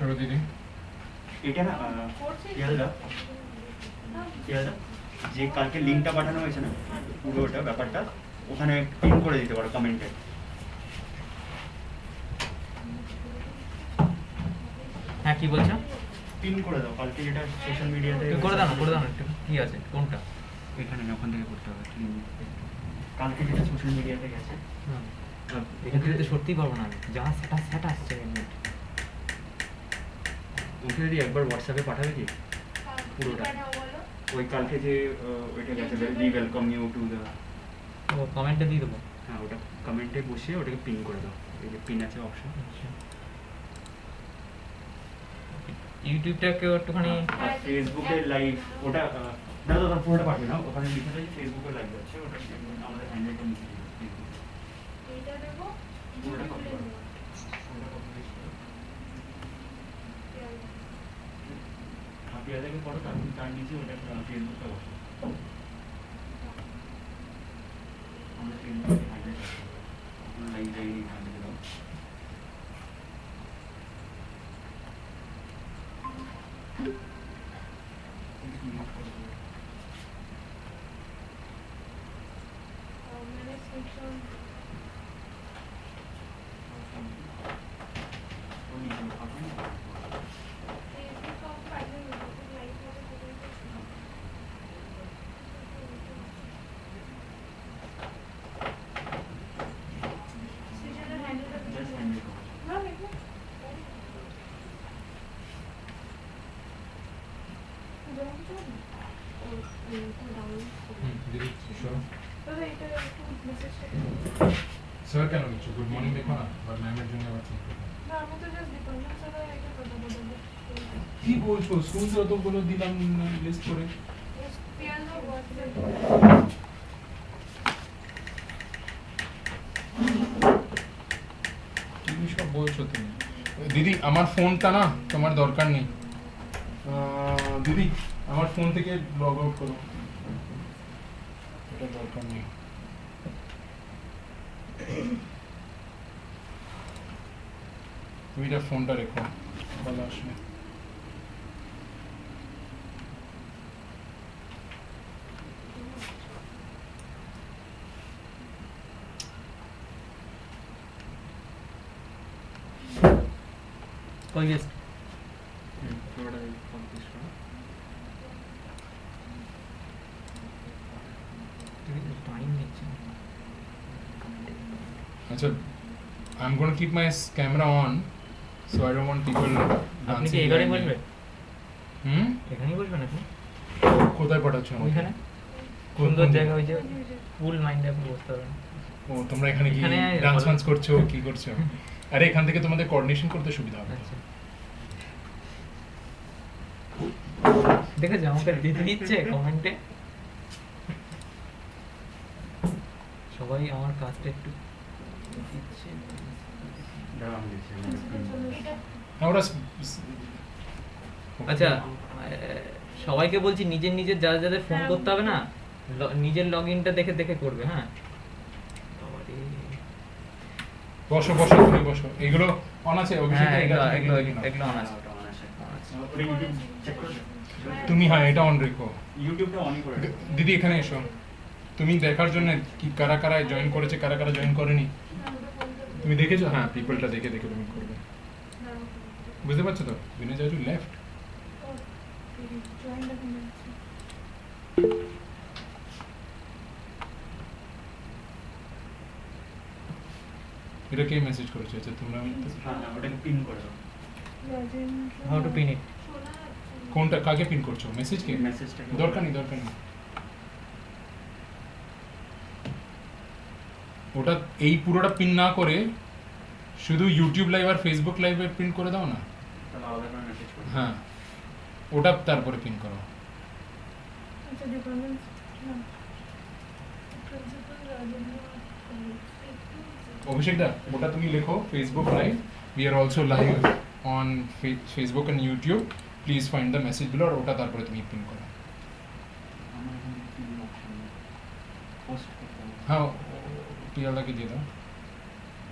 সরো দিদি এটা না ইয়ালদা যে কালকে লিঙ্কটা পাঠানো হয়েছে না পুরোটা ব্যাপারটা ওখানে পিন করে দিতে পারো কমেন্টে। হ্যাঁ কি বলছো? পিন করে দাও কালকে যেটা সোশ্যাল মিডিয়াতে করে দাও না একটু। কি আছে কোনটা? এখানে না ওখান থেকে করতে হবে। কালকে যেটা সোশ্যাল মিডিয়াতে গেছে এখান থেকে তো সত্যিই পারবো না আমি, যা সেটা আসছে ওকে যদি একবার হোয়াটসঅ্যাপে পাঠাবে কি পুরোটা ওই কালকে যে ওইটা গেছে we welcome you to the কমেন্টে দিয়ে দেবো। হ্যাঁ ওটা কমেন্টে বসিয়ে ওটাকে পিন করে দাও, এই যে পিন আছে অপশন। ইউটিউবটাকে একটুখানি ফেসবুকে লাইভ ওটা দাদা পুরোটা পাঠাবে না, ওখানে লিখে দেয় ফেসবুকে লাইভ আছে ওটা আমাদের হ্যান্ডেলটা লিখে দিই এইটা দেবো পুরোটা কপি করো আপনি আগে পড়ো তার নিচে ওটা ফেসবুকে বসো আমরা ফেসবুকে হ্যান্ডেল আছে লাইভ যাইনি হ্যান্ডেল দাও স্যার কেন নিচ্ছ? গুড মর্নিং দেখো না, আর ম্যামের জন্য আবার চিন্তা কি বলছো? স্কুল তো অতগুলো দিলাম লিস্ট করে। কি সব বলছো তুমি? দিদি আমার ফোনটা না তোমার দরকার নেই। দিদি আমার ফোন থেকে লগ আউট করো, এটা দরকার নেই। তুমি এটা ফোনটা রেখো, ভালো আসবে। কই গেছ? আচ্ছা, I'm going to keep my camera on, so I don't want people আপনি কি dancing. এখানেই বসবেন? হুম? এখানেই বসবেন আপনি? কোথায় পাঠাচ্ছ? ওইখানে সুন্দর জায়গা, ওই যে ফুল মাইন্ডে আপনি বসতে পারেন। ও তোমরা এখানে কি ডান্স ফান্স করছো, কি করছো? আরে এখান থেকে তোমাদের কোঅর্ডিনেশন করতে সুবিধা হবে। আচ্ছা দেখেছো আমাকে দিতে দিচ্ছে কমেন্টে, সবাই আমার কাজটা একটু দিচ্ছে। আচ্ছা সবাইকে বলছি নিজের নিজের যাদের ফোন করতে হবে না, নিজের লগ ইনটা দেখে দেখে করবে। হ্যাঁ বসো বসো, তুমি বসো। এগুলো অন আছে? অভিষেক এগুলো অন আছে। তুমি হ্যাঁ এটা অন রেখো, ইউটিউবটা অনই করে দাও। দিদি এখানে এসো, তুমি দেখার জন্য কি কারা কারা জয়েন করেছে কারা কারা জয়েন করেনি তুমি দেখেছো? হ্যাঁ পিপলটা দেখে দেখে তুমি করবে, বুঝতে পারছো তো? বিনে যাও টু লেফট। এটা কে মেসেজ করেছে? আচ্ছা তোমরা, আমি হ্যাঁ ওটাকে পিন করে দাও। হাউ টু পিন ইট? কোনটা কাকে পিন করছো? মেসেজ কে? মেসেজটা দরকার নেই দরকার নেই, ওটা এই পুরোটা পিন না করে শুধু ইউটিউব লাইভ আর ফেসবুক লাইভে পিন করে দাও না। তাহলে আলাদা করে মেসেজ করো। হ্যাঁ ওটা তারপরে পিন করো। আচ্ছা ডিপার্টমেন্ট অভিষেক দা ওটা তুমি লেখো Facebook live, we are also live on Facebook and YouTube, please find the message below, আর ওটা তারপরে তুমি পিন করো। আমার এখানে পিন অপশন নেই, পোস্ট করতে হবে। হ্যাঁ পিয়ালাকে দিয়ে দাও।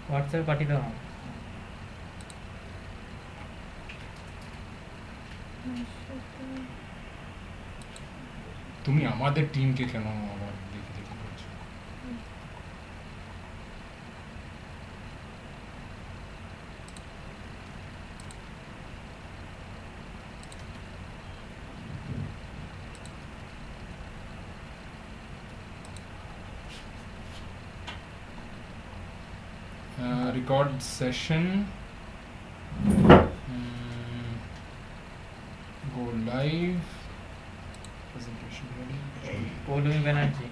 হোয়াটসঅ্যাপে পাঠিয়ে দাও। তুমি আমাদের টিমকে কেন আবার দেখে দেখে করছো? Record session. Go live. Presentation ready. Poulami Banerjee.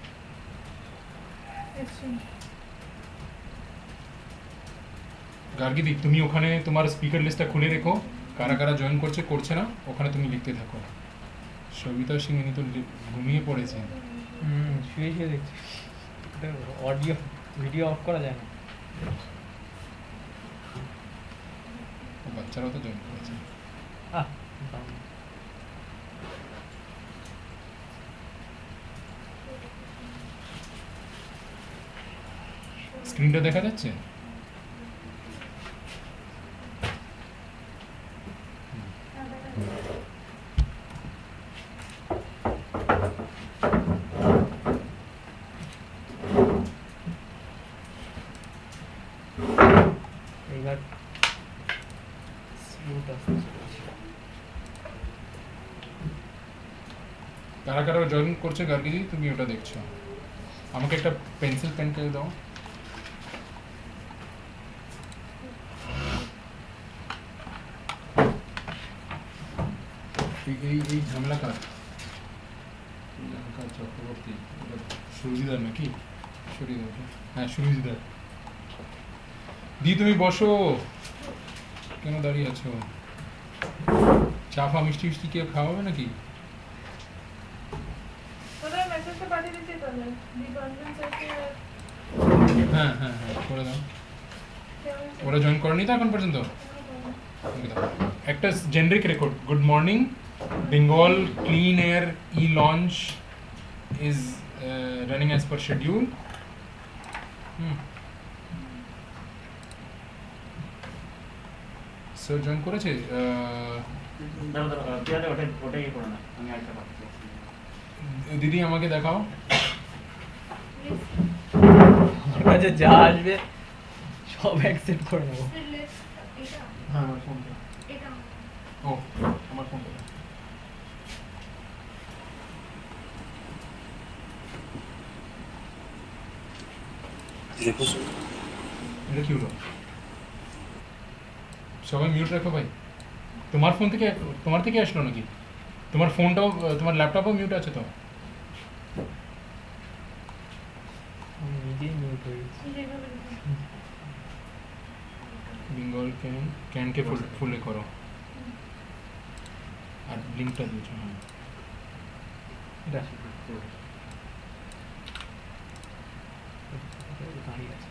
গার্গীদি, তুমি ওখানে তোমার স্পিকার লিস্টটা খুলে রেখো, কারা কারা জয়েন করছে করছে না ওখানে তুমি লিখতে থাকো। সবিতা সিং ইনি তো ঘুমিয়ে পড়েছেন। শুয়ে শুয়ে দেখছি, অডিও ভিডিও অফ করা যায় না। বাচ্চারাও তো জয়েন করেছে। আহ স্ক্রিনটা দেখা যাচ্ছে? এইবার স্মুথ আসতে চলেছে। কারা কারা জয়েন করছে গার্গীদি, তুমি ওটা দেখছো। আমাকে একটা পেন্সিল পেন করে দাও। এই ঝামেলা কার? প্রিয়াঙ্কা চক্রবর্তী, সুরজিদার নাকি? সুরজিদার, হ্যাঁ সুরজিদার। দি তুমি বসো, কেন দাঁড়িয়ে আছো? চা ফা মিষ্টি মিষ্টি কেউ খাওয়াবে নাকি? হ্যাঁ হ্যাঁ হ্যাঁ করে দাও। ওরা জয়েন করেনি তো এখন পর্যন্ত? একটা generic record. Good morning, Bengal clean air E launch is running as per schedule. Sir join করেছে? ওটাই করো না, আমি আরেকটা পাচ্ছি। দিদি আমাকে দেখাও। আমার কাছে যা আসবে সব অ্যাকসেপ্ট করে নেবো। হ্যাঁ আমার ফোনটা। ও আমার ফোনটা। এটা কি হলো? সবাই মিউট রাখো ভাই। তোমার ফোন থেকে, তোমার থেকে আসলো নাকি? তোমার ফোনটাও, তোমার ল্যাপটপও মিউট আছে তো? আমি নিজেই মিউট হয়ে গেছি। বেঙ্গল ক্যানকে ফুলে করো আর লিঙ্কটা দিয়েছো। হ্যাঁ এটা দাঁড়িয়ে আছে।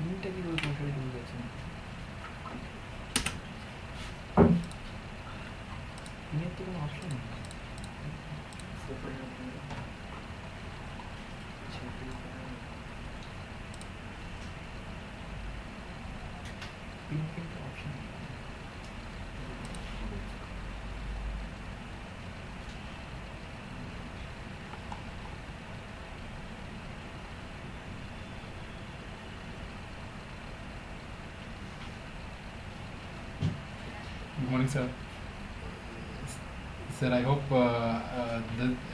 পিনটা কি করে কন্ট্রোল করে গেছে? পিনের তো কোনো অপশন নেই। পিন কিন্তু অপশন নেই। Good morning sir. Sir I hope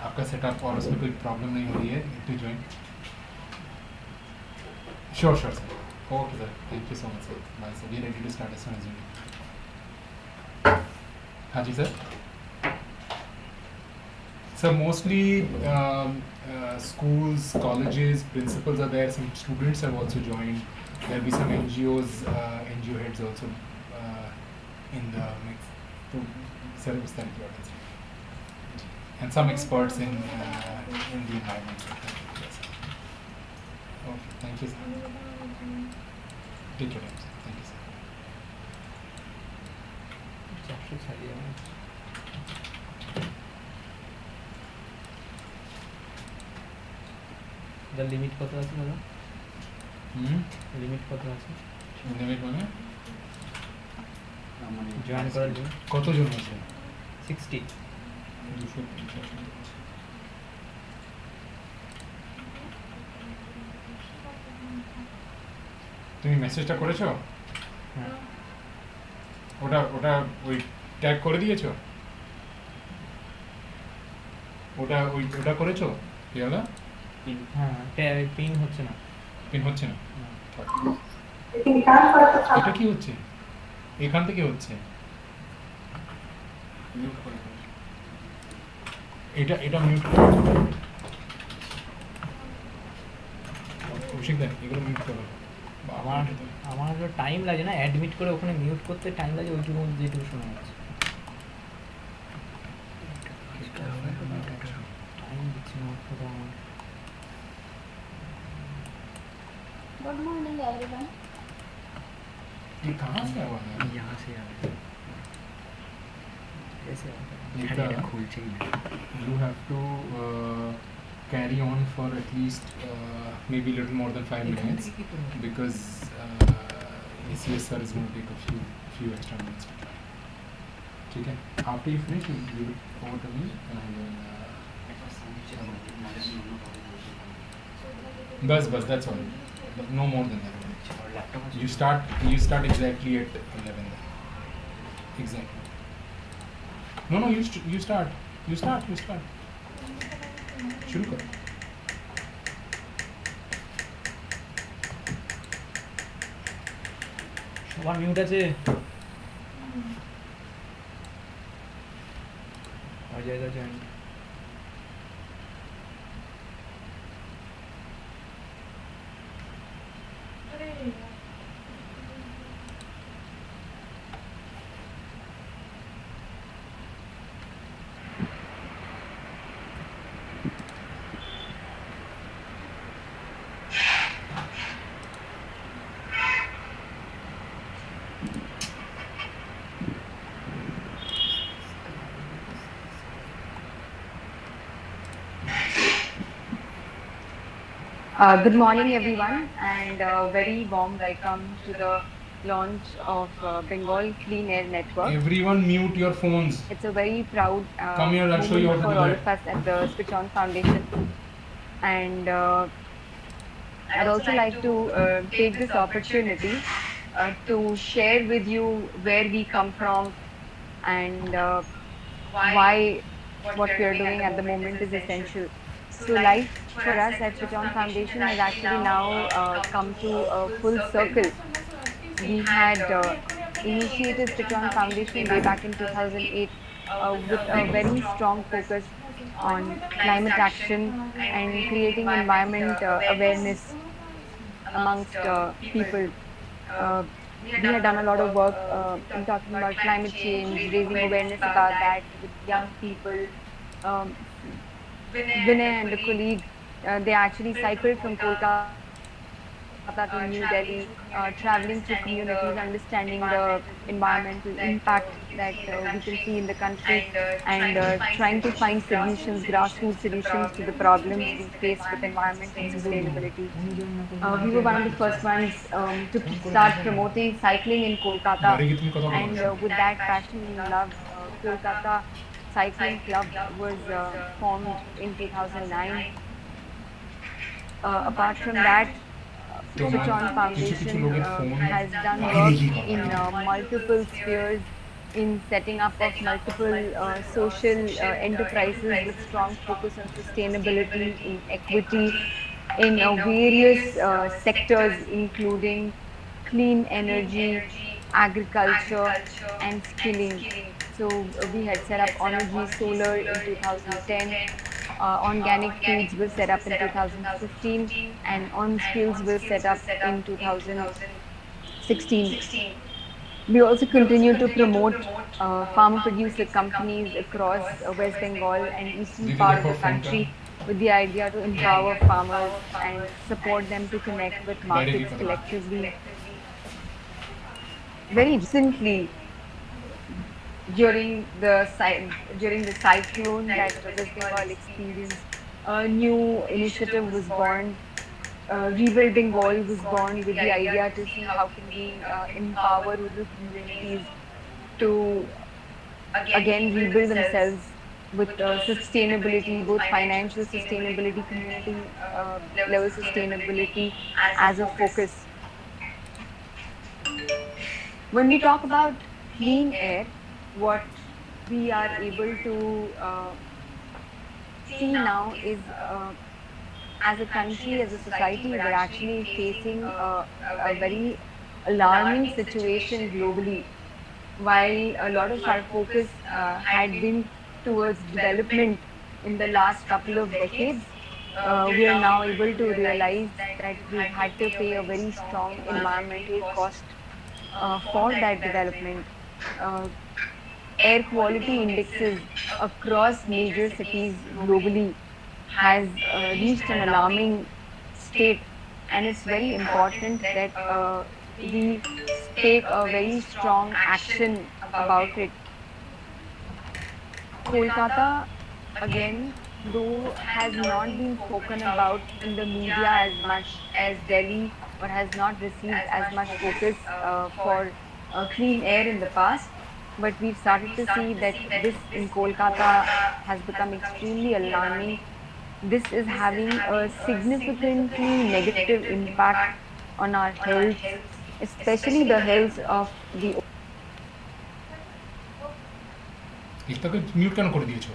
आपका सेटअप और उसमें कोई प्रॉब्लम नहीं हो रही है to join. Sure sure sir, okay sir, thank you so much sir. Bye sir, we ready to start as soon as you. हाँ जी सर। Sir mostly schools, colleges, principals are there. Some students have also joined. There'll be some NGOs, NGO heads also in the mix. So, service thank you again, sir. And some experts in the environment sector. Yes. Okay, thank you, sir. Take your time, sir. Thank you, sir. চারশো ছাড়িয়ে আমার limit কত আছে দাদা? হুম limit কত আছে limit মানে মানে জয়েন করার লিমিট কতজন আছে 60 250 তুমি মেসেজটা করেছো হ্যাঁ ওটা ওটা ওই ট্যাগ করে দিয়েছো ওটা ওটা করেছো পিয়ালা হ্যাঁ পিন হচ্ছে না পিন হচ্ছে না না। থাক। এটা কি হচ্ছে এখান থেকে হচ্ছে মিউট করে দাও। এটা এটা মিউট কৌশিক দেন এগুলো মিউট করো আমার আমার টাইম লাগে না অ্যাডমিট করে ওখানে মিউট করতে টাইম লাগে ওইটুকু যেটুকু শোনা যাচ্ছে টাইম দিচ্ছে না পুরো আমার Good morning, everyone. ये कहाँ से आवाज आ रही है यहाँ से आ रहा है कैसे आ रहा है Nita, you have to carry on for at least maybe little more than 5 minutes because ACS sir is going to take a few extra minutes to try. ठीक है after you finish you give it over to me and I will bas that's all no more than that you start exactly at 11 exactly no you start शुरू करो সবার mute আছে অজয় দা join Good morning, everyone, and a very warm welcome to the launch of Bengal Clean Air Network. everyone mute your phones It's a very proud Come here, I'll show you moment how to for do all that. of us at the Switch On Foundation. And I'd also like to take this opportunity to share with you where we come from and why what we are doing at the moment is essential. So life for us at Switch On Foundation has actually now come to a full circle. We had initiated Switch On Foundation way back in 2008 with a very strong focus on climate action and creating environment awareness amongst people. We had done a lot of work in talking about climate change, raising awareness about that with young people. Vinay and a colleague, they actually cycled from Kolkata to New Delhi, traveling to communities, understanding the environmental impact that we can see in the country, and trying to find solutions, grassroots solutions to the problems we face with environment and sustainability. We were one of the first ones to start promoting cycling in Kolkata, and with that passion and love, Kolkata Cycling Club was formed in 2009. Apart from that, Switch On Foundation has done work in multiple spheres in setting up of multiple social enterprises with strong focus on sustainability, in equity, in various sectors including clean energy, agriculture and skilling. So we had set up Onergy Solar in 2010. Organic Foods was set up in 2015 and On Skills was set up in 2016. We also continue to promote farmer producer companies across West Bengal and eastern part of the country with the idea to empower farmers and support them to connect with markets collectively. Very recently, during the cyclone that West Bengal experienced, a new initiative was born Rebuild Bengal was born with the idea to see how can we empower rural communities to again rebuild themselves with sustainability, both financial sustainability, community level sustainability as a focus. When we talk about clean air, what we are able to see now is as a country, as a society, we're actually facing a very alarming situation globally. While a lot of our focus had been towards development in the last couple of decades, we are now able to realize that we've had to pay a very strong environmental cost for that development. Uh, Air quality indexes across major cities globally has reached an alarming state, and it's very important that we take a very strong action about it. Kolkata, again, though has not been spoken about in the media as much as Delhi, or has not received as much focus for clean air in the past, but we've started to see that this in Kolkata has become extremely alarming. This is having a significantly negative impact on our health, especially the health of the একটাকে mute কেন করে দিয়েছো?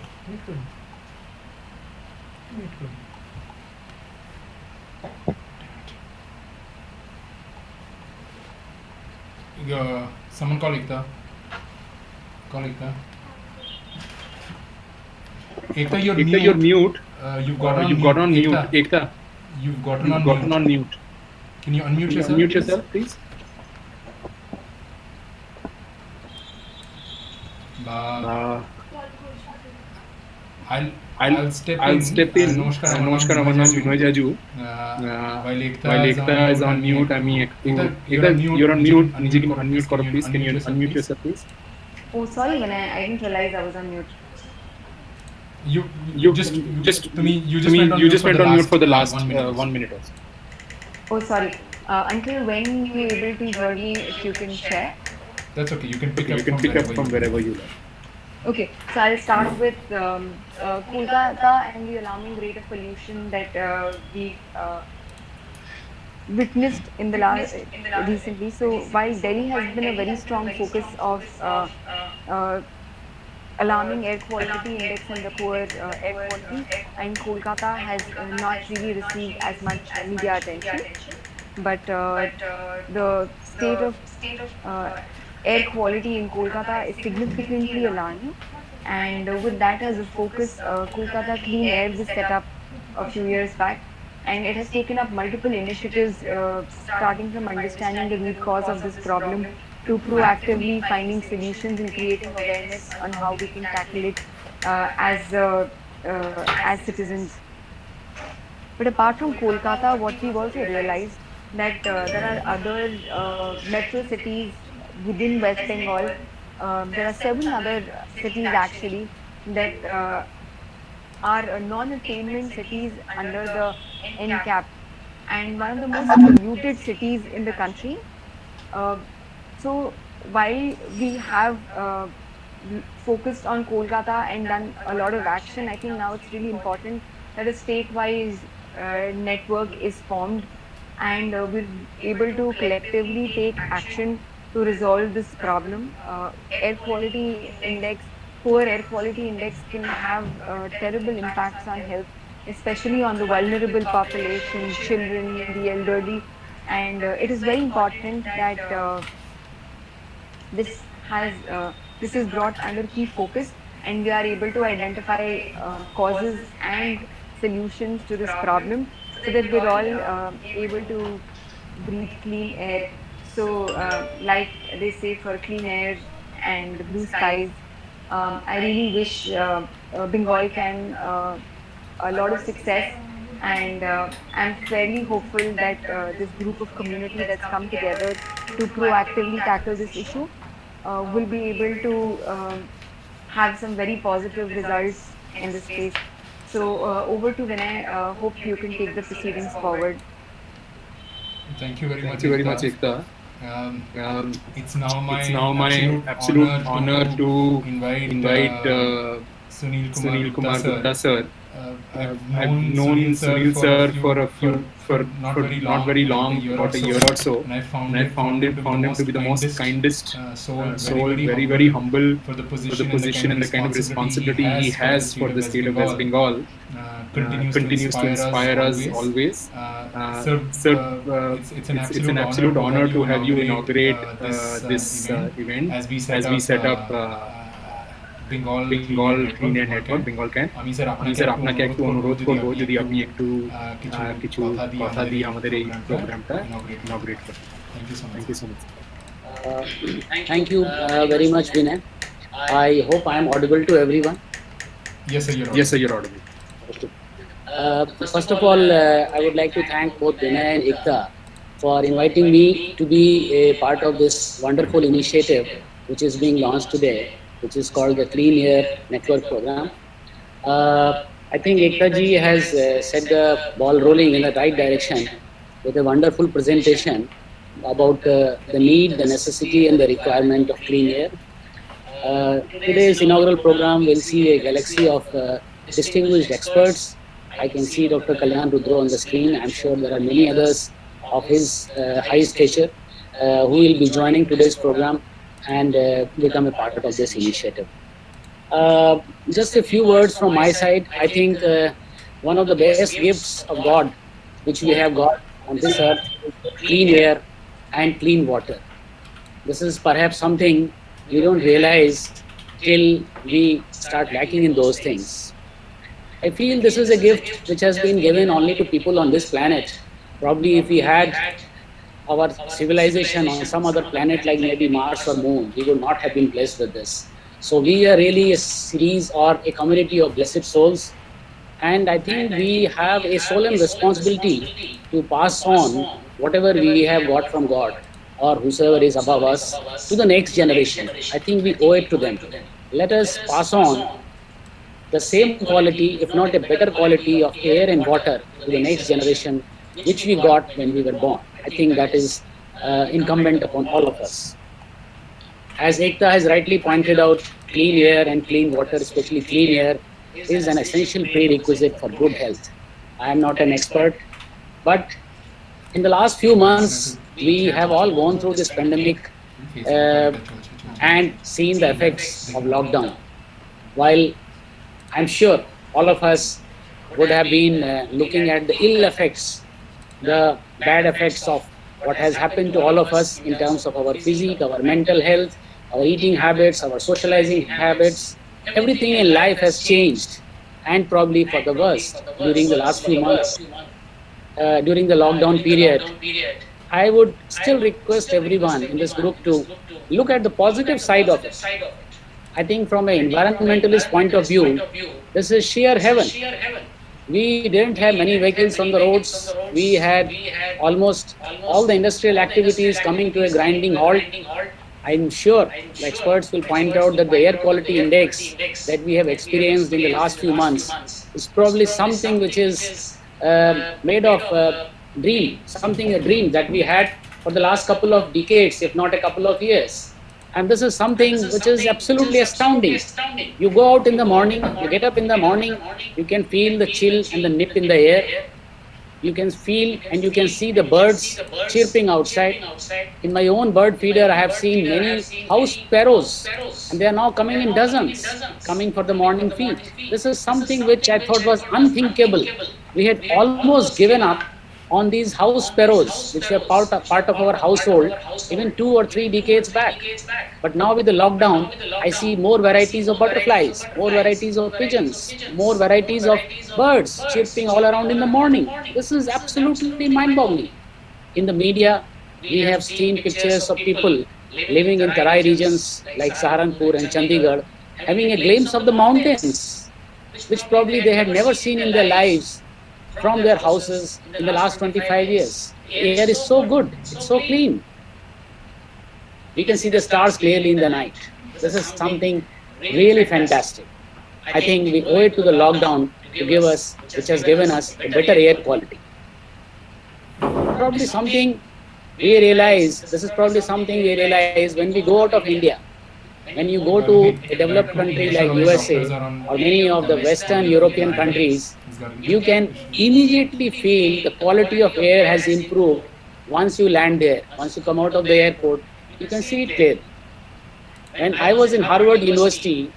Someone call Ekta. Call Ekta. Ekta, you're mute. You've got on mute. Ekta, you've gotten on mute. Can you unmute yourself? Unmute yourself, please. I'll step in. Namaskar, আমার নাম বিনয় Jaju. While Ekta is on mute, আমি একটু Ekta, you're on mute. নিজেকে unmute করো please. Can you unmute yourself please? Oh, sorry, when I didn't realize I was on mute. You just went on mute for the last 1 minute or so. Oh, sorry. Until when you're able to hear me, if you can share. That's okay. You can pick up from wherever you like. Okay, so I'll start with Kolkata and the alarming rate of pollution that we witnessed in the last recently. So while Delhi has been a very strong focus of alarming air quality index and the poor air quality, and Kolkata has not really received as much media attention. But the state of air quality in Kolkata is significantly alarming. And with that as a focus, Kolkata Clean Air was set up a few years back, and it has taken up multiple initiatives, starting from understanding the root cause of this problem to proactively finding solutions and creating awareness on how we can tackle it as citizens. But apart from Kolkata, what we've also realized that there are other metro cities within West Bengal. There are 7 other cities actually that are non-attainment cities under the NCAP, and one of the most polluted cities in the country. So while we have focused on Kolkata and done a lot of action, I think now it's really important that a state-wise network is formed, and we're able to collectively take action to resolve this problem. Air quality index, poor air quality index can have terrible impacts on health, especially on the vulnerable population, children, the elderly, and it is very important that this is brought under key focus, and we are able to identify causes and solutions to this problem, so that we're all able to breathe clean air. So, like they say, for clean air and blue skies, I really wish Bengal can a lot of success, and I'm fairly hopeful that this group of community that's come together to proactively tackle this issue will be able to have some very positive results in this space. So over to Vinay. Hope you can take the proceedings forward. Thank you very Thank you very much, Ekta. Ekta. It's now my It's now my absolute honor to invite Sunil Sunil Kumar Kumar Gupta Gupta sir. sir. I've I've known known Sunil sir for not for very not very long, long, about a year or so, and I and I found him to be the most kindest soul, very very humble for the for the position position and the kind of responsibility he has for the state of West Bengal. Continues to inspire us always. Sir, it's an absolute honor to have you inaugurate this event as we set up Bengal clean air network Bengal can. আমি sir আপনাকে একটু অনুরোধ করবো যদি আপনি একটু কিছু কথা দিয়ে আমাদের এই প্রোগ্রামটা ইনগ্রেট করেন। Thank you so much. Thank you very much, Vinay. I hope I am audible to everyone. Yes sir, you're audible. First of all, I would like to thank both Vinay and Ekta for inviting me to be a part of this wonderful initiative which is being launched today, which is called the Clean Air Network Program. I think Ekta ji has set the ball rolling in the right direction with a wonderful presentation about the need, the necessity and the requirement of clean air. Today's inaugural program will see a galaxy of distinguished experts. I can see Dr. Kalyan Rudro on the screen. I'm sure there are many others of his high stature who will be joining today's program and become a part of this initiative. Just a few words from my side. I think one of the best gifts of God which we have got on this earth is clean air and clean water. This is perhaps something we don't realize till we start lacking in those things. I feel this is a gift which has been given only to people on this planet. Probably if we had our civilization on some other planet like maybe Mars or Moon, we would not have been blessed with this. So we are really a series or a community of blessed souls, and I think we have a solemn responsibility to pass on whatever we have got from God or whosoever is above us to the next generation. I think we owe it to them. Let us pass on the same quality, if not a better quality of air and water to the next generation which we got when we were born. I think that is incumbent upon all of us. As Ekta has rightly pointed out, clean air and clean water, especially clean air, is an essential prerequisite for good health. I am not an expert, but in the last few months, we have all gone through this pandemic and seen the effects of lockdown. While I'm sure all of us would have been looking at the ill effects, the bad effects of what has happened to all of us in terms of our physique, our mental health, our eating habits, our socializing habits. Everything in life has changed, and probably for the worst during the last few months. During the lockdown period, I would still request everyone in this group to look at the positive side of it. I think from an environmentalist point of view, this is sheer heaven. We didn't have many vehicles on the roads. We had almost all the industrial activities coming to a grinding halt. I'm sure the experts will point out that the air quality index that we have experienced in the last few months is probably something which is made of a dream that we had for the last couple of decades, if not a couple of years. And this is something which is absolutely astounding. You go out in the morning, you get up in the morning, you can feel the chill and the nip in the air. You can feel and you can see the birds chirping outside. In my own bird feeder, I have seen many house sparrows, and they are now coming in dozens, coming for the morning feed. This is something which I thought was unthinkable. We had almost given up on these house sparrows, which were part of our household even 2 or 3 decades back. But now with the lockdown, I see more varieties of butterflies, more varieties of pigeons, more varieties of birds chirping all around in the morning. This is absolutely mind-boggling. In the media, we have seen pictures of people living in Tarai regions like Saharanpur and Chandigarh, having a glimpse of the mountains, which probably they had never seen in their lives from their houses in the last 25 years. Air is so good, it's so clean. We can see the stars clearly in the night. This is something really fantastic. I think we owe it to the lockdown to give us, which has given us a better air quality. probably something we realize, this is probably something we realize when we go out of India. When you go to a developed country like USA or many of the Western European countries, you can immediately feel the quality of air has improved once you land there. Once you come out of the airport, you can see it clearly. When I was in Harvard University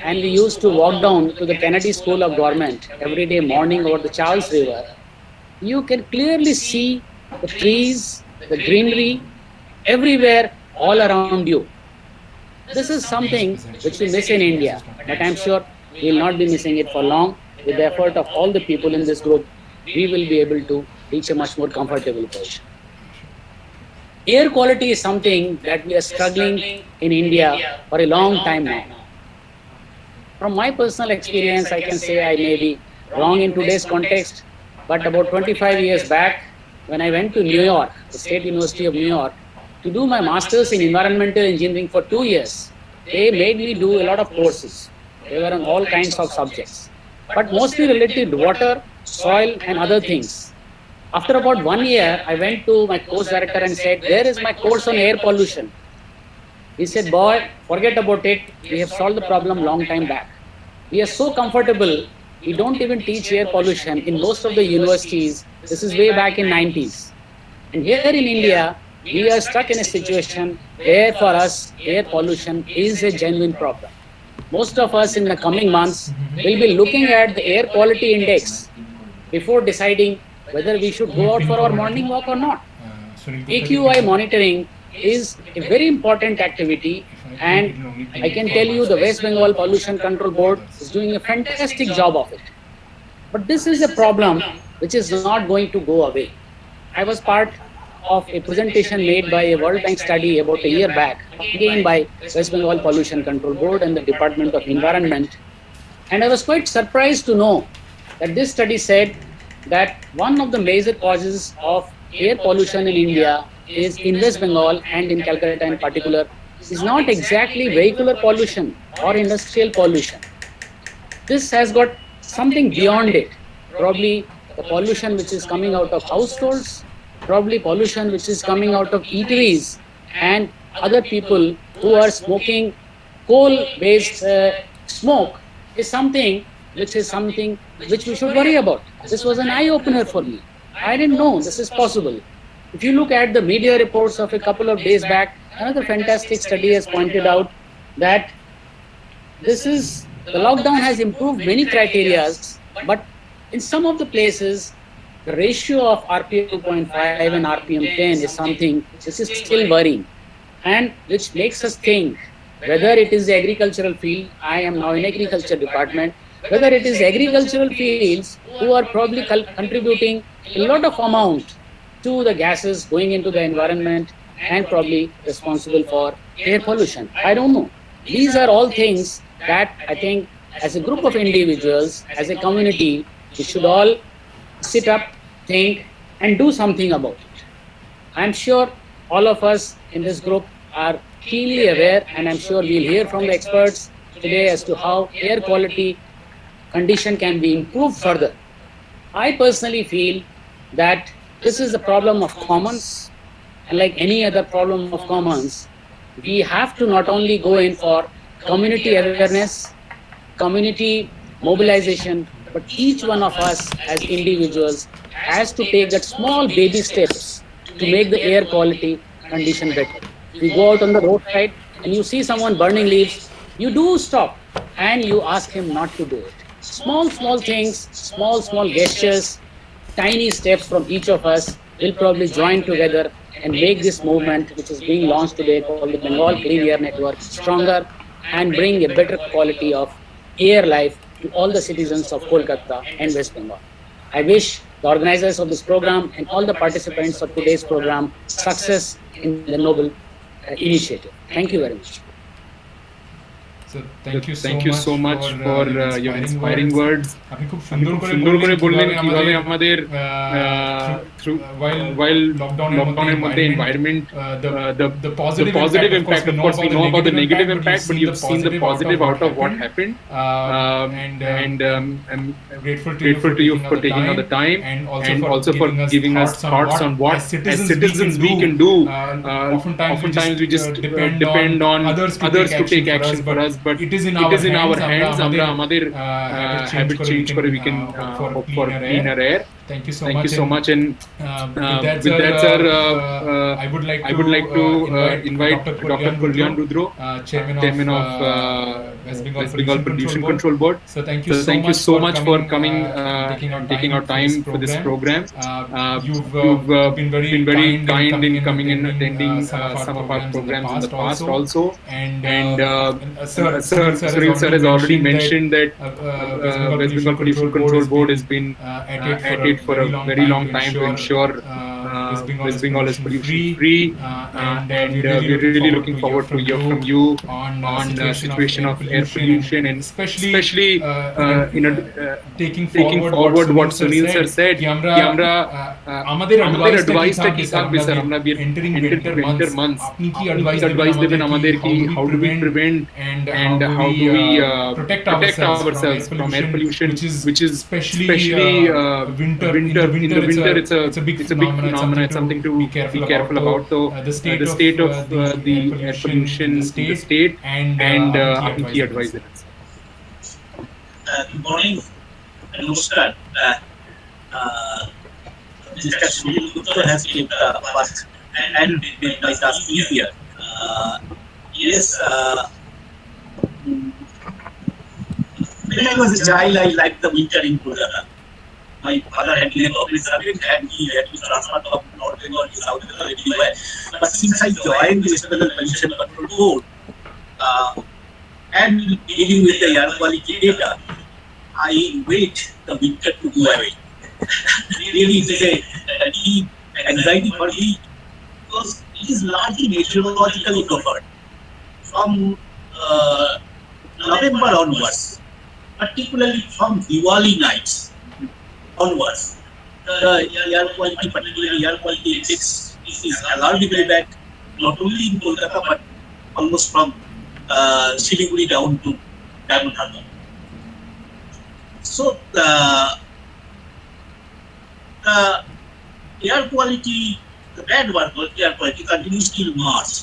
and we used to walk down to the Kennedy School of Government every day morning over the Charles River, you can clearly see the trees, the greenery, everywhere, all around you. This is something which we miss in India, but I'm sure we will not be missing it for long. With the effort of all the people in this group, we will be able to reach a much more comfortable position. Air quality is something that we are struggling in India for a long time now. From my personal experience, I can say I may be wrong in today's context, but about 25 years back, when I went to New York, the State University of New York, to do my master's in environmental engineering for 2 years, they made me do a lot of courses. They were on all kinds of subjects, but mostly related to water, soil, and other things. After about 1 year, I went to my course director and said, "There is my course on air pollution." He said, "Boy, forget about it. We have solved the problem long time back. We are so comfortable, we don't even teach air pollution in most of the universities. This is way back in 90s. And here in India, we are stuck in a situation where for us, air pollution is a genuine problem. Most of us in the coming months will be looking at the air quality index before deciding whether we should go out for our morning walk or not. AQI monitoring is a very important activity, and I can tell you the West Bengal Pollution Control Board is doing a fantastic job of it. But this is a problem which is not going to go away. I was part of a presentation made by a World Bank study about a year back, again by West Bengal Pollution Control Board and the Department of Environment. And I was quite surprised to know that this study said that one of the major causes of air pollution in India is in West Bengal and in Calcutta in particular is not exactly vehicular pollution or industrial pollution. This has got something beyond it. Probably the pollution which is coming out of households, probably pollution which is coming out of eateries and other people who are smoking coal-based smoke is something which we should worry about. This was an eye-opener for me. I didn't know this is possible. If you look at the media reports of a couple of days back, another fantastic study has pointed out that the lockdown has improved many criteria, but in some of the places, the ratio of RPM 2.5 and RPM 10 is something which is still worrying, and which makes us think whether it is the agricultural field. I am now in agriculture department. Whether it is agricultural fields who are probably contributing a lot of amount to the gases going into the environment and probably responsible for air pollution. I don't know. These are all things that I think as a group of individuals, as a community, we should all sit up, think, and do something about it. I'm sure all of us in this group are keenly aware, and I'm sure we'll hear from the experts today as to how air quality condition can be improved further. I personally feel that this is a problem of commons, and like any other problem of commons, we have to not only go in for community awareness, community mobilization, but each one of us as individuals has to take that small baby steps to make the air quality condition better. You go out on the roadside and you see someone burning leaves, you do stop and you ask him not to do it. Small things, small gestures, tiny steps from each of us will probably join together and make this movement, which is being launched today called the Bengal Clean Air Network, stronger and bring a better quality of air life to all the citizens of Kolkata and West Bengal. I wish the organizers of this program and all the participants of today's program success in the noble initiative. Thank you very much. So thank you so much for your inspiring words. আপনি খুব সুন্দর করে বললেন কিভাবে আমাদের while lockdown মধ্যে environment the positive impact, of course we know about the negative impact, but you've seen the positive out of what happened, and I'm grateful to you for taking out the time, and also for giving us thoughts on what as citizens we can do. Oftentimes we just depend on others to take action for us, but it is in our hands. আমরা আমাদের habit change করে we can hope for cleaner air. Thank you so much, and with that, sir, I would like to invite Dr. Kulyan Rudro, chairman of West Bengal Pollution Control Board. So thank you so much for coming, taking our time for this program. You've been very kind in coming and attending some of our programs in the past also. And Sir has already mentioned that West Bengal Pollution Control Board has been at it for a very long time to ensure West Bengal is pollution free, and we're really looking forward to hear from you on the situation of air pollution, and especially taking forward what Sunil sir said, कि আমরা আমাদের advice-টা কি থাকবে sir, আমরা entering winter months, আপনি কি advice দেবেন আমাদের কি how do we prevent and how do we protect ourselves from air pollution, which is especially in the winter it's a big phenomenon, it's something to be careful about. So the state of the air pollution in the state, and आपकी की advice देना. Good morning, Namaskar. Mr. Sunil Gupta has been first and been my task easier. Yes, when I was a child, I liked the winter in Kolkata. My father had been a public servant, and he had to transfer from North Bengal to South Bengal everywhere. But since I joined the West Bengal Pollution Control Board, and dealing with the air quality data, I wait the winter to go away. Really, it is a deep anxiety for me, because it is largely meteorologically covered. From November onwards, particularly from Diwali nights onwards, the air quality, particularly air quality index, is alarmingly bad, not only in Kolkata but almost from Siliguri down to Diamond Harbour. So the air quality, the bad air quality continues till March,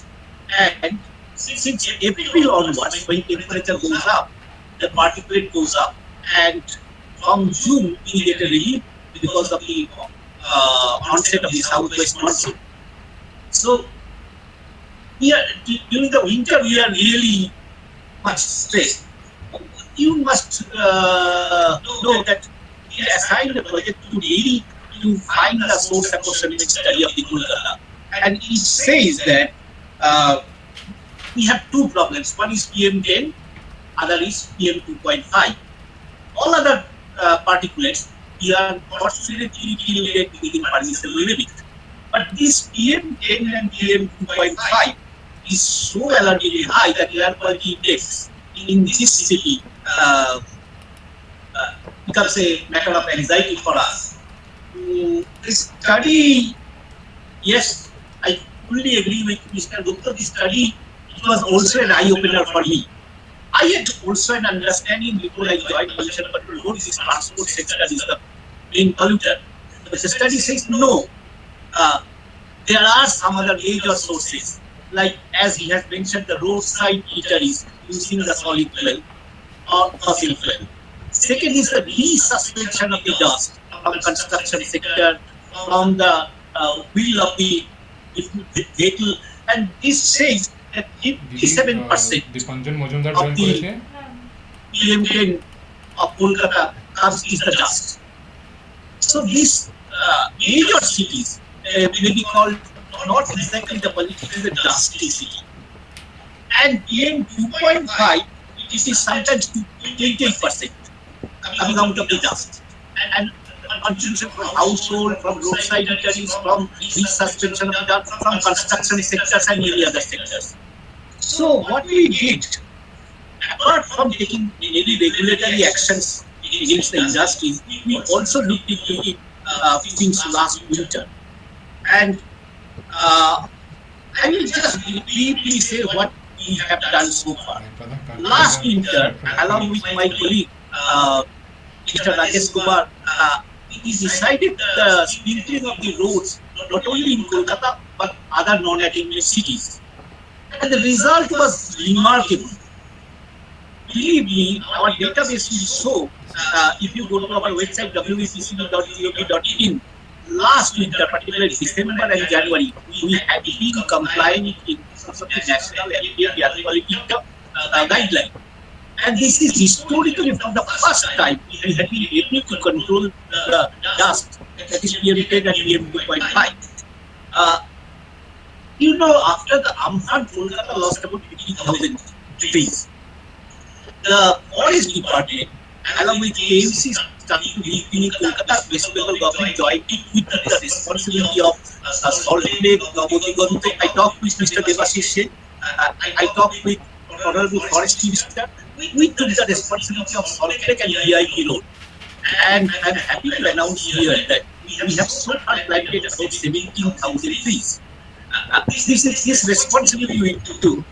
and since April onwards, when temperature goes up, the particulate goes up, and from June we get a relief because of the onset of the southwest monsoon. So during the winter we are really much stressed. You must know that we assigned a project to Delhi to find the source approximate study of the Kolkata, and it says that we have two problems. One is PM10, other is PM2.5. All other particulates we are fortunately within permissible limit. But this PM10 and PM2.5 is so alarmingly high that air quality index in this city becomes a matter of anxiety for us. This study, yes, I fully agree with Mr. Gupta. This study, it was also an eye-opener for me. I had also an understanding before I joined Pollution Control Board, this transport sector is the main polluter. But the study says no. There are some other major sources, like as he has mentioned, the roadside eateries using the solid fuel or fossil fuel. Second is the resuspension of the dust from the construction sector, from the wheel of the vehicle, and this says that 57% of the PM10 of Kolkata comes is the dust. So these major cities may be called not exactly the pollution, it is a dusty city. And PM2.5, it is sometimes 28% coming out of the dust. And contribution from household, from roadside eateries, from resuspension of the dust, from construction sectors and many other sectors. So what we did, apart from taking any regulatory actions against the industries, we also looked into it since last winter. And I will just briefly say what we have done so far. Last winter, along with my colleague, Mr. Rajesh Kumar, we decided the sprinkling of the roads not only in Kolkata but other non-attainment cities. And the result was remarkable. Believe me, our database will show, if you go to our website wepcb.gov.in, last winter, particularly December and January, we had been complying in terms of the national air quality guideline. And this is historically for the first time we had been able to control the dust, that is PM10 and PM2.5. After the Amphan, Kolkata lost about 50,000 trees. The forest department, along with KMC, started to repaint Kolkata. West Bengal government jointly with the responsibility of Salt Lake, Gaboti. I talked with Mr. Devashish. I talked with Honorable Forest Minister. We took the responsibility of Salt Lake and VIP Road. And I'm happy to announce here that we have so far planted about 17,000 trees. This responsibility we took.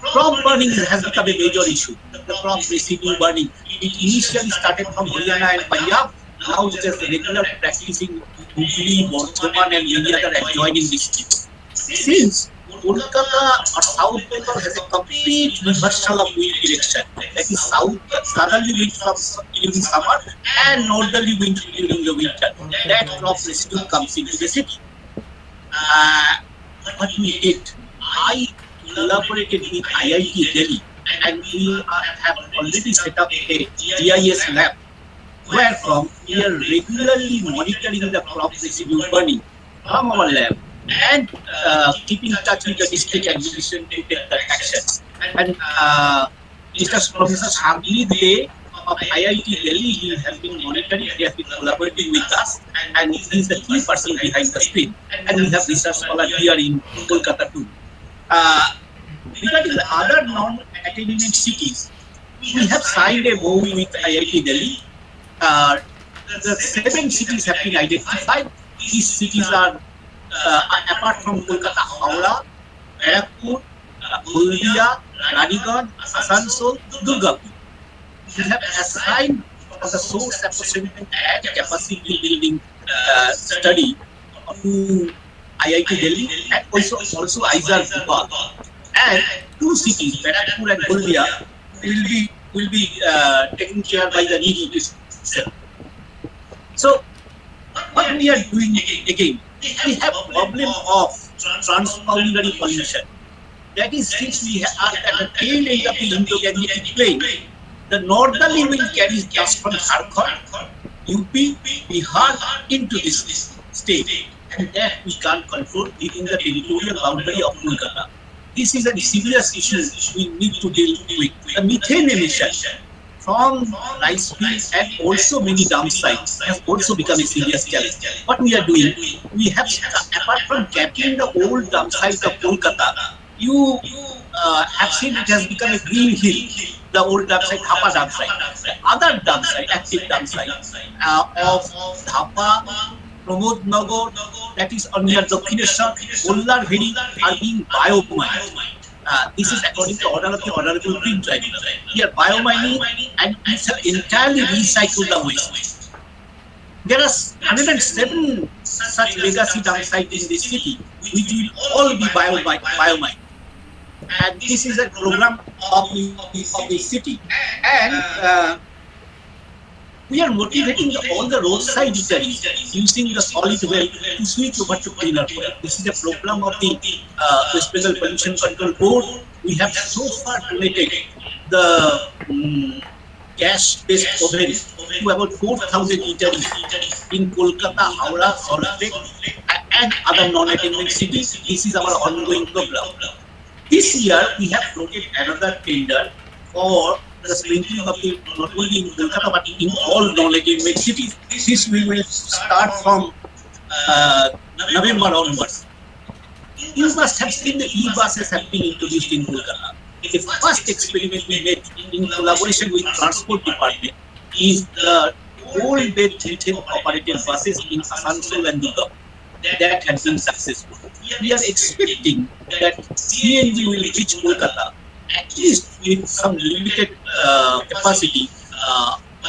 Crop burning has become a major issue. The crop residue burning. It initially started from Haryana and Punjab. Now it is regular practicing Hooghly, Bardhaman and many other adjoining districts. Since Kolkata or South Bengal has a complete reversal of wind direction, that is southerly wind during summer and northerly wind during the winter. That crop residue comes into the city. What we did, I collaborated with IIT Delhi, and we have already set up a GIS lab where from we are regularly monitoring the crop residue burning from our lab and keeping in touch with the district administration to take the actions. And Mr. Professor Shamli Dey of IIT Delhi, he has been monitoring, he has been collaborating with us, and he is the key person behind the screen. And we have research scholar here in Kolkata too. Regarding the other non-attainment cities, we have signed a MOU with IIT Delhi. The 7 cities have been identified. These cities are, apart from Kolkata, Howrah, Barakpur, Haldia, Raniganj, Asansol, Durgapur. We have assigned for the source assessment and capacity building study to IIT Delhi and also ISAR Bhopal. And 2 cities, Barakpur and Haldia, will be taken care by the NIDI itself. So, what we are doing again, we have a problem of transboundary pollution. That is, since we are at the tail end of the Indo-Gangetic plain, the northerly wind carries dust from Jharkhand, UP, Bihar into this state, and that we can't control within the territorial boundary of Kolkata. This is a serious issue we need to deal with. The methane emission from rice fields and also many dump sites has also become a serious challenge. What we are doing, we have, apart from capping the old dump sites of Kolkata, you have seen it has become a green hill, the old dump site, Dhapa dump site. The other dump site, active dump site of Dhapa, Pramod Nagar, that is near Dakshineshwar, Ullar Veri are being biomined. This is according to order of the Honorable Green Tribunal. We are biomining and we have entirely recycled the waste. There are 107 such legacy dump sites in this city, which will all be biomined. And this is a program of the city. And we are motivating all the roadside eateries using the solid waste to switch over to cleaner fuel. This is a program of the West Bengal Pollution Control Board. We have so far donated the gas-based ovens to about 4,000 eateries in Kolkata, Howrah, Salt Lake, and other non-attainment cities. This is our ongoing program. This year, we have floated another tender for the sprinkling of the not only in Kolkata but in all non-attainment cities. This we will start from November onwards. You must have seen the e-buses have been introduced in Kolkata. the first experiment we made in collaboration with Transport Department is the whole bed operated buses in Asansol and Durgapur. That had been successful. We are expecting that CNG will reach Kolkata at least with some limited capacity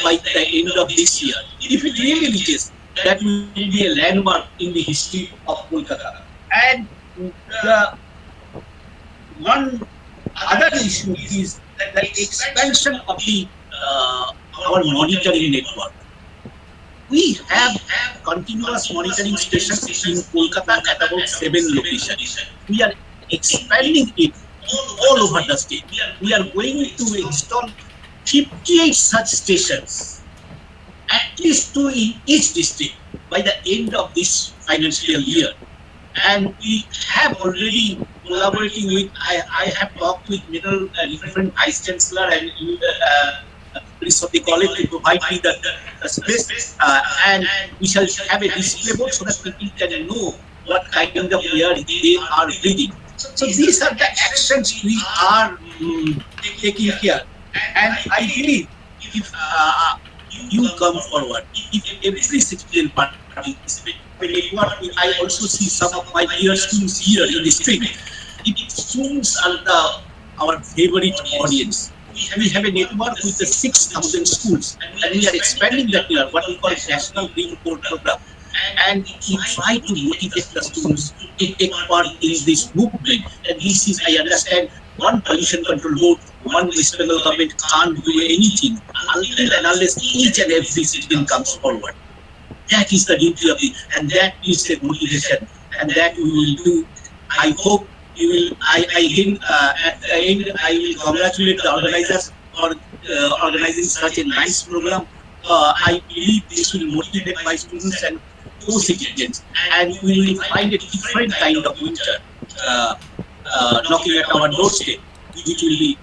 by the end of this year. If it really reaches, that will be a landmark in the history of Kolkata. And the one other issue is that the expansion of the our monitoring network. We have continuous monitoring stations in Kolkata at about 7 locations. We are expanding it all over the state. We are going to install 58 such stations, at least 2 in each district by the end of this financial year. And we have already collaborating with, I have talked with different vice chancellor and of the college to provide me the space, and we shall have a display board so that people can know what kind of air they are breathing. So these are the actions we are taking here, and I believe if you come forward, if every citizen participates, I also see some of my dear students here in the street. If students are our favorite audience. We have a network with the 6,000 schools, and we are expanding that year, what we call National Green Code Program. And we try to motivate the students to take part in this movement. And this is, I understand, one pollution control board, one West Bengal government can't do anything until and unless each and every citizen comes forward. That is the duty of it, and that is the motivation, and that we will do. I hope you will. At the end, I will congratulate the organizers for organizing such a nice program. I believe this will motivate my students and co-citizens, and we will find a different kind of winter knocking at our doorstep, which will be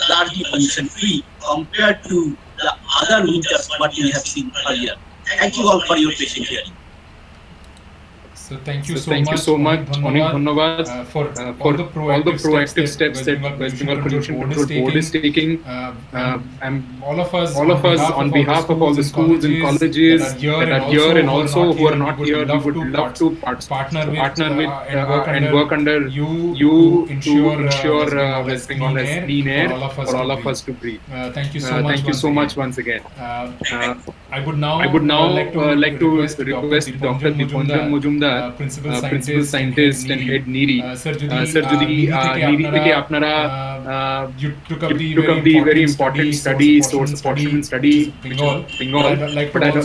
largely pollution-free compared to the other winters what we have seen earlier. Thank you all for your patient hearing. So thank you so much, Anik Dhannawad, for all the proactive steps that West Bengal Pollution Control Board is taking. All of us, on behalf of all the schools and colleges that are here and also who are not here, we would love to partner with and work under you to ensure West Bengal has clean air for all of us to breathe. Thank you so much once again. I would now like to request Dr. Dipanjan Mujumdar, principal scientist and head NIRI. Sir, jodi NIRI ke apnara you took up the very important study, source of pollution study, Bengal. But I'd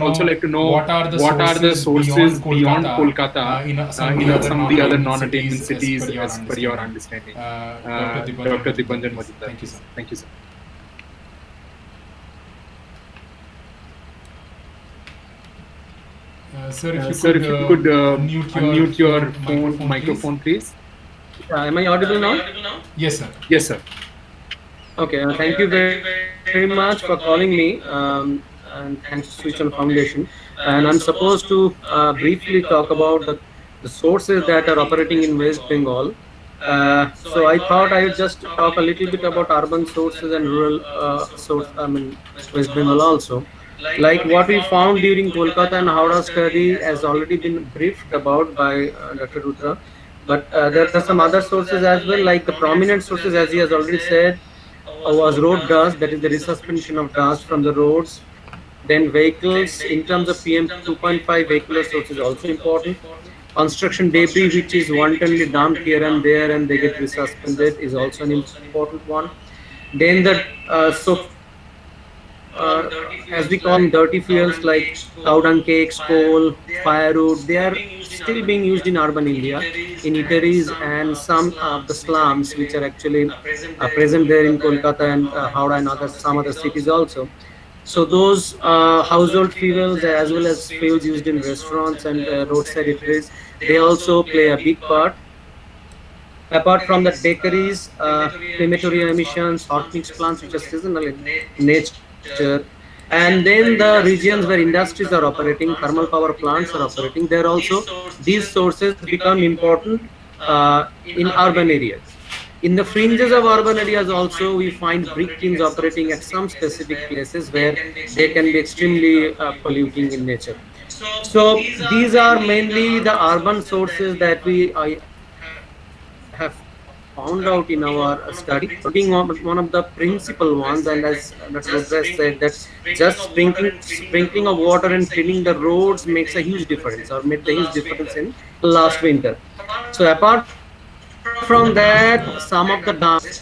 also like to know what are the sources beyond Kolkata in some of the other non-attainment cities as per your understanding. Dr. Dipanjan Mujumdar. Thank you, sir. Sir, if you could unmute your microphone, please. Am I audible now? Yes, sir. Yes, sir. Okay. Thank you very much for calling me, and thanks to Switch On Foundation. And I'm supposed to briefly talk about the sources that are operating in West Bengal. So I thought I would just talk a little bit about urban sources and rural West Bengal also. Like what we found during Kolkata and Howrah study has already been briefed about by Dr. Rudra, but there are some other sources as well, like the prominent sources, as he has already said, was road dust, that is the resuspension of dust from the roads. Then vehicles, in terms of PM 2.5, vehicular source is also important. Construction debris, which is wantonly dumped here and there and they get resuspended, is also an important one. Then the as we call them, dirty fuels like cow dung cakes, coal, firewood, they are still being used in urban India, in eateries and some of the slums which are actually present there in Kolkata and Howrah and some other cities also. So those household fuels as well as fuels used in restaurants and roadside eateries, they also play a big part. Apart from the bakeries, crematorium emissions, hot mix plants which are seasonal in nature, and then the regions where industries are operating, thermal power plants are operating, there also these sources become important in urban areas. In the fringes of urban areas also, we find brick kilns operating at some specific places where they can be extremely polluting in nature. So these are mainly the urban sources that we have found out in our study. Being one of the principal ones, and as Dr. Rudra said, that just sprinkling of water and cleaning the roads makes a huge difference, or made the huge difference in last winter. So apart from that, some of the dams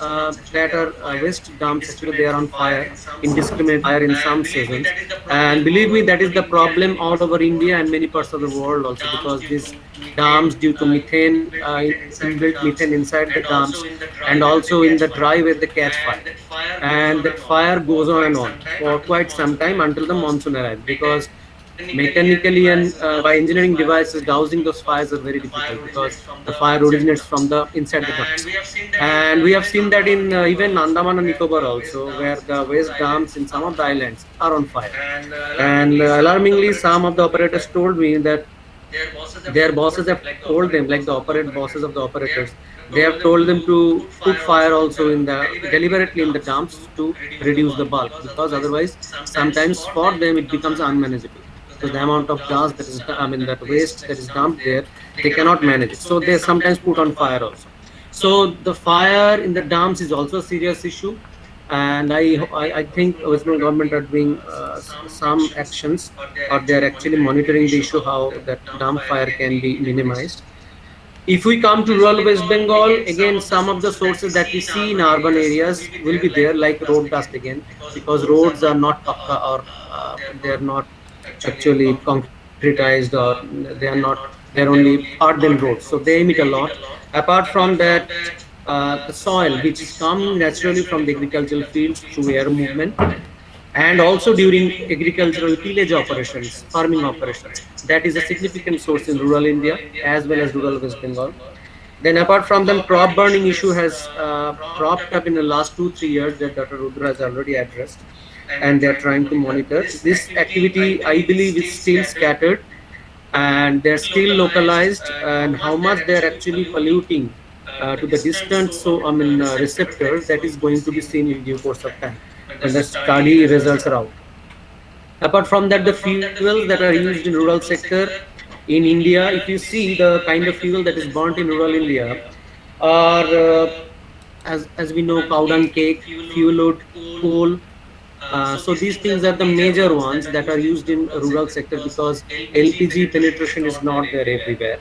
that are waste dumps, actually they are on fire, indiscriminate fire in some seasons. And believe me, that is the problem all over India and many parts of the world also, because these dams, due to methane, inbuilt methane inside the dams, and also in the dry where they catch fire. And that fire goes on and on for quite some time until the monsoon arrives, because mechanically and by engineering devices dousing those fires are very difficult, because the fire originates from the inside the dumps. And we have seen that in even Andaman and Nicobar also, where the waste dumps in some of the islands are on fire. And alarmingly, some of the operators told me that their bosses have told them, like the operate bosses of the operators, they have told them to put fire also in the deliberately in the dumps to reduce the bulk, because otherwise sometimes for them it becomes unmanageable, because the amount of gas that is, I mean, that waste that is dumped there, they cannot manage it, so they sometimes put on fire also. So the fire in the dams is also a serious issue, and I think West Bengal government are doing some actions, or they are actually monitoring the issue how that dam fire can be minimized. If we come to rural West Bengal, again, some of the sources that we see in urban areas will be there, like road dust again, because roads are not pakka, or they are not actually concretized, or they are not, they're only earthen roads, so they emit a lot. Apart from that, the soil which is coming naturally from the agricultural fields through air movement, and also during agricultural tillage operations, farming operations, that is a significant source in rural India as well as rural West Bengal. Then apart from them, crop burning issue has cropped up in the last 2-3 years that Dr. Rudra has already addressed, and they are trying to monitor. This activity, I believe, is still scattered, and they're still localized, and how much they're actually polluting to the distant, so I mean, receptors, that is going to be seen in due course of time when the study results are out. Apart from that, the fuels that are used in rural sector in India, if you see the kind of fuel that is burnt in rural India, are as we know, cow dung cake, fuel wood, coal. So these things are the major ones that are used in rural sector, because LPG penetration is not there everywhere.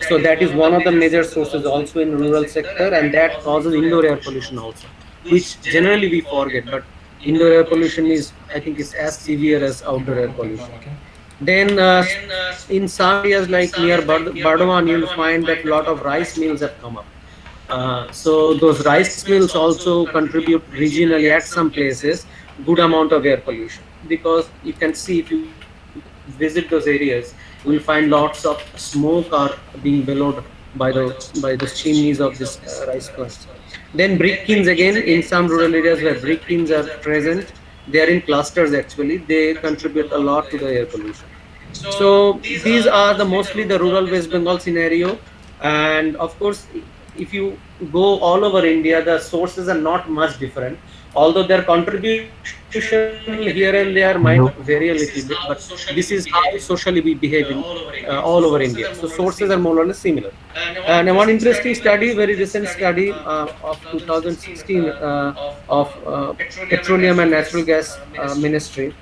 So that is one of the major sources also in rural sector, and that causes indoor air pollution also, which generally we forget. But indoor air pollution is, I think, is as severe as outdoor air pollution. Then in some areas like near Bardhaman, you'll find that a lot of rice mills have come up. So those rice mills also contribute regionally at some places good amount of air pollution, because you can see, if you visit those areas, you will find lots of smoke are being billowed by the chimneys of this rice plants. Then brick kilns again, in some rural areas where brick kilns are present, they are in clusters actually, they contribute a lot to the air pollution. So these are the mostly the rural West Bengal scenario. And of course, if you go all over India, the sources are not much different, although their contribution here and there might vary a little bit, but this is how socially we behave in all over India. So sources are more or less similar. And one interesting study, very recent study of 2016 of Petroleum and Natural Gas Ministry,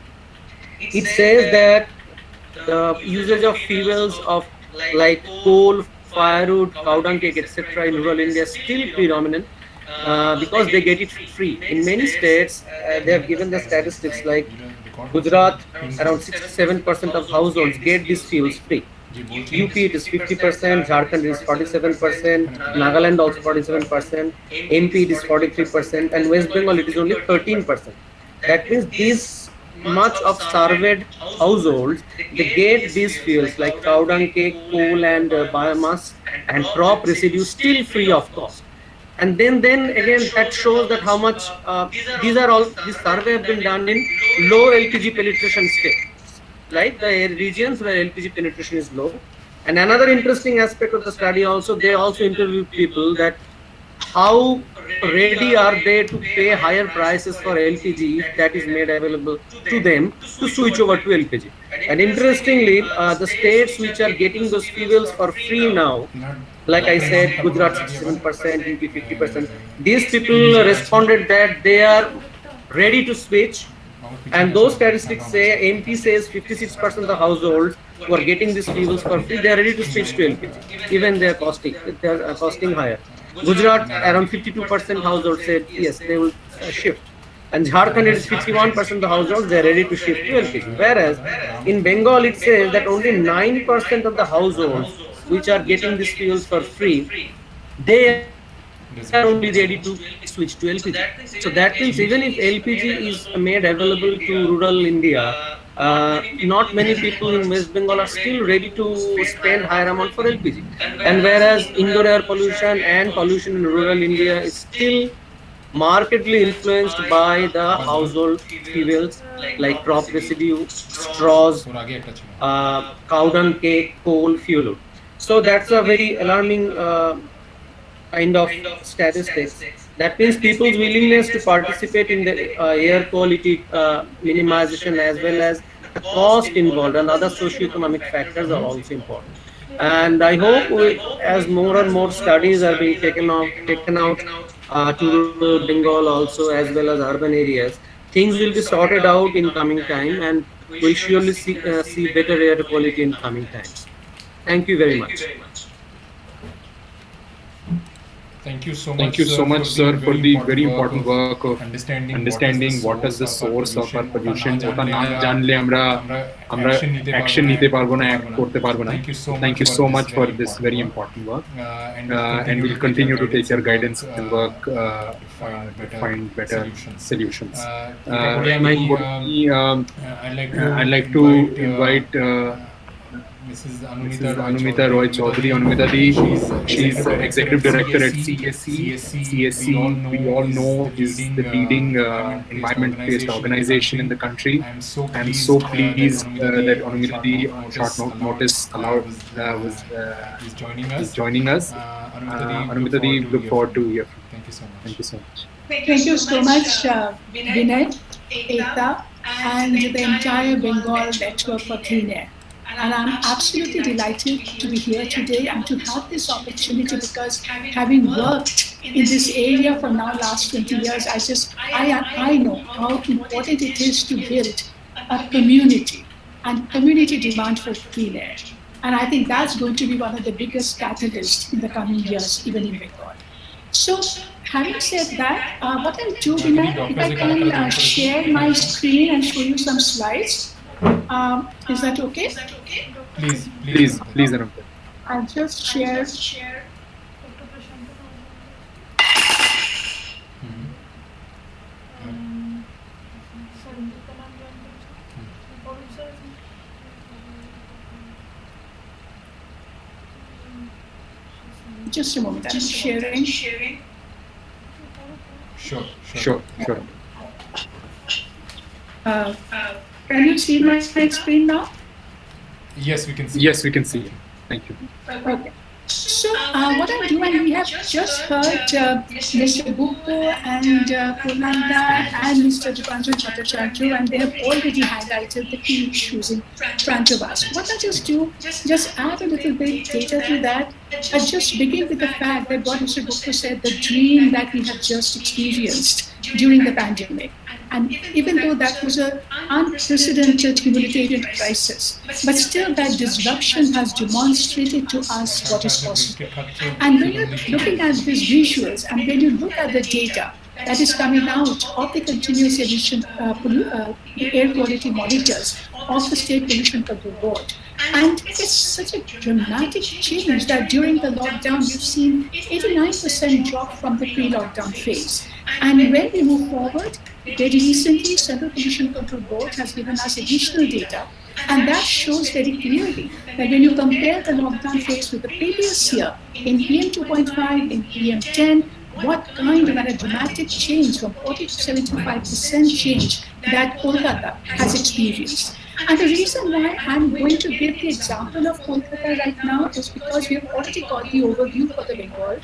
it says that the usage of fuels of like coal, firewood, cow dung cake, etc. in rural India is still predominant, because they get it free. In many states, they have given the statistics like Gujarat, around 67% of households get these fuels free. UP it is 50%, Jharkhand is 47%, Nagaland also 47%, MP it is 43%, and West Bengal it is only 13%. That means these much of surveyed households, they get these fuels like cow dung cake, coal and biomass and crop residue still free of cost. And then again, that shows that how much these survey have been done in low LPG penetration states, like the regions where LPG penetration is low. And another interesting aspect of the study also, they also interviewed people that how ready are they to pay higher prices for LPG if that is made available to them to switch over to LPG. And interestingly, the states which are getting those fuels for free now, like I said, Gujarat 67%, UP 50%, these people responded that they are ready to switch. And those statistics say, MP says 56% of the households who are getting these fuels for free, they are ready to switch to LPG, even they are costing higher. Gujarat, around 52% households said yes, they will shift. And Jharkhand, it is 51% of the households, they are ready to shift to LPG. Whereas in Bengal, it says that only 9% of the households which are getting these fuels for free, they are only ready to switch to LPG. So that means even if LPG is made available to rural India, not many people in West Bengal are still ready to spend higher amount for LPG. And whereas indoor air pollution and pollution in rural India is still markedly influenced by the household fuels like crop residue, straws, cow dung cake, coal, fuel wood. So that's a very alarming kind of statistics. That means people's willingness to participate in the air quality minimization as well as the cost involved and other socioeconomic factors are also important. And I hope as more and more studies are being taken out to rural Bengal also as well as urban areas, things will be sorted out in coming time and we'll surely see better air quality in coming times. Thank you very much. Thank you so much, sir, for the very important work of understanding what is the source of our pollution. ওটা না জানলে আমরা action নিতে পারবো না, act করতে পারবো না. Thank you so much for this very important work, and we'll continue to take your guidance and work to find better solutions. I'd like to invite Mrs. Anumita Roy Chaudhary. Anumita Di, she's Executive Director at CSC. We all know is the leading environment-based organization in the country. I'm so pleased that Anumita Di on short notice is joining us. Anumita Di, look forward to hear from you. Thank you so much. Thank you so much, Vinay, Ekta, and the entire Bengal Network for Clean Air. And I'm absolutely delighted to be here today and to have this opportunity because having worked in this area for now last 20 years, I know how important it is to build a community and community demand for clean air. And I think that's going to be one of the biggest catalysts in the coming years, even in Bengal. So having said that, what I'll do, Vinay, if I can share my screen and show you some slides. Is that okay? Please, Anumita. I'll just share. Just a moment, I'm sharing. Sure. Can you see my screen now? Yes, we can see. Yes, we can see. Thank you. Okay. So what I'm doing, we have just heard Mr. Gupta and Purnanda and Mr. Dipanjan Chattopadhyay, and they have already highlighted the key issues in front of us. What I just do, just add a little bit data to that. I just begin with the fact that what Mr. Gupta said, the dream that we have just experienced during the pandemic. And even though that was an unprecedented humanitarian crisis, but still that disruption has demonstrated to us what is possible. And when you're looking at these visuals and when you look at the data that is coming out of the continuous emission air quality monitors of the State Pollution Control Board, and it's such a dramatic change that during the lockdown, you've seen 89% drop from the pre-lockdown phase. And when we move forward, very recently, Central Pollution Control Board has given us additional data, and that shows very clearly that when you compare the lockdown phase with the previous year, in PM 2.5, in PM 10, what kind of a dramatic change from 40 to 75% change that Kolkata has experienced. And the reason why I'm going to give the example of Kolkata right now is because we have already got the overview for the Bengal.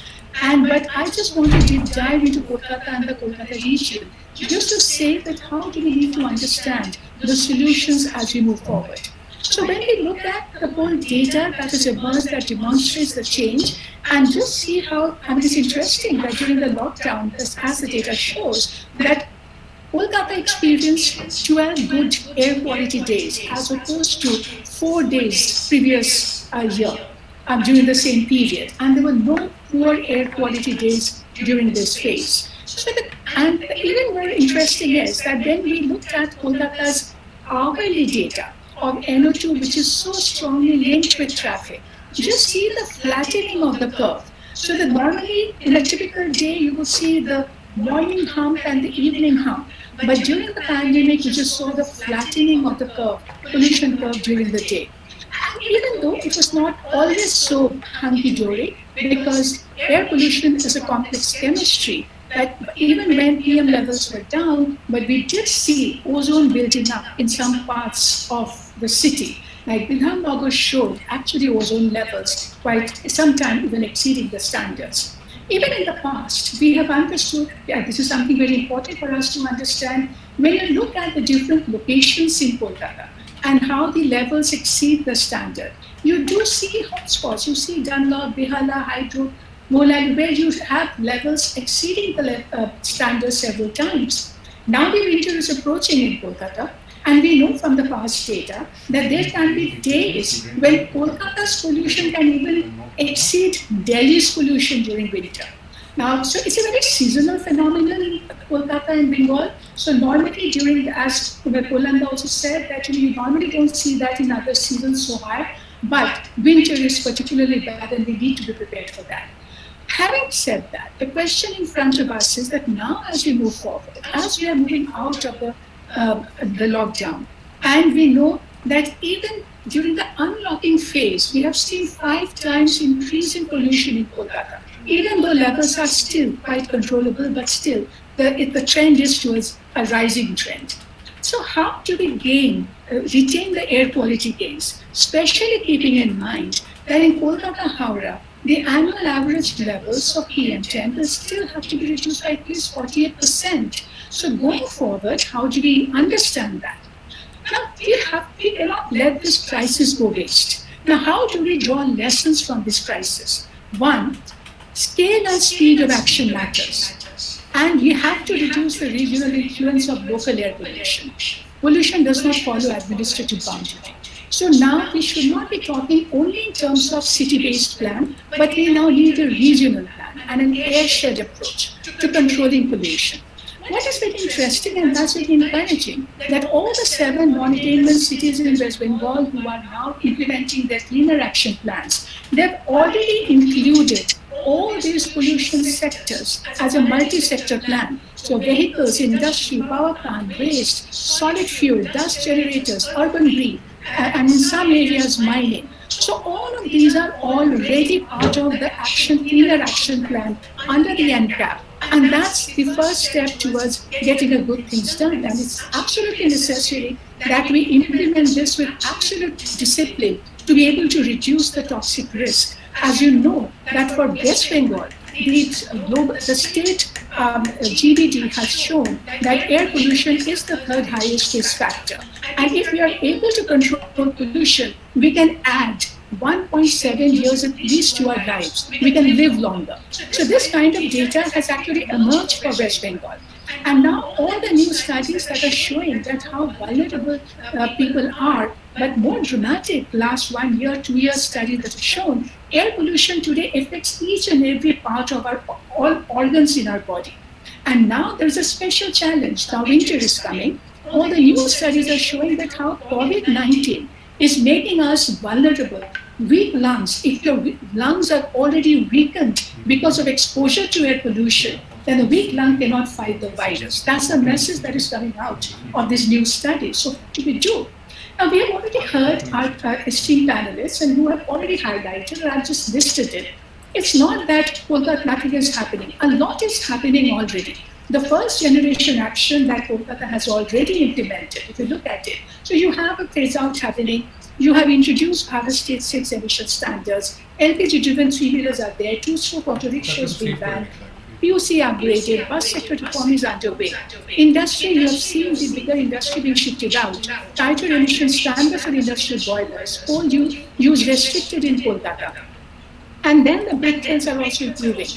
But I just want to deep dive into Kolkata and the Kolkata region, just to say that how do we need to understand the solutions as we move forward. So when we look at the whole data that is emerged that demonstrates the change, and just see how, I mean, it's interesting that during the lockdown, as the data shows, that Kolkata experienced 12 good air quality days as opposed to 4 days previous year during the same period. And there were no poor air quality days during this phase. And even more interesting is that when we looked at Kolkata's hourly data of NO2, which is so strongly linked with traffic, just see the flattening of the curve. So that normally in a typical day, you will see the morning hump and the evening hump. But during the pandemic, you just saw the flattening of the curve, pollution curve during the day. And even though it was not always so hunky-dory, because air pollution is a complex chemistry, that even when PM levels were down, but we did see ozone building up in some parts of the city. Like Bidhannagar showed actually ozone levels quite sometimes even exceeding the standards. Even in the past, we have understood, this is something very important for us to understand, when you look at the different locations in Kolkata and how the levels exceed the standard, you do see hotspots. You see Dunlop, Behala, Hydro, Molag, where you have levels exceeding the standards several times. Now the winter is approaching in Kolkata, and we know from the past data that there can be days when Kolkata's pollution can even exceed Delhi's pollution during winter. Now, so it's a very seasonal phenomenon in Kolkata and Bengal. So normally during, as Kolanda also said, that you normally don't see that in other seasons so high, but winter is particularly bad and we need to be prepared for that. Having said that, the question in front of us is that now as we move forward, as we are moving out of the lockdown, and we know that even during the unlocking phase, we have seen 5 times increase in pollution in Kolkata. Even though levels are still quite controllable, but still the trend is towards a rising trend. So how do we retain the air quality gains, especially keeping in mind that in Kolkata, Howrah, the annual average levels of PM10 will still have to be reduced by at least 48%. So going forward, how do we understand that? Now, we cannot let this crisis go waste. Now, how do we draw lessons from this crisis? One, scale and speed of action matters. And we have to reduce the regional influence of local air pollution. Pollution does not follow administrative boundary. So now we should not be talking only in terms of city-based plan, but we now need a regional plan and an airshed approach to controlling pollution. What is very interesting and that's very encouraging, that all the 7 non-attainment cities in West Bengal who are now implementing their cleaner action plans, they've already included all these pollution sectors as a multi-sector plan. So vehicles, industry, power plant, waste, solid fuel, dust generators, urban green, and in some areas mining. So all of these are already part of the cleaner action plan under the NCAP. And that's the first step towards getting a good things done. And it's absolutely necessary that we implement this with absolute discipline to be able to reduce the toxic risk. As you know, that for West Bengal, the state GBD has shown that air pollution is the 3rd highest risk factor. And if we are able to control pollution, we can add 1.7 years at least to our lives. We can live longer. So this kind of data has actually emerged for West Bengal. And now all the new studies that are showing that how vulnerable people are, but more dramatic, last 1 year, 2 year studies that have shown air pollution today affects each and every part of all organs in our body. And now there's a special challenge. Now winter is coming. All the new studies are showing that how COVID-19 is making us vulnerable. Weak lungs, if your lungs are already weakened because of exposure to air pollution, then the weak lung cannot fight the virus. That's the message that is coming out of this new study. So what do we do? Now, we have already heard our esteemed panelists and who have already highlighted, and I've just listed it. It's not that Kolkata nothing is happening. A lot is happening already. the first generation action that Kolkata has already implemented, if you look at it. So you have a phase out happening. You have introduced other state 6 emission standards. LPG-driven three-wheelers are there. Two-stroke auto rickshaws being banned. PUC upgraded. Bus sector reform is underway. Industry, you have seen the bigger industry being shifted out. Tighter emission standards for industrial boilers. Coal use restricted in Kolkata. And then the brick kilns are also improving.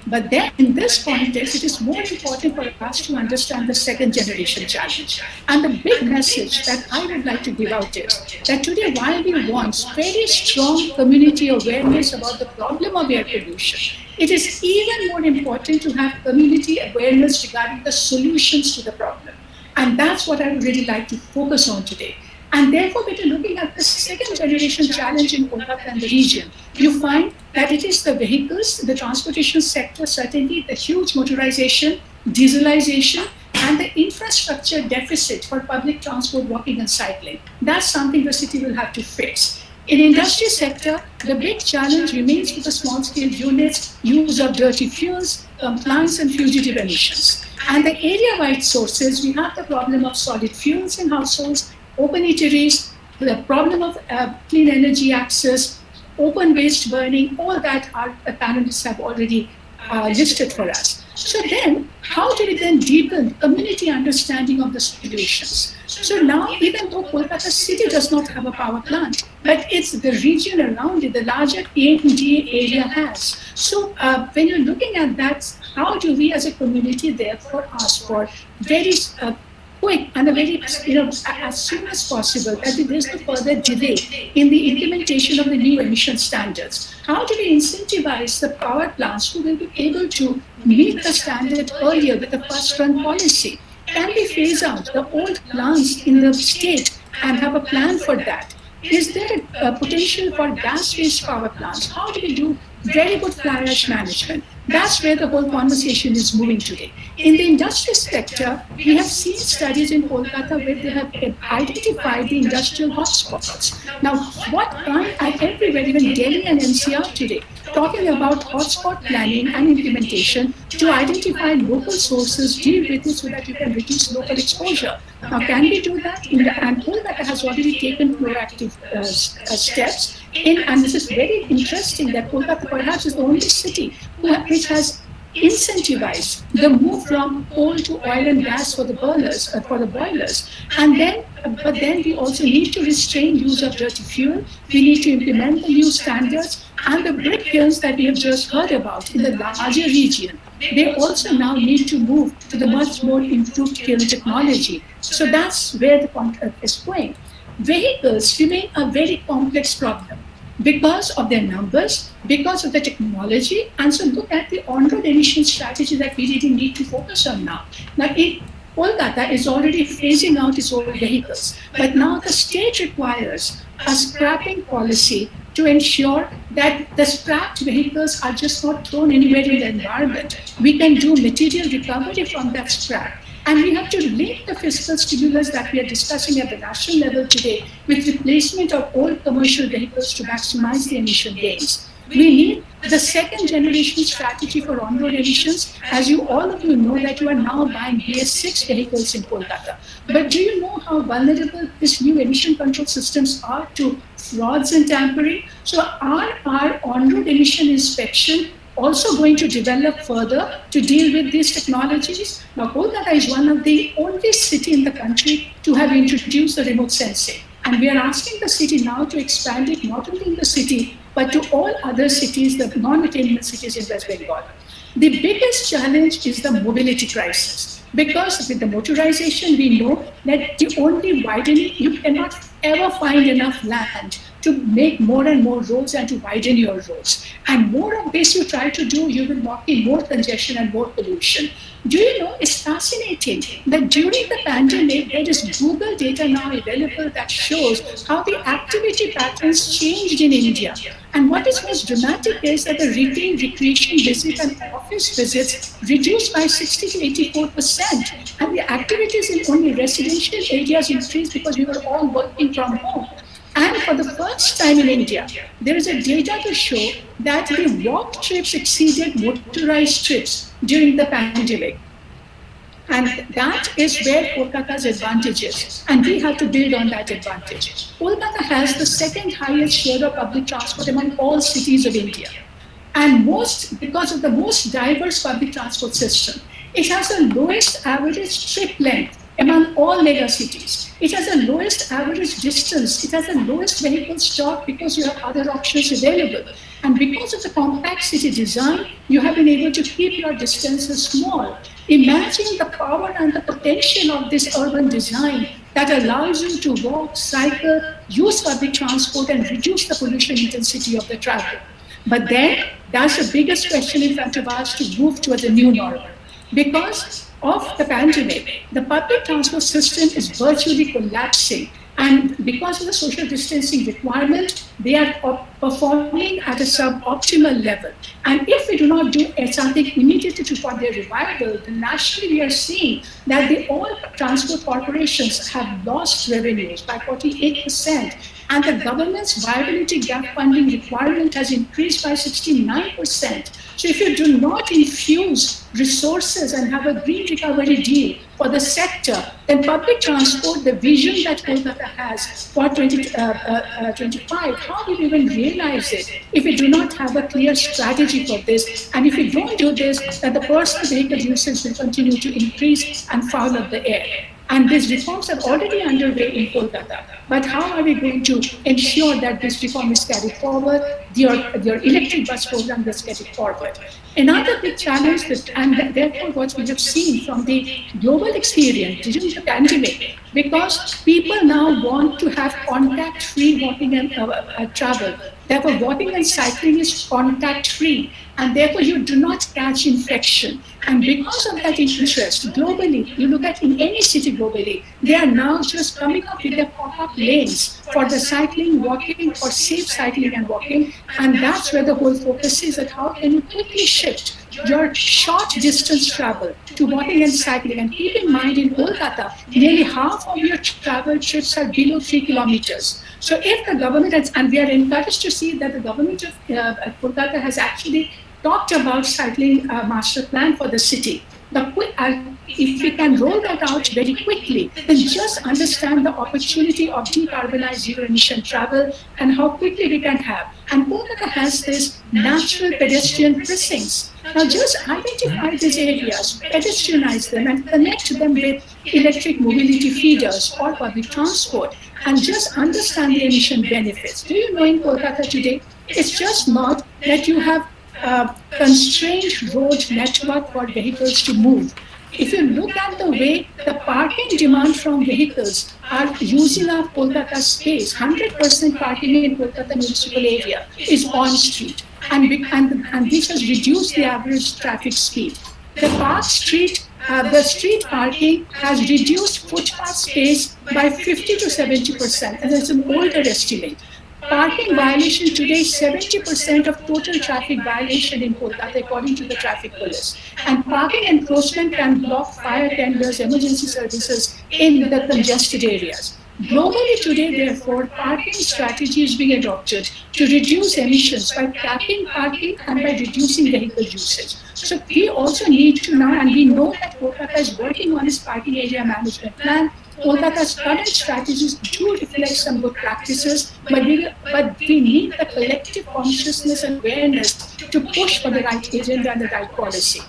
But then in this context, it is more important for us to understand the second generation challenge. And the big message that I would like to give out is that today, while we want very strong community awareness about the problem of air pollution, it is even more important to have community awareness regarding the solutions to the problem. And that's what I would really like to focus on today. And therefore, when you're looking at the second generation challenge in Kolkata and the region, you find that it is the vehicles, the transportation sector, certainly the huge motorization, dieselization, and the infrastructure deficit for public transport, walking and cycling. That's something the city will have to fix. In the industry sector, the big challenge remains with the small-scale units, use of dirty fuels, compliance and fugitive emissions. And the area-wide sources, we have the problem of solid fuels in households, open eateries, the problem of clean energy access, open waste burning, all that our panelists have already listed for us. So then, how do we then deepen community understanding of the solutions? So now, even though Kolkata city does not have a power plant, but it's the region around it, the larger AMDA area has. So when you're looking at that, how do we as a community therefore ask for very quick and a very, as soon as possible, that there's no further delay in the implementation of the new emission standards? How do we incentivize the power plants who will be able to meet the standard earlier with the first run policy? Can we phase out the old plants in the state and have a plan for that? Is there a potential for gas-based power plants? How do we do very good fly ash management? That's where the whole conversation is moving today. In the industrial sector, we have seen studies in Kolkata where they have identified the industrial hotspots. Now, what and everywhere, even Delhi and NCR today, talking about hotspot planning and implementation to identify local sources, deal with it so that you can reduce local exposure. Now, can we do that? And Kolkata has already taken proactive steps. And this is very interesting that Kolkata perhaps is the only city which has incentivized the move from coal to oil and gas for the boilers. And then, but then we also need to restrain use of dirty fuel. We need to implement the new standards and the brick kilns that we have just heard about in the larger region. They also now need to move to the much more improved kiln technology. So that's where the contract is going. Vehicles remain a very complex problem because of their numbers, because of the technology, and so look at the on-road emission strategy that we really need to focus on now. Now, Kolkata is already phasing out its old vehicles, but now the state requires a scrapping policy to ensure that the scrapped vehicles are just not thrown anywhere in the environment. We can do material recovery from that scrap. And we have to link the fiscal stimulus that we are discussing at the national level today with replacement of old commercial vehicles to maximize the emission gains. We need the second generation strategy for on-road emissions. As all of you know that you are now buying BS6 vehicles in Kolkata. But do you know how vulnerable these new emission control systems are to frauds and tampering? So are our on-road emission inspection also going to develop further to deal with these technologies? Now, Kolkata is one of the only city in the country to have introduced the remote sensing. And we are asking the city now to expand it not only in the city, but to all other cities, the non-attainment cities in West Bengal. The biggest challenge is the mobility crisis. Because with the motorization, we know that the only widening, you cannot ever find enough land to make more and more roads and to widen your roads. And more of this you try to do, you will lock in more congestion and more pollution. Do you know, it's fascinating that during the pandemic, there is Google data now available that shows how the activity patterns changed in India. And what is most dramatic is that the retail, recreation visit and office visits reduced by 60 to 84%. And the activities in only residential areas increased because we were all working from home. And for the first time in India, there is a data to show that the walk trips exceeded motorized trips during the pandemic. And that is where Kolkata's advantage is. And we have to build on that advantage. Kolkata has the second highest share of public transport among all cities of India. And because of the most diverse public transport system, it has the lowest average trip length among all mega cities. It has the lowest average distance. It has the lowest vehicle stock because you have other options available. And because of the compact city design, you have been able to keep your distances small. Imagine the power and the potential of this urban design that allows you to walk, cycle, use public transport, and reduce the pollution intensity of the travel. But then, that's the biggest question in front of us to move towards a new normal. Because of the pandemic, the public transport system is virtually collapsing. And because of the social distancing requirement, they are performing at a suboptimal level. And if we do not do something immediately to for their revival, then nationally we are seeing that all transport corporations have lost revenues by 48%. And the government's viability gap funding requirement has increased by 69%. So if you do not infuse resources and have a green recovery deal for the sector, then public transport, the vision that Kolkata has for 2025, how do we even realize it if we do not have a clear strategy for this? And if we don't do this, then the personal vehicle usage will continue to increase and foul up the air. And these reforms are already underway in Kolkata. But how are we going to ensure that this reform is carried forward, your electric bus program is carried forward? Another big challenge, and therefore what we have seen from the global experience during the pandemic, because people now want to have contact-free walking and travel. Therefore, walking and cycling is contact-free, and therefore you do not catch infection. And because of that interest, globally, you look at in any city globally, they are now just coming up with their pop-up lanes for the cycling, walking, or safe cycling and walking. And that's where the whole focus is, at how can you quickly shift your short distance travel to walking and cycling. And keep in mind, in Kolkata, nearly half of your travel trips are below 3 kilometers. So if the government has, and we are encouraged to see that the government of Kolkata has actually talked about cycling master plan for the city. If we can roll that out very quickly, then just understand the opportunity of decarbonized zero-emission travel and how quickly we can have. And Kolkata has this natural pedestrian precincts. Now just identify these areas, pedestrianize them, and connect them with electric mobility feeders or public transport, and just understand the emission benefits. Do you know in Kolkata today, it's just not that you have constrained road network for vehicles to move. If you look at the way the parking demand from vehicles are using up Kolkata space, 100% parking in Kolkata municipal area is on street, and this has reduced the average traffic speed. The street parking has reduced footpath space by 50 to 70%, and that's an older estimate. Parking violation today is 70% of total traffic violation in Kolkata, according to the traffic police. And parking encroachment can block fire tenders, emergency services in the congested areas. Globally today, therefore, parking strategy is being adopted to reduce emissions by capping parking and by reducing vehicle usage. So we also need to now, and we know that Kolkata is working on its parking area management plan. Kolkata's current strategies do reflect some good practices, but we need the collective consciousness and awareness to push for the right agenda and the right policy.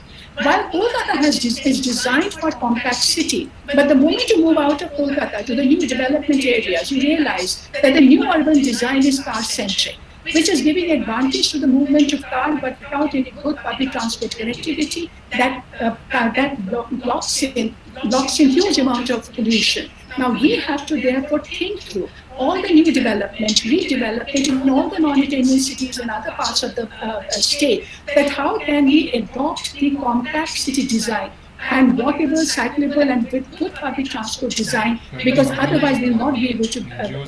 While Kolkata is designed for compact city, but the moment you move out of Kolkata to the new development areas, you realize that the new urban design is car-centric, which is giving advantage to the movement of car, but without any good public transport connectivity that blocks in huge amount of pollution. Now we have to therefore think through all the new development, redevelopment in all the non-attainment cities and other parts of the state, that how can we adopt the compact city design and walkable, cyclable, and with good public transport design, because otherwise we will not be able to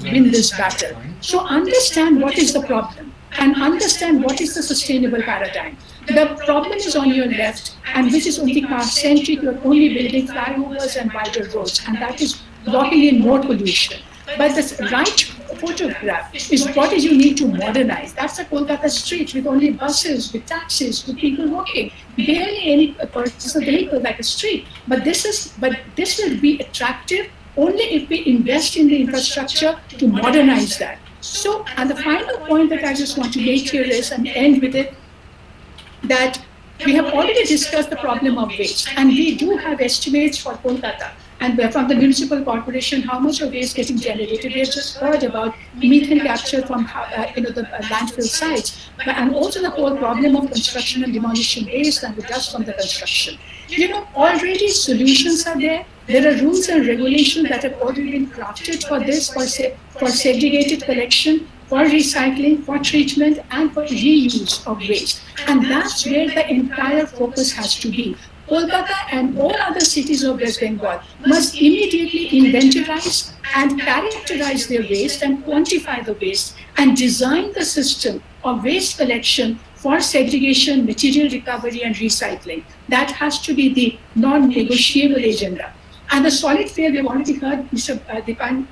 win this battle. So understand what is the problem and understand what is the sustainable paradigm. The problem is on your left, and which is only car-centric. You're only building flyovers and wider roads, and that is blocking in more pollution. But the right photograph is what is you need to modernize. That's a Kolkata street with only buses, with taxis, with people walking, barely any personal vehicle like a street. But this will be attractive only if we invest in the infrastructure to modernize that. So, and the final point that I just want to make here is, and end with it, that we have already discussed the problem of waste, and we do have estimates for Kolkata and from the municipal corporation how much of waste getting generated. We have just heard about methane capture from the landfill sites, and also the whole problem of construction and demolition waste and the dust from the construction. Already solutions are there. There are rules and regulations that have already been crafted for this, for segregated collection, for recycling, for treatment, and for reuse of waste. And that's where the entire focus has to be. Kolkata and all other cities of West Bengal must immediately inventorize and characterize their waste and quantify the waste and design the system of waste collection for segregation, material recovery, and recycling. That has to be the non-negotiable agenda. And the solid fuel, we've already heard Mr. Dipan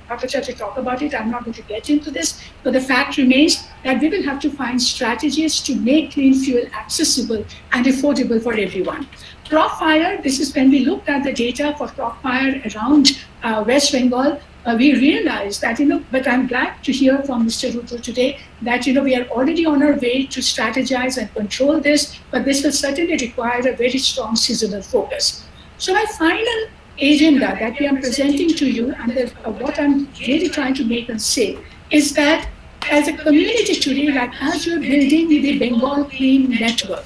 Bhattacharya talk about it. I'm not going to get into this, but the fact remains that we will have to find strategies to make clean fuel accessible and affordable for everyone. Crop fire, this is when we looked at the data for crop fire around West Bengal, we realized that, but I'm glad to hear from Mr. Ruto today that, we are already on our way to strategize and control this, but this will certainly require a very strong seasonal focus. So my final agenda that we are presenting to you, and what I'm really trying to make and say, is that as a community today, like as you're building the Bengal Clean Network,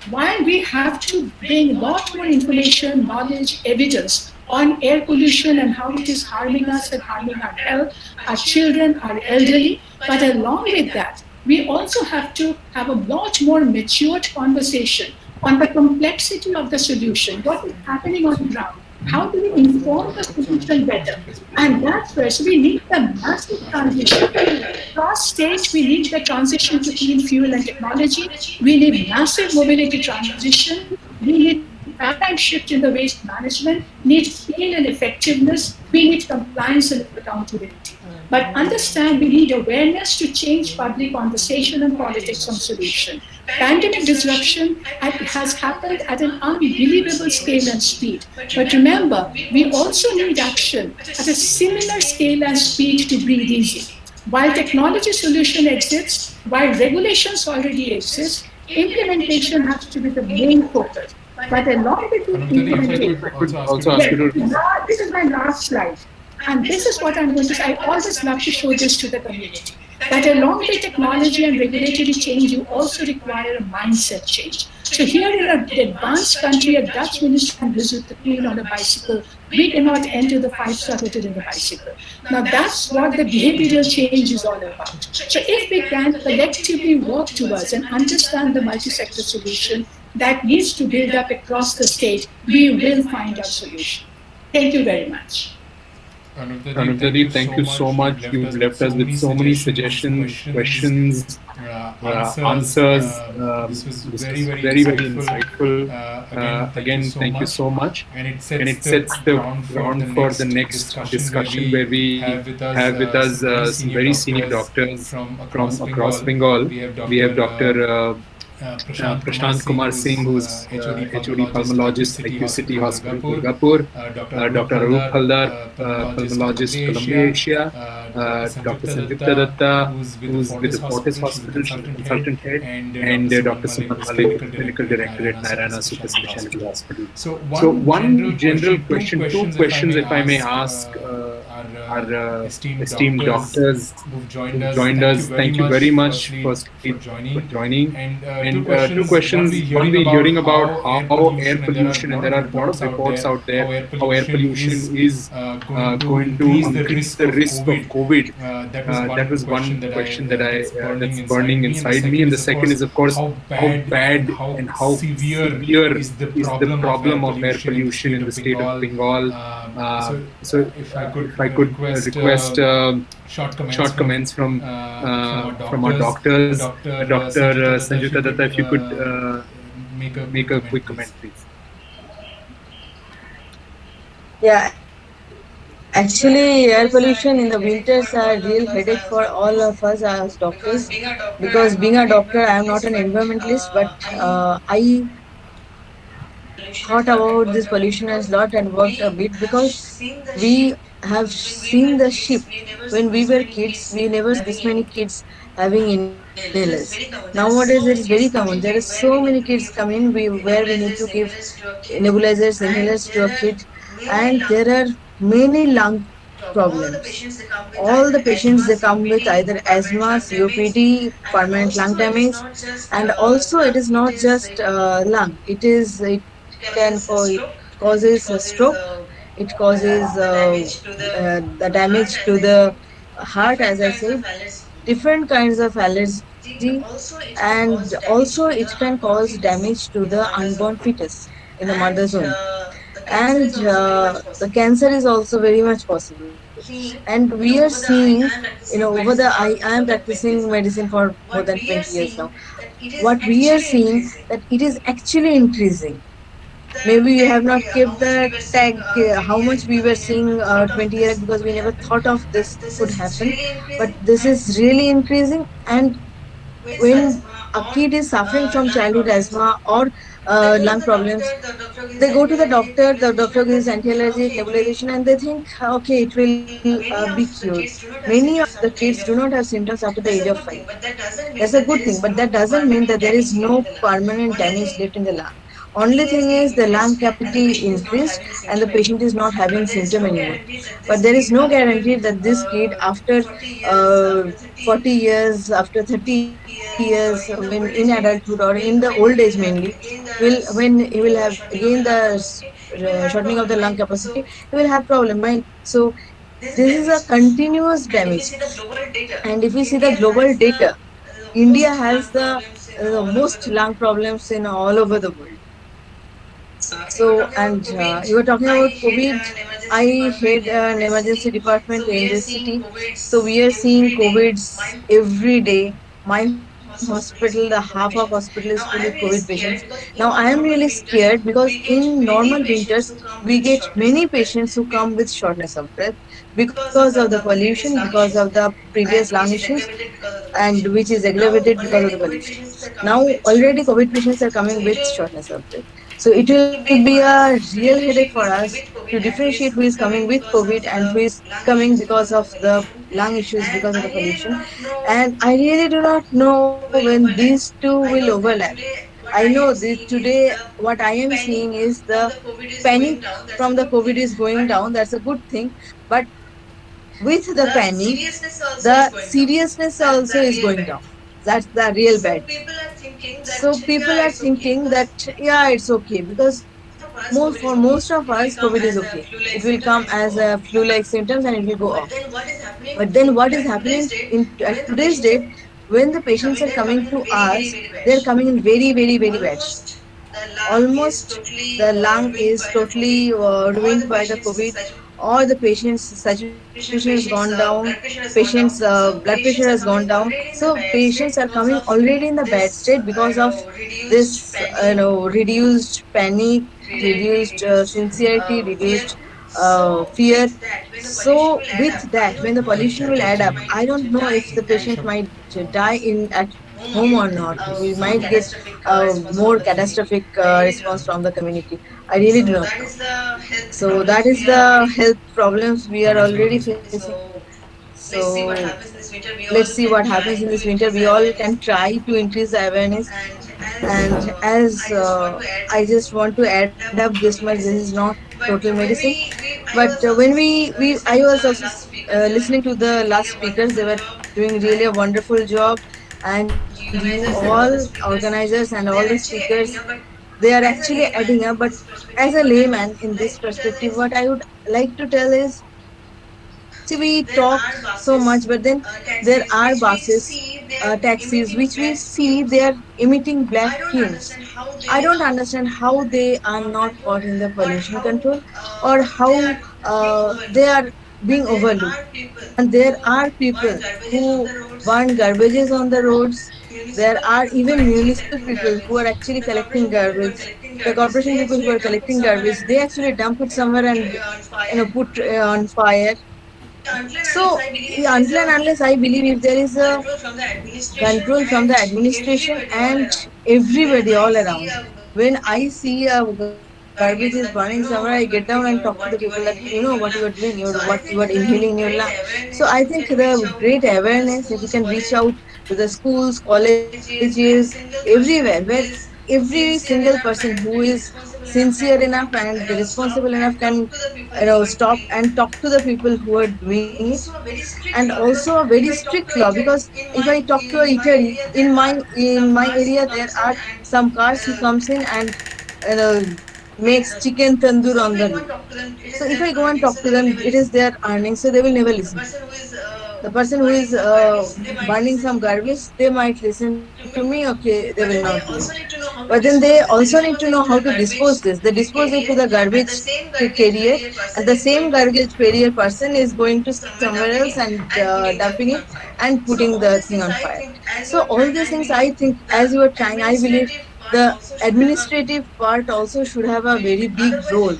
while we have to bring a lot more information, knowledge, evidence on air pollution and how it is harming us and harming our health, our children, our elderly, but along with that, we also have to have a lot more matured conversation on the complexity of the solution, what is happening on the ground. How do we inform the solution better? And that's where, so we need the massive transition. Cross stage, we need the transition to clean fuel and technology. We need massive mobility transition. We need paradigm shift in the waste management, need scale and effectiveness. We need compliance and accountability. But understand we need awareness to change public conversation and politics on solution. Pandemic disruption has happened at an unbelievable scale and speed. But remember, we also need action at a similar scale and speed to breathe easy. While technology solution exists, while regulations already exist, implementation has to be the main focus. But along with implementation, this is my last slide. And this is what I'm going to say. I always love to show this to the community. That along with technology and regulatory change, you also require a mindset change. So here in an advanced country, a Dutch minister can visit the Queen on a bicycle. We cannot enter the five-star hotel in a bicycle. Now that's what the behavioral change is all about. So if we can collectively work towards and understand the multi-sector solution that needs to build up across the state, we will find our solution. Thank you very much. Ananthadeep, thank you so much. You've left us with so many suggestions, questions, answers. This was very, very insightful. Again, thank you so much. And it sets the ground for the next discussion where we have with us some very senior doctors from across Bengal. We have Dr. Prashant Kumar Singh, who's HOD pulmonologist, IQ City Hospital, Durgapur, Dr. Arup Haldar, pulmonologist, Columbia Asia, Dr. Sanjukta Datta, who's with the Fortis Hospital, consultant head, and Dr. Suman Malik, clinical director at Narayana Super Specialty Hospital. So one general question, two questions if I may ask our esteemed doctors who've joined us. Thank you very much for joining. And two questions. One, we're hearing about how air pollution, and there are a lot of reports out there, how air pollution is going to increase the risk of COVID. That was one question that's burning inside me. And the second is, of course, how bad and how severe is the problem of air pollution in the state of Bengal. So if I could request short comments from our doctors. Dr. Sanjukta Datta, if you could make a quick comment, please. Yeah, Actually, air pollution in the winters are a real headache for all of us as doctors. Because being a doctor, I am not an environmentalist, but I thought about this pollution a lot and worked a bit because we have seen the shift. When we were kids, we never saw this many kids having inhalers. Nowadays, it is very common. There are so many kids coming where we need to give nebulizers, inhalers to a kid, and there are many lung problems. All the patients they come with either asthma, COPD, permanent lung damage, and also it is not just lung. It it causes a stroke. It causes the damage to the heart, as I said, different kinds of allergy, and also it can cause damage to the unborn fetus in the mother's womb. And the cancer is also very much possible. And we are seeing, over the I am practicing medicine for more than 20 years now. What we are seeing that it is actually increasing. Maybe we have not kept the tag how much we were seeing 20 years because we never thought of this could happen. But this is really increasing. And when a kid is suffering from childhood asthma or lung problems, they go to the doctor gives anti-allergic nebulization, and they think, okay, it will be cured. Many of the kids do not have symptoms after the age of 5. That's a good thing, but that doesn't mean that there is no permanent damage left in the lung. Only thing is the lung capacity increased and the patient is not having symptom anymore. But there is no guarantee that this kid after 40 years, after 30 years, when in adulthood or in the old age mainly, when he will have again the shortening of the lung capacity, he will have problem, right? So this is a continuous damage. And if we see the global data, India has the most lung problems in all over the world. So, and you were talking about COVID. I head an emergency department in this city. So, we are seeing COVIDs every day. My hospital, the half of hospital is full with COVID patients. Now, I am really scared because in normal winters, we get many patients who come with shortness of breath because of the pollution, because of the previous lung issues, and which is aggravated because of the pollution. Now, already COVID patients are coming with shortness of breath. So it will be a real headache for us to differentiate who is coming with COVID and who is coming because of the lung issues because of the pollution. And I really do not know when these two will overlap. I know this today what I am seeing is the panic from the COVID is going down. That's a good thing. But with the panic, the seriousness also is going down. That's the real bad thing. So people are thinking that yeah, it's okay because most for most of us, COVID is okay. It will come as a flu-like symptoms and it will go off. But then what is happening in at today's date, when the patients are coming to us, they are coming in very, very, very bad shape. Almost the lung is totally ruined by the COVID, or the patient's saturation has gone down, patient's blood pressure has gone down. So patients are coming already in the bad state because of this, reduced panic, reduced sincerity, reduced fear. So with that, when the pollution will add up, I don't know if the patient might die in at home or not. We might get more catastrophic response from the community. I really do not know. So that is the health problems we are already facing. So let's see what happens in this winter. We all can try to increase the awareness. And as I just want to add up this much, this is not total medicine. But I was also listening to the last speakers. They were doing really a wonderful job. And you all organizers and all the speakers, they are actually adding up. But as a layman in this perspective, what I would like to tell is, see, we talk so much, but then there are buses, taxis, which we see they are emitting black fumes. I don't understand how they are not caught in the pollution control, or how they are being overlooked. And there are people who burn garbages on the roads. there are even municipal people who are actually collecting garbage. The corporation people who are collecting garbage, they actually dump it somewhere and put on fire. So until and unless I believe if there is a control from the administration and everybody all around. When I see a garbage is burning somewhere, I get down and talk to the people that what you are doing, what you are inhaling in your lung. So I think the great awareness, if we can reach out to the schools, colleges, everywhere, where every single person who is sincere enough and responsible enough can stop and talk to the people who are doing it, and also a very strict law, because if I talk to a eatery in my area, there are some cars who comes in and uh, makes chicken tandoor on the road. So if I go and talk to them, it is their earning, so they will never listen. The person who is burning some garbage, they might listen to me, okay, they will not do it. But then they also need to know how to dispose this. They dispose it to the garbage carrier, and the same garbage carrier person is going to somewhere else and dumping it and putting the thing on fire. So all these things, I think, as you are trying, I believe the administrative part also should have a very big role.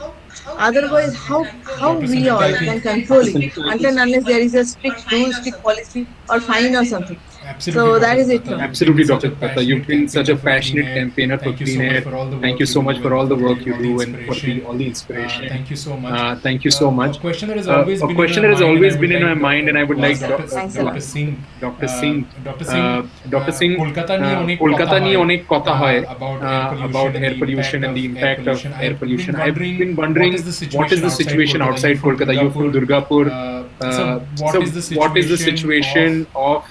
Otherwise, how Dr. we Sanjukta, all I think can control it until and unless there is a strict rule, strict policy, or fine or something. absolutely, So that Dr. is it Datta, from me. you've been Absolutely, such a Dr. Datta. You've passionate been such a campaigner for clean passionate air. campaigner for Thank you clean so much air. for all the Thank work you you so do much for and all the for work you all the do and for inspiration. all the inspiration. Thank you so much. Thank you so much. A question that has always A been question in that has my mind, and I always would been in my like mind, and I would to like ask Thanks a lot. Dr. Singh. Dr. Singh, Dr. Singh, Dr. Singh, Kolkata নিয়ে অনেক কথা কলকাতা নিয়ে হয় অনেক কথা হয় about air pollution about and air the pollution impact and of the air impact of pollution. air I've pollution. been I've wondering been wondering what is the situation outside Kolkata. You're from Durgapur. So So what is the situation of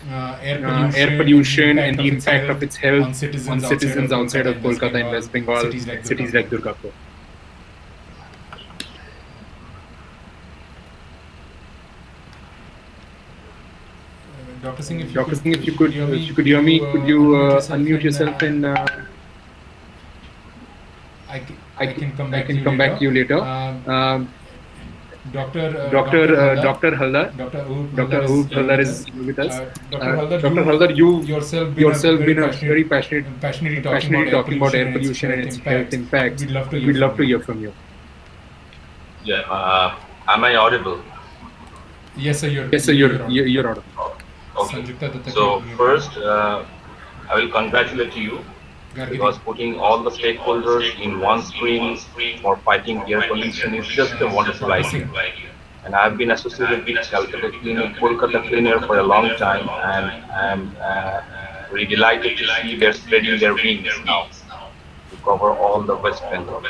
air pollution and the impact of its health on citizens outside of Kolkata in West Bengal, cities like Durgapur? Dr. Singh, if Dr. Singh, if you could hear me, could you unmute yourself and I can come I back can come back to you later. Dr. Haldar, Dr. Ahoop Haldar is with us. Dr. Haldar, you yourself been a very passionately talking about air pollution and its health impacts. We'd love to hear from you. Yeah, am I audible? Yes, sir. You're audible. Okay. So first, I will congratulate you because putting all the stakeholders in one screen for fighting air pollution is just a wonderful idea. And I've been associated with Calcutta Kolkata Clean Air for a long time, and I'm very delighted to see they're spreading their wings now to cover all the West Bengal.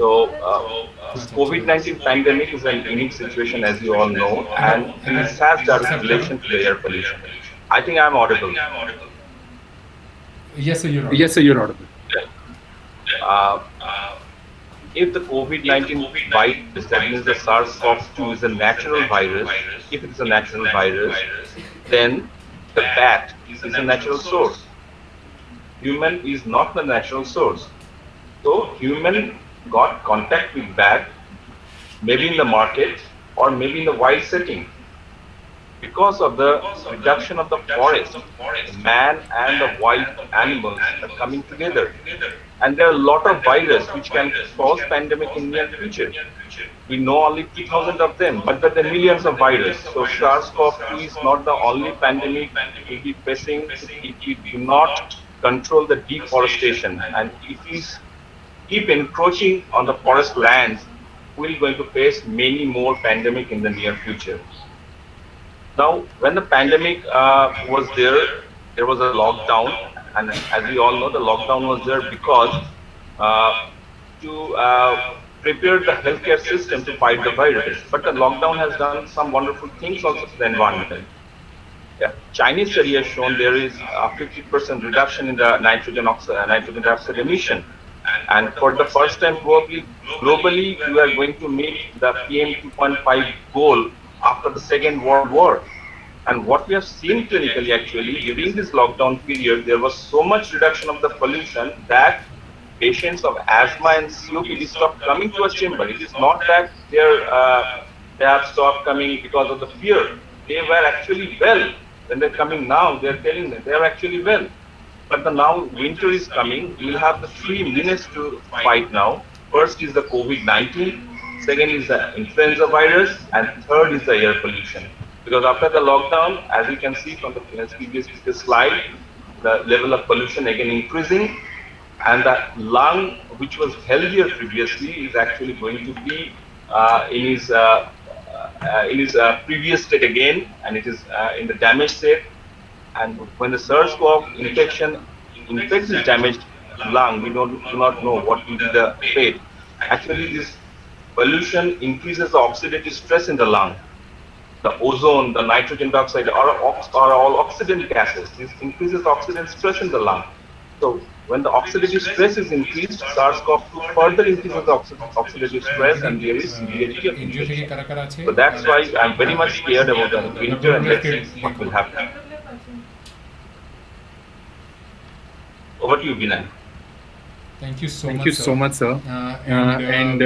So this COVID-19 pandemic is an unique situation, as you all know, and this has direct relation to the air pollution. I think I'm audible. Yes, sir, you're audible. Yes, sir, you're audible. If the COVID-19 virus, that means the SARS-CoV-2 is a natural virus, if it's a natural virus, then the bat is a natural source. Human is not the natural source. So human got contact with bat, maybe in the market or maybe in the wild setting. Because of the reduction of the forest, man and the wild animals are coming together. And there are a lot of viruses which can cause pandemic in near future. We know only 2,000 of them, but there are millions of viruses. So SARS-CoV-2 is not the only pandemic we'll be facing if we do not control the deforestation. And if we keep encroaching on the forest lands, we're going to face many more pandemic in the near future. Now, when the pandemic was there was a lockdown, and as we all know, the lockdown was there because to prepare the healthcare system to fight the virus. But the lockdown has done some wonderful things also to the environment. Yeah. Chinese study has shown there is a 50% reduction in the nitrogen dioxide emission. And for the first time globally, we are going to meet the PM 2.5 goal after the Second World War. And what we have seen clinically actually, during this lockdown period, there was so much reduction of the pollution that patients of asthma and COPD stopped coming to a chamber. It is not that they have stopped coming because of the fear. They were actually well. When they're coming now, they're telling them they are actually well. But the now winter is coming. We'll have the three minutes to fight now. First is the COVID-19, second is the influenza virus, and third is the air pollution. Because after the lockdown, as you can see from the previous speaker's slide, the level of pollution again increasing, and the lung, which was healthier previously, is actually going to be in his previous state again, and it is in the damaged state. And when the SARS-CoV infection infects this damaged lung, we do not know what will be the fate. Actually, this pollution increases the oxidative stress in the lung. The ozone, the nitrogen dioxide are all oxidant gases. This increases oxidant stress in the lung. So when the oxidative stress is increased, SARS-CoV-2 further increases the oxidative stress, and there is severity of infection. So that's why I'm very much scared about the winter, and let's see what will happen. Over to you, Vinay. Thank you Thank you so much, sir. And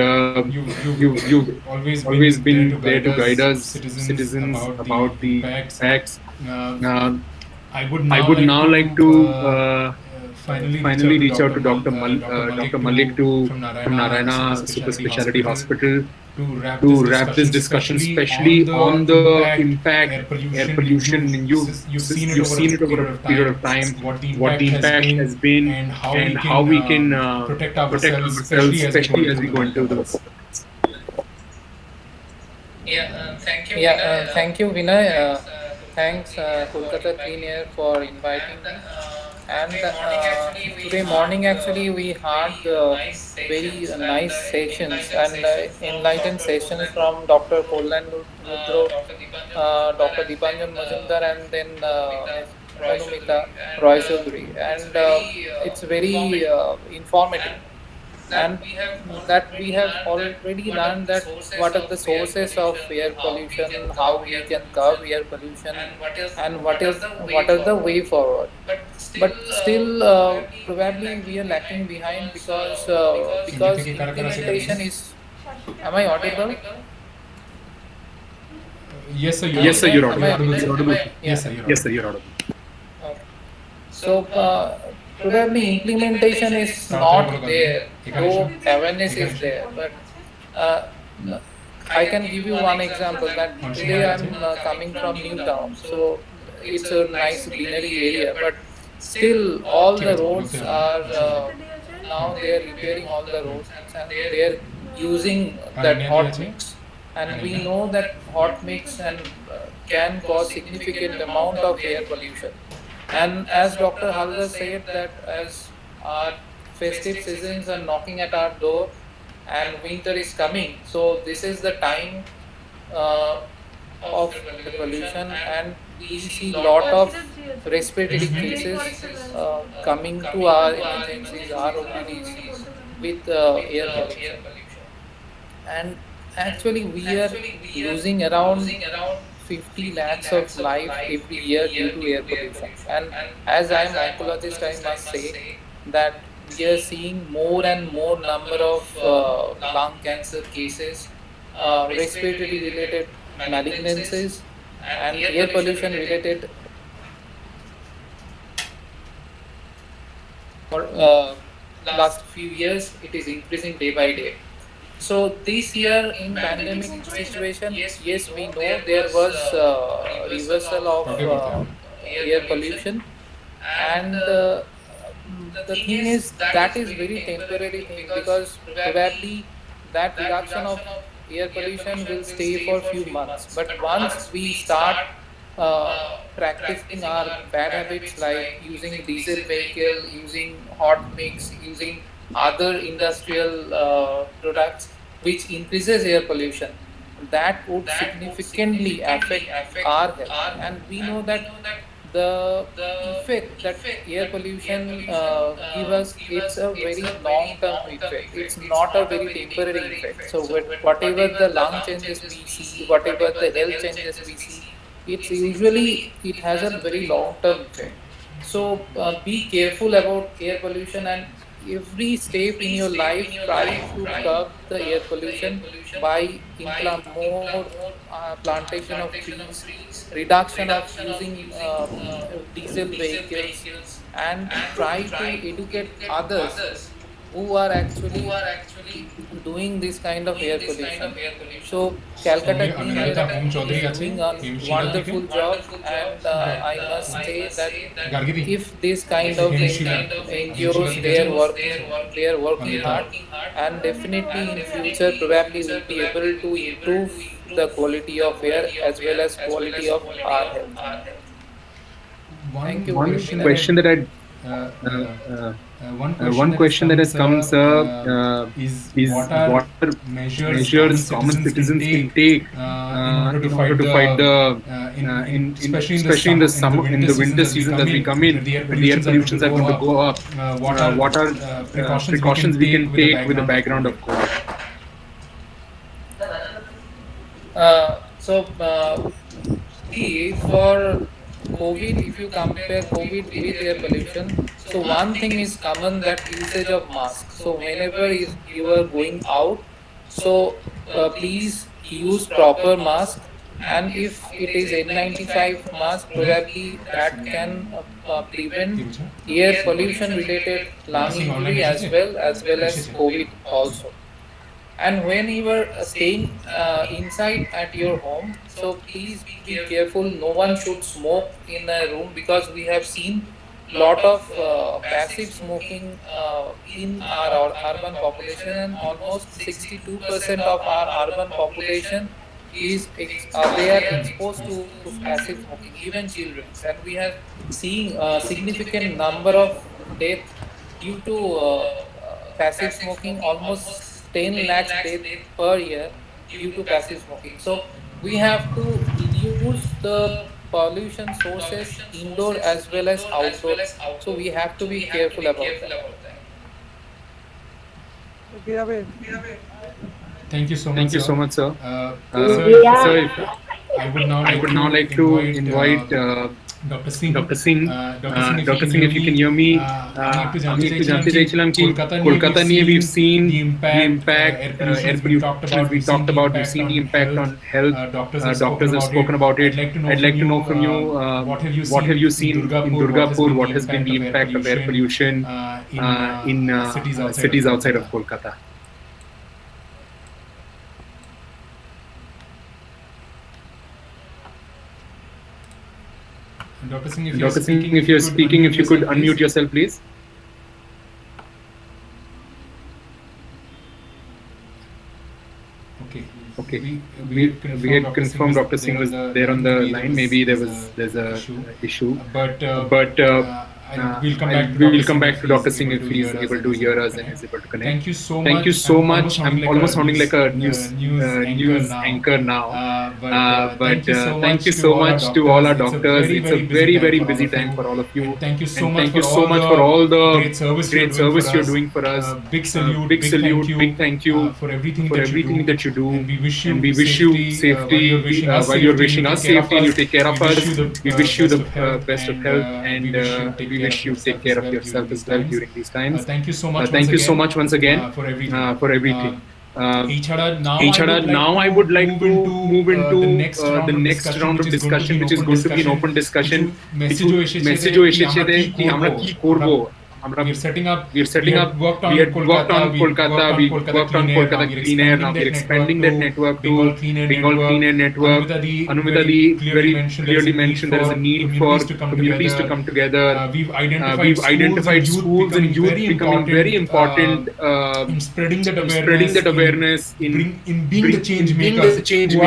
You've always been there to guide us, citizens, about the facts. I I would now like to finally reach out to Dr. Malik from from Narayana Super Speciality Hospital to to wrap this discussion, especially on the impact air pollution. You've seen it over a period of time, what the impact has been, and how we can protect protect ourselves, ourselves, especially as we go into this. Thank you, Vinay. Thanks, Kolkata Clean Air, for inviting me. And today morning, actually, we had very nice sessions and enlightened sessions from Dr. Kollan Rudro, Dr. Dipanjan Majumdar, and then Ms. Anumita Roy Chaudhary. And it's very informative. And that we have already learned that what are the sources of air pollution, how we can curb air pollution, and what are the way forward. But still, probably we are lacking behind because implementation is. Am I audible? Yes, sir. Yes, sir. You're audible. Yes, sir. Yes, sir. You're audible. So probably implementation is not there, though awareness is there. But I can give you one example that today I'm coming from Newtown, so it's a nice greenery area, but still all the roads are now they are repairing all the roads and they are using that hot mix, and we know that hot mix and can cause significant amount of air pollution. And as Dr. Halder said that as our festive seasons are knocking at our door and winter is coming, so this is the time of the pollution, and we see lot of respiratory cases coming to our emergencies, our OPDs with air pollution. And actually we are losing around 50 lakhs of life every year due to air pollution. And as I am oncologist, I must say that we are seeing more and more number of lung cancer cases, respiratory related malignancies, and air pollution related for last few years. It is increasing day by day. So this year in pandemic situation, yes, we know there was reversal of air pollution, and the thing is that is very temporary thing, because probably that reduction of air pollution will stay for a few months. But once we start practicing our bad habits like using diesel vehicle, using hot mix, using other industrial products which increases air pollution, that would significantly affect our health. And we know that the effect that air pollution give us, it's a very long-term effect. It's not a very temporary effect. So whatever the lung changes we see, whatever the health changes we see, it's usually, it has a very long-term effect. So be careful about air pollution, and every step in your life, try to curb the air pollution by implement more plantation of trees, reduction of using diesel vehicles, and try to educate others who are actually doing this kind of air pollution. So সঙ্গে Calcutta Clean আগারগাঁওতা Air Om Chowdhury is আছে doing a Hemshila থেকে wonderful job, and I must say that গার্গিদি if this kind of Hemshila Hemshila NGOs থেকে আছে they are working Anita hard, and definitely in future probably will be able to improve the quality of air as well as quality of our health. Thank you. One Give me the question that I uh, uh, one question that has come, sir, is is what what are are measures common common citizens citizens can can take take in order to to fight fight the the especially in the summer in the winter as we season come as we in, come in, when the air when the air pollutions are pollutions going are to going to go go up. up, What are precautions we can take with the background of COVID? See, for COVID, if you compare COVID with air pollution, so one thing is common, that usage of mask. So whenever you are going out, so please use proper mask. And if it is N95 mask, probably that can prevent air pollution related lung Nursing online injury as well as এসেছে COVID also. And when you are staying inside at your home, so please be careful. No one should smoke in a room, because we have seen lot of passive smoking in our urban population, and almost 62% of our urban population they are exposed to passive smoking, even children. And we have seen a significant number of death due to passive smoking, almost 10 lakhs death per year due to passive smoking. So we have to reduce the pollution sources indoor as well as outdoor. So we have to be careful about that. Thank you so much, Thank you sir. so much, sir. Sir, Sir, I would now I like would to now like to invite invite Dr. Singh. Dr. Singh. Dr. Singh, Dr. Singh, if you can hear me, আমি একটু আমি একটু জানতে জানতে চাইছিলাম কি কলকাতা কলকাতা নিয়ে we've seen the the impact, impact air air pollution pollution we talked about, we've seen the impact on health. Doctors have spoken about it. I'd like to know from you, what have you seen in Durgapur, what has been the impact of air pollution in cities outside of Kolkata? Dr. Singh, if you're speaking, if you could unmute yourself, please. Okay. We had confirmed Dr. Singh was there on the line. Maybe there's a issue. But we'll come back to Dr. Singh if he's able to hear us and is able to connect. Thank you so Thank you so much. I'm almost sounding like a news anchor now. But thank you so much to all our It's a doctors. It's a very busy time for all of you. Thank you so And much thank you so much for all the great service you're doing for us. Big salute, big thank you for everything that you do. And we wish you safety while you're wishing us safety, and you take care of us. We wish you the best of health, and we wish you take care of yourself as well during these times. Thank you so much once again for everything. এছাড়া now I would like to move into the next round of discussion, which is going to be an open discussion. মেসেজও এসেছে যে আমরা কি করব। We're setting up. We had worked on Kolkata. We worked on Kolkata Clean Air. Now we're expanding that network to Bengal Clean Air Network. Anumita very clearly mentioned there is a need for communities to come together. We've identified schools and youth becoming very important in spreading that awareness, in being the change makers who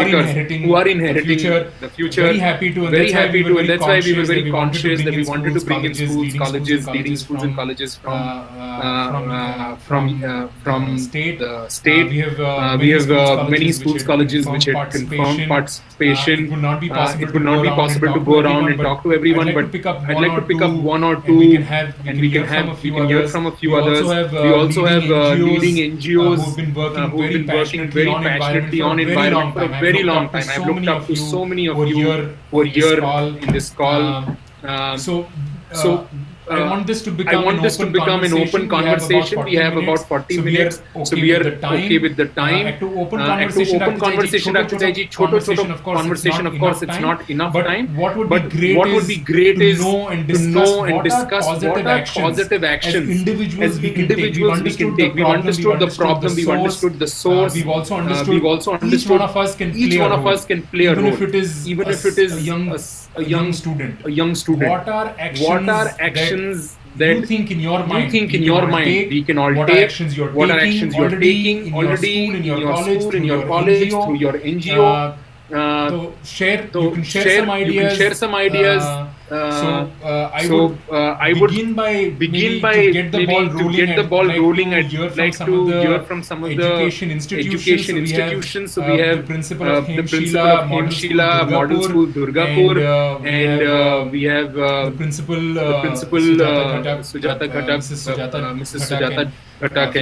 are inheriting the future. Very happy to, and that's why we were very conscious that we wanted to bring in schools, colleges, leading schools and colleges from the state. We have many schools, colleges which had confirmed participation. It would not be possible to go around and talk to everyone, but I'd like to pick up one or two, and we can hear from a few others. We also have leading NGOs who've been working very passionately on environment for a very long time. I've looked up to so many of you who are here in this call. I want this to I become want an this to open become an open conversation. We have about 40 minutes, so we are okay with the time. Ekto open conversation rakte chai ji, choto conversation, of course, it's not enough time. What would But be what would be great to is know and to discuss know and discuss what are positive actions as individuals we can take. We've understood the problem, we've understood the source, we've also understood each one of us can play a role, even if it is a young student. What are actions that you think in your mind we can all what take, are actions you're taking already in your school, in your college, through your NGO. You can share some ideas. I would begin by to get the ball rolling. I'd like to hear from some of the education institutions. So we have the principal of Hemshila Model School Durgapur, and we have the principal Sujata Ghatak, Mrs. Sujata Ghatak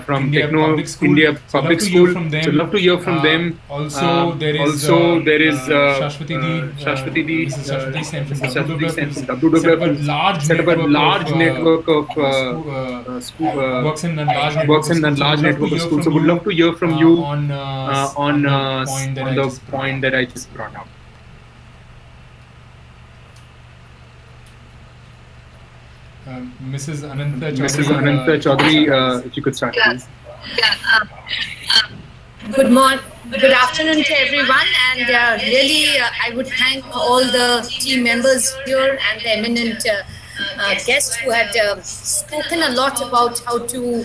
from Techno India Public School. So love to hear from them. Also, there is Shashwati Di, Mrs. Shashwati Sen from WWF, set up a large network of works in a large network of schools. So would love to hear from you on the point that I just brought up. Mrs. Ananta Chaudhary, if you could start, please. Good morning, good afternoon to everyone, and really I would thank all the team members here and the eminent guests who had spoken a lot about how to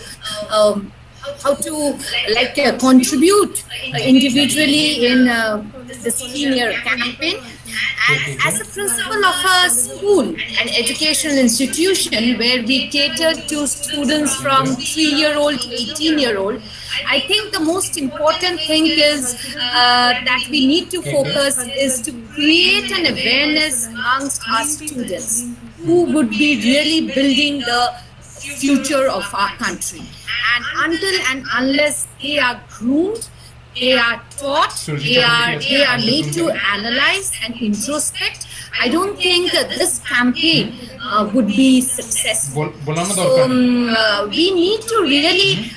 contribute individually in the senior campaign. And as a principal of a school, an educational institution where we cater to students from 3-year-old to 18-year-old, I think the most important thing is that we need to focus is to create an awareness amongst our students who would be really building the future of our country. And until and unless they are groomed, they are taught, they are made to analyze and introspect, I don't think this campaign would be successful. So we need to really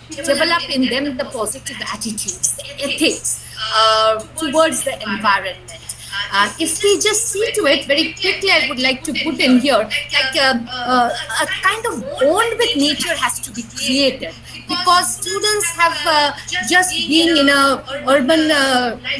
develop in them the positive attitudes, the ethics towards the environment. If we just see to it very quickly, I would like to put in here, like a kind of bond with nature has to be created, because students have just been in a urban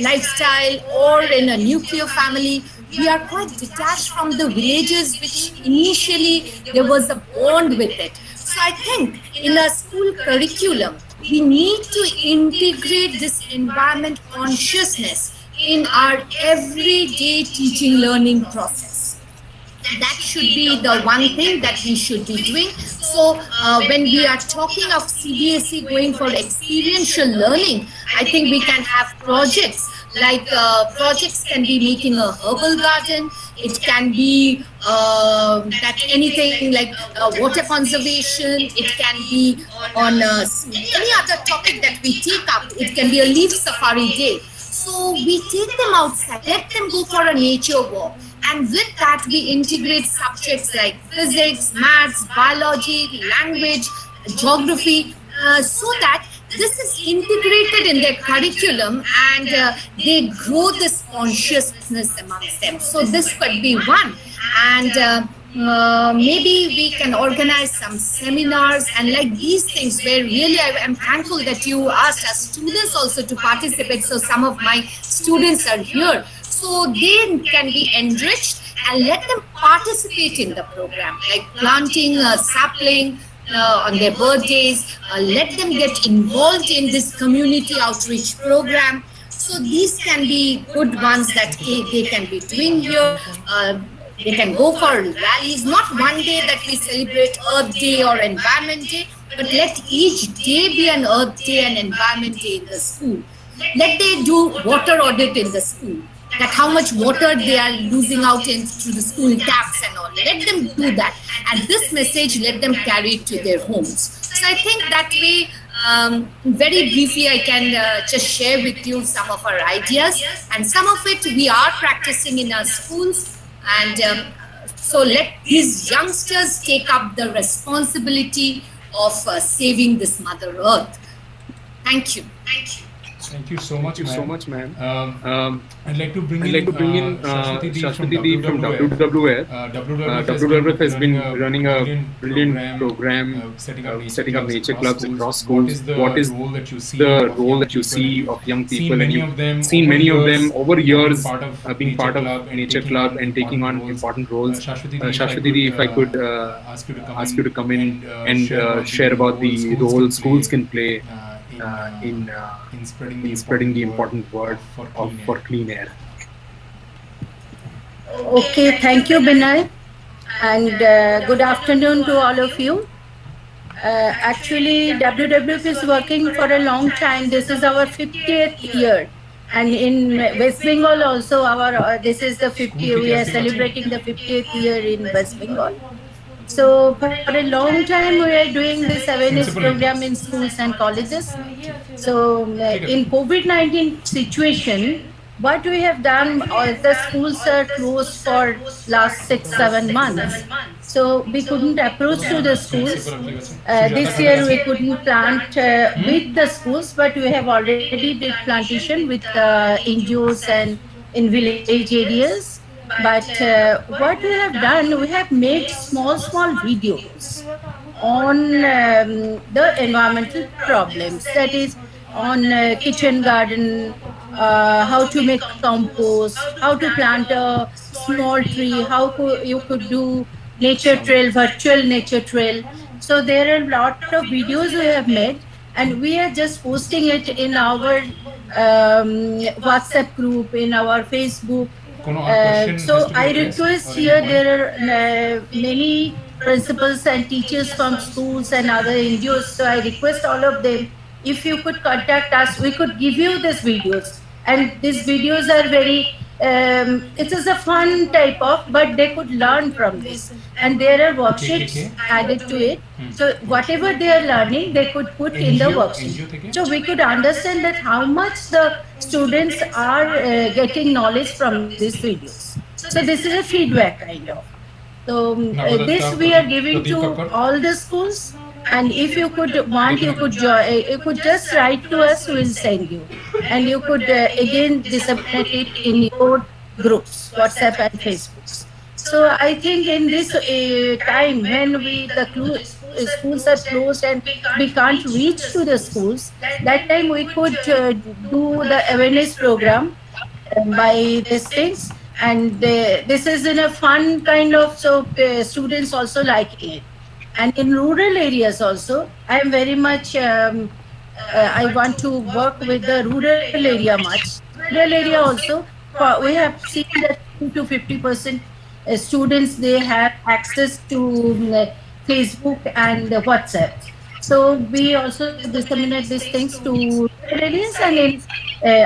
lifestyle or in a nuclear family. We are quite detached from the villages, which initially there was a bond with it. So I think in a school curriculum, we need to integrate this environment consciousness in our everyday teaching learning process. That should be the one thing that we should be doing. So when we are talking of CBSE going for experiential learning, I think we can have projects like projects can be making a herbal garden. It can be that anything like water conservation. It can be on any other topic that we take up. It can be a leaf safari day. So we take them outside, let them go for a nature walk. And with that, we integrate subjects like physics, maths, biology, language, geography, so that this is integrated in their curriculum and they grow this consciousness amongst them. So this could be one. And maybe we can organize some seminars and like these things where really I am thankful that you asked us students also to participate. So some of my students are here. So they can be enriched and let them participate in the program, like planting a sapling on their birthdays. Let them get involved in this community outreach program. So these can be good ones that they can be doing here. They can go for rallies, not one day that we celebrate Earth Day or Environment Day, but let each day be an Earth Day and Environment Day in the school. Let they do water audit in the school, that how much water they are losing out into the school taps and all. Let them do that. And this message, let them carry it to their homes. So I think that way, very briefly, I can just share with you some of our ideas. And some of it we are practicing in our schools. And So let these youngsters take up the responsibility of saving this Mother Earth. Thank you. Thank you so much, ma'am. I'd like to bring I'd in like to bring in Shashwati Di from Shashwati Di from WWF. WWF. WWF WWF has been running a brilliant program setting up nature clubs across schools. schools. What is role that you see the of role young that you people, and see you've of young seen people, and many you've of them seen over many of years them over years being part of nature taking club on and taking on roles. important roles. Shashwati Di, If I could ask you to ask you to come in and and share about the role schools can play in spreading the important word for clean air. Okay, thank you, Binay, and good afternoon to all of you. Actually, WWF is working for a long time. This is our 50th year. And in West Bengal also, our this is the 50th. We are celebrating the 50th year in West Bengal. So for a long time, we are doing this awareness program in schools and colleges. So in COVID-19 situation, what we have done, the schools are closed for last 6-7 months. So we couldn't approach to the schools. This year we couldn't plant with the schools, but we have already did plantation with NGOs and in village areas. But what we have done, we have made small videos on the environmental problems. That is on kitchen garden, how to make compost, how to plant a small tree, how you could do nature trail, virtual nature trail. So there are a lot of videos we have made, and we are just posting it in our WhatsApp group, in our Facebook. So I request here, there are many principals and teachers from schools and other NGOs. So I request all of them, if you could contact us, we could give you these videos. And these videos are very, it is a fun type of, but they could learn from this. And there are worksheets added to it. So whatever they are learning, they could put in the worksheet. So we could understand that how much the students are getting knowledge from these videos. So this is a feedback kind of. So this we are giving to all the schools. And if you could want, you could just write to us, we will send you. And you could again disseminate it in your groups, WhatsApp and Facebooks. So I think in this time when schools are closed and we can't reach to the schools, that time we could do the awareness program by these things. And this is in a fun kind of, so students also like it. And in rural areas also, I am very much, I want to work with the rural area much. Rural area also, we have seen that 50% students, they have access to Facebook and WhatsApp. So we also disseminate these things to rural areas, and in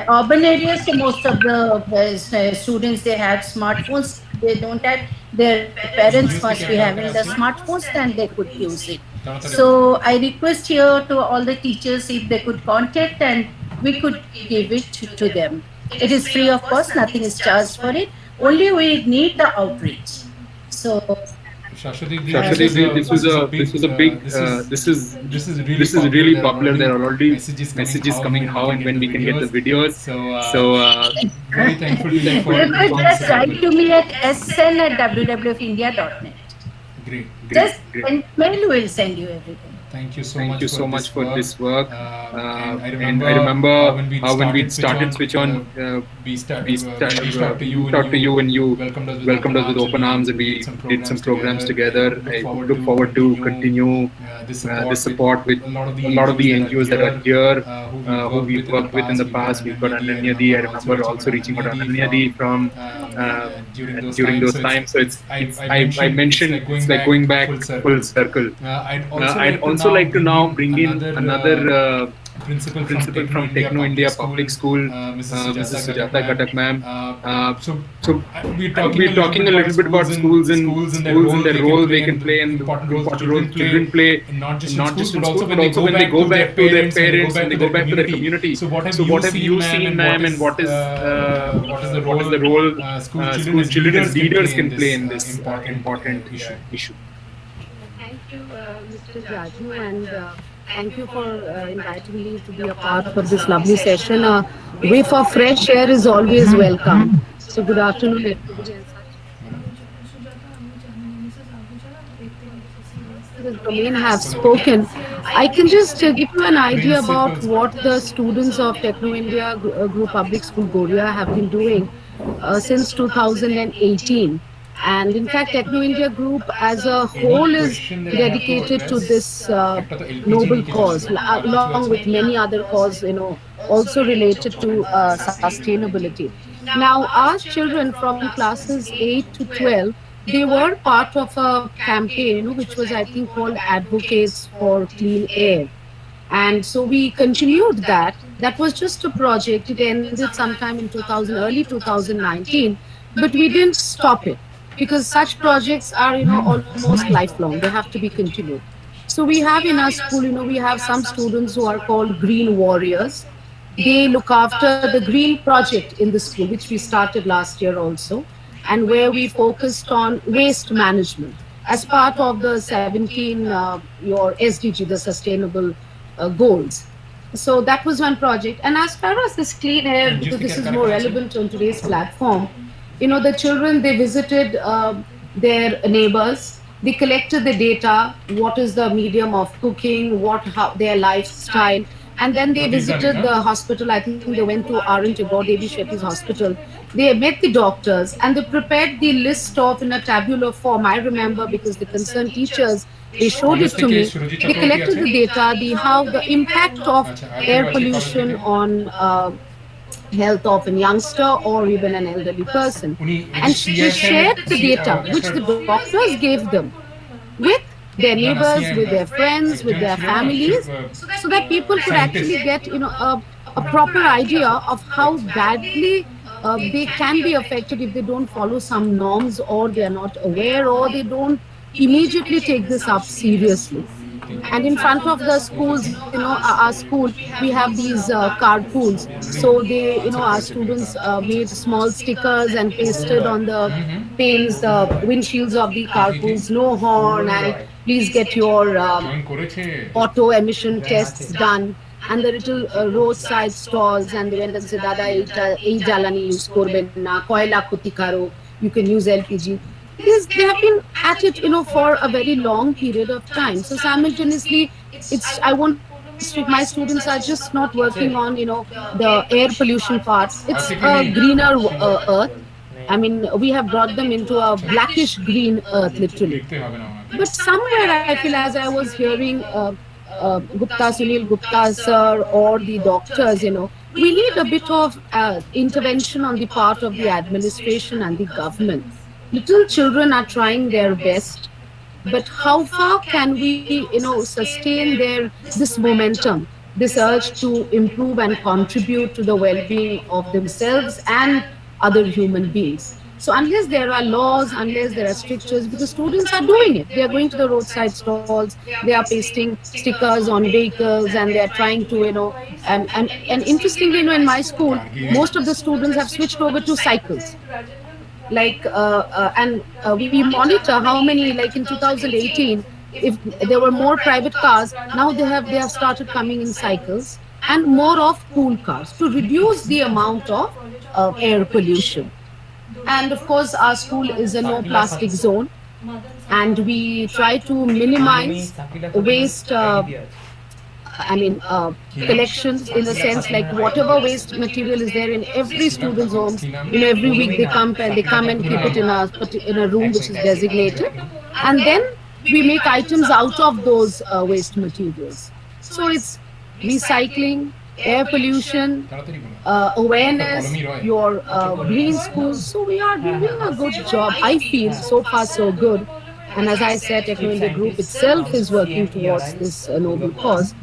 urban areas, most of the students, they have smartphones. They don't have, their parents must be having the smartphones, then they could use it. So I request here to all the teachers, if they could contact, and we could give it to them. It is free of cost, nothing is charged for it. Only we need the outreach. So Shashwati, this is really popular. There are already messages coming how and when we can get the videos. So very thankful to you for just write to me at sn@wwfindia.net. Great. Just mail, will send you everything. Thank you so much for this work. And I remember how when we started Switch On, we talked to you and you welcomed us with open arms, and we did some programs together. I look forward to continue this support with a lot of the NGOs that are here, who we've worked with in the past. We've got Ananya Di. I remember also reaching out to Ananya Di from during those times. So I mentioned it's like going back full circle. I'd also like to now bring in another principal from Techno India Public School, Mrs. Sujata Katak ma'am. So we're talking a little bit about schools and their role they can play and the important role children play, and not just in school, but also when they go back to their parents, when they go back to their community. So what have you seen, ma'am, and what is the role school children and leaders can play in this important issue? Thank you, Mr. Jaju, and thank you for inviting me to be a part of this lovely session. A whiff of fresh air is always welcome. So good afternoon, everybody. The domain have spoken. I can just give you an idea about what the students of Techno India Group Public School Goria have been doing since 2018. And in fact, Techno India Group as a whole is dedicated to this noble cause, along with many other causes, also related to sustainability. Now, our children from classes 8 to 12, they were part of a campaign, which was, I think, called Advocates for Clean Air. And so we continued that. That was just a project. It ended sometime in early 2019, but we didn't stop it because such projects are, almost lifelong. They have to be continued. So we have in our school, we have some students who are called Green Warriors. They look after the green project in the school, which we started last year also, and where we focused on waste management as part of the 17 your SDG, the sustainable goals. So that was one project. And as far as this clean air, because this is more relevant on today's platform, the children, they visited their neighbors, they collected the data, what is the medium of cooking, how their lifestyle, and then they visited the hospital. I think they went to R&T Devi Shetty's hospital. They met the doctors and they prepared the list of in a tabular form. I remember because the concerned teachers, they showed it to me. They collected the data, how the impact of air pollution on health of a youngster or even an elderly person. And she shared the data which the doctors gave them with their neighbors, with their friends, with their families, so that people could actually get a proper idea of how badly they can be affected if they don't follow some norms, or they are not aware, or they don't immediately take this up seriously. And in front of the schools, our school, we have these carpools. So they, our students made small stickers and pasted on the panes, the windshields of the carpools, no horn, and please get your auto emission tests done. And the little roadside stalls, and they went and said, Dada, ei jalani use korben na, koyla khoti karo, you can use LPG. Because they have been at it, for a very long period of time. So simultaneously, I want my students are just not working on, the air pollution part. It's a greener earth. I mean, we have brought them into a blackish green earth, literally. But somewhere I feel, as I was hearing Sunil Gupta sir or the doctors, we need a bit of intervention on the part of the administration and the government. Little children are trying their best, but how far can we, sustain this momentum, this urge to improve and contribute to the well-being of themselves and other human beings? So unless there are laws, unless there are strictures, because students are doing it, they are going to the roadside stalls, they are pasting stickers on vehicles, and they are trying to, and interestingly, in my school, most of the students have switched over to cycles. We monitor how many, like in 2018, if there were more private cars, now they have started coming in cycles, and more of pool cars to reduce the amount of air pollution. And of course, our school is a no plastic zone, and we try to minimize waste. Collections, in the sense like whatever waste material is there in every student's homes, every week they come and keep it in a room which is designated, and then we make items out of those waste materials. So it's recycling, air pollution, awareness, your green schools. So we are doing a good job. I feel so far so good. And as I said, Techno India Group itself is working towards this noble cause.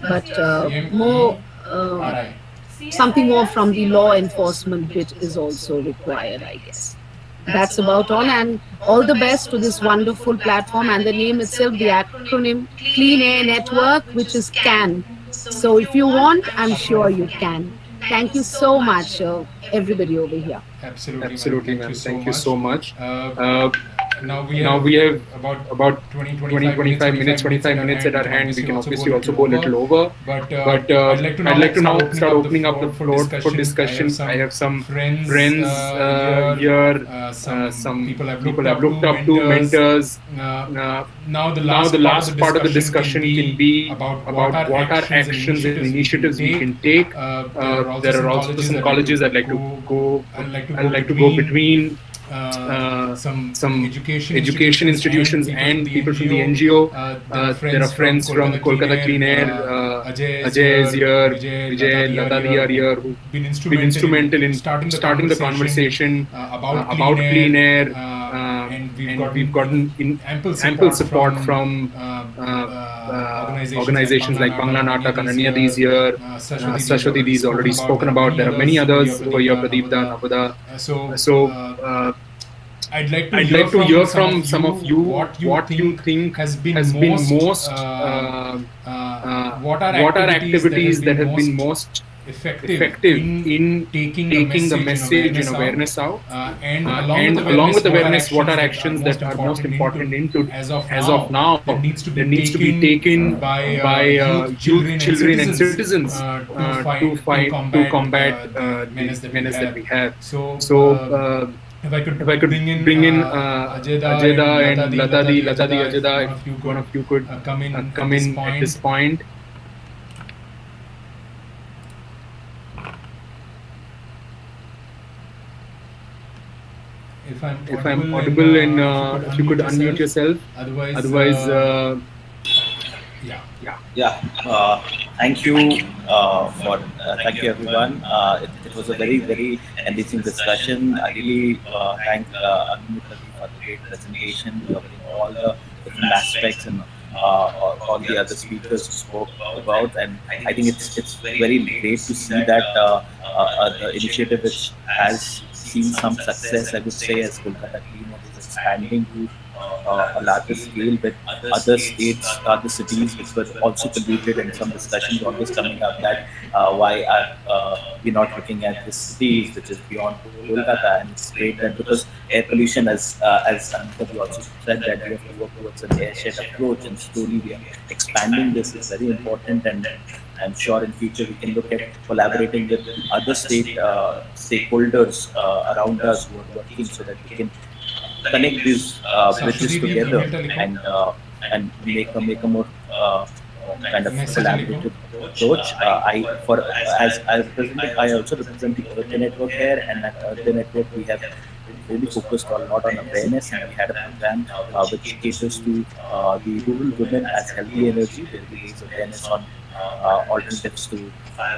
but more something more from the law enforcement bit is also required, I guess. That's about all, and all the best to this wonderful platform and the name itself, the acronym Clean Air Network, which is CAN. So if you want, I'm sure you can. Thank you so much, everybody over here. Absolutely, ma'am. Thank you so much. Now Now we have about about 20, 20, 25 minutes, 25 minutes at our hand. We can obviously also go a little over. But I'd like to now start opening up the floor for discussion. discussion. I have some friends here, some people I've people I've looked up to, mentors. Now the Now last the last part of the discussion can be about about what are actions and initiatives we can take. There are also some colleges I'd like to go. I'd like to go between some education institutions and people from the NGO. There are friends from Kolkata Clean Air. Ajay is here, Vijay, Latadi are here, who've been instrumental in starting the conversation about clean air. And we've gotten ample support from organizations like Bangla Natak, Ananya is here, Sashwati is already spoken about. There are many others who are here, Pradeepda, Navada. So I'd like to hear from some of you what you think has been most what are activities that have been most effective in taking the message and awareness out, and along with awareness, what are actions that are most important as of now that needs to be taken by youth, children and citizens to combat the menace that we have. So if I could bring in Ajeda and Latadi, Ajeda, if one of you could come in at this point. If I'm audible and if you could unmute yourself. Otherwise, thank you thank you everyone. It was a very enriching discussion. I really thank Anumita for the great presentation, covering all the different aspects and all the other speakers spoke about. And I think it's very great to see that the initiative which has seen some success, I would say, as Kolkata Clean Air is expanding to a larger scale with other states, other cities, which were also polluted, and some discussions always coming up that why are we not looking at the cities which is beyond Kolkata. And it's great that, because air pollution, as Anita also said, that we have to work towards an airshed approach, and slowly we are expanding this. Is very important, and I'm sure in future we can look at collaborating with other stakeholders around us who are working, so that we can connect these bridges together and make a more kind of collaborative approach. I also represent the Earth Day Network here, and at Earth Day Network we have really focused a lot on awareness, and we had a program which caters to the rural women as healthy energy, where we raise awareness on alternatives to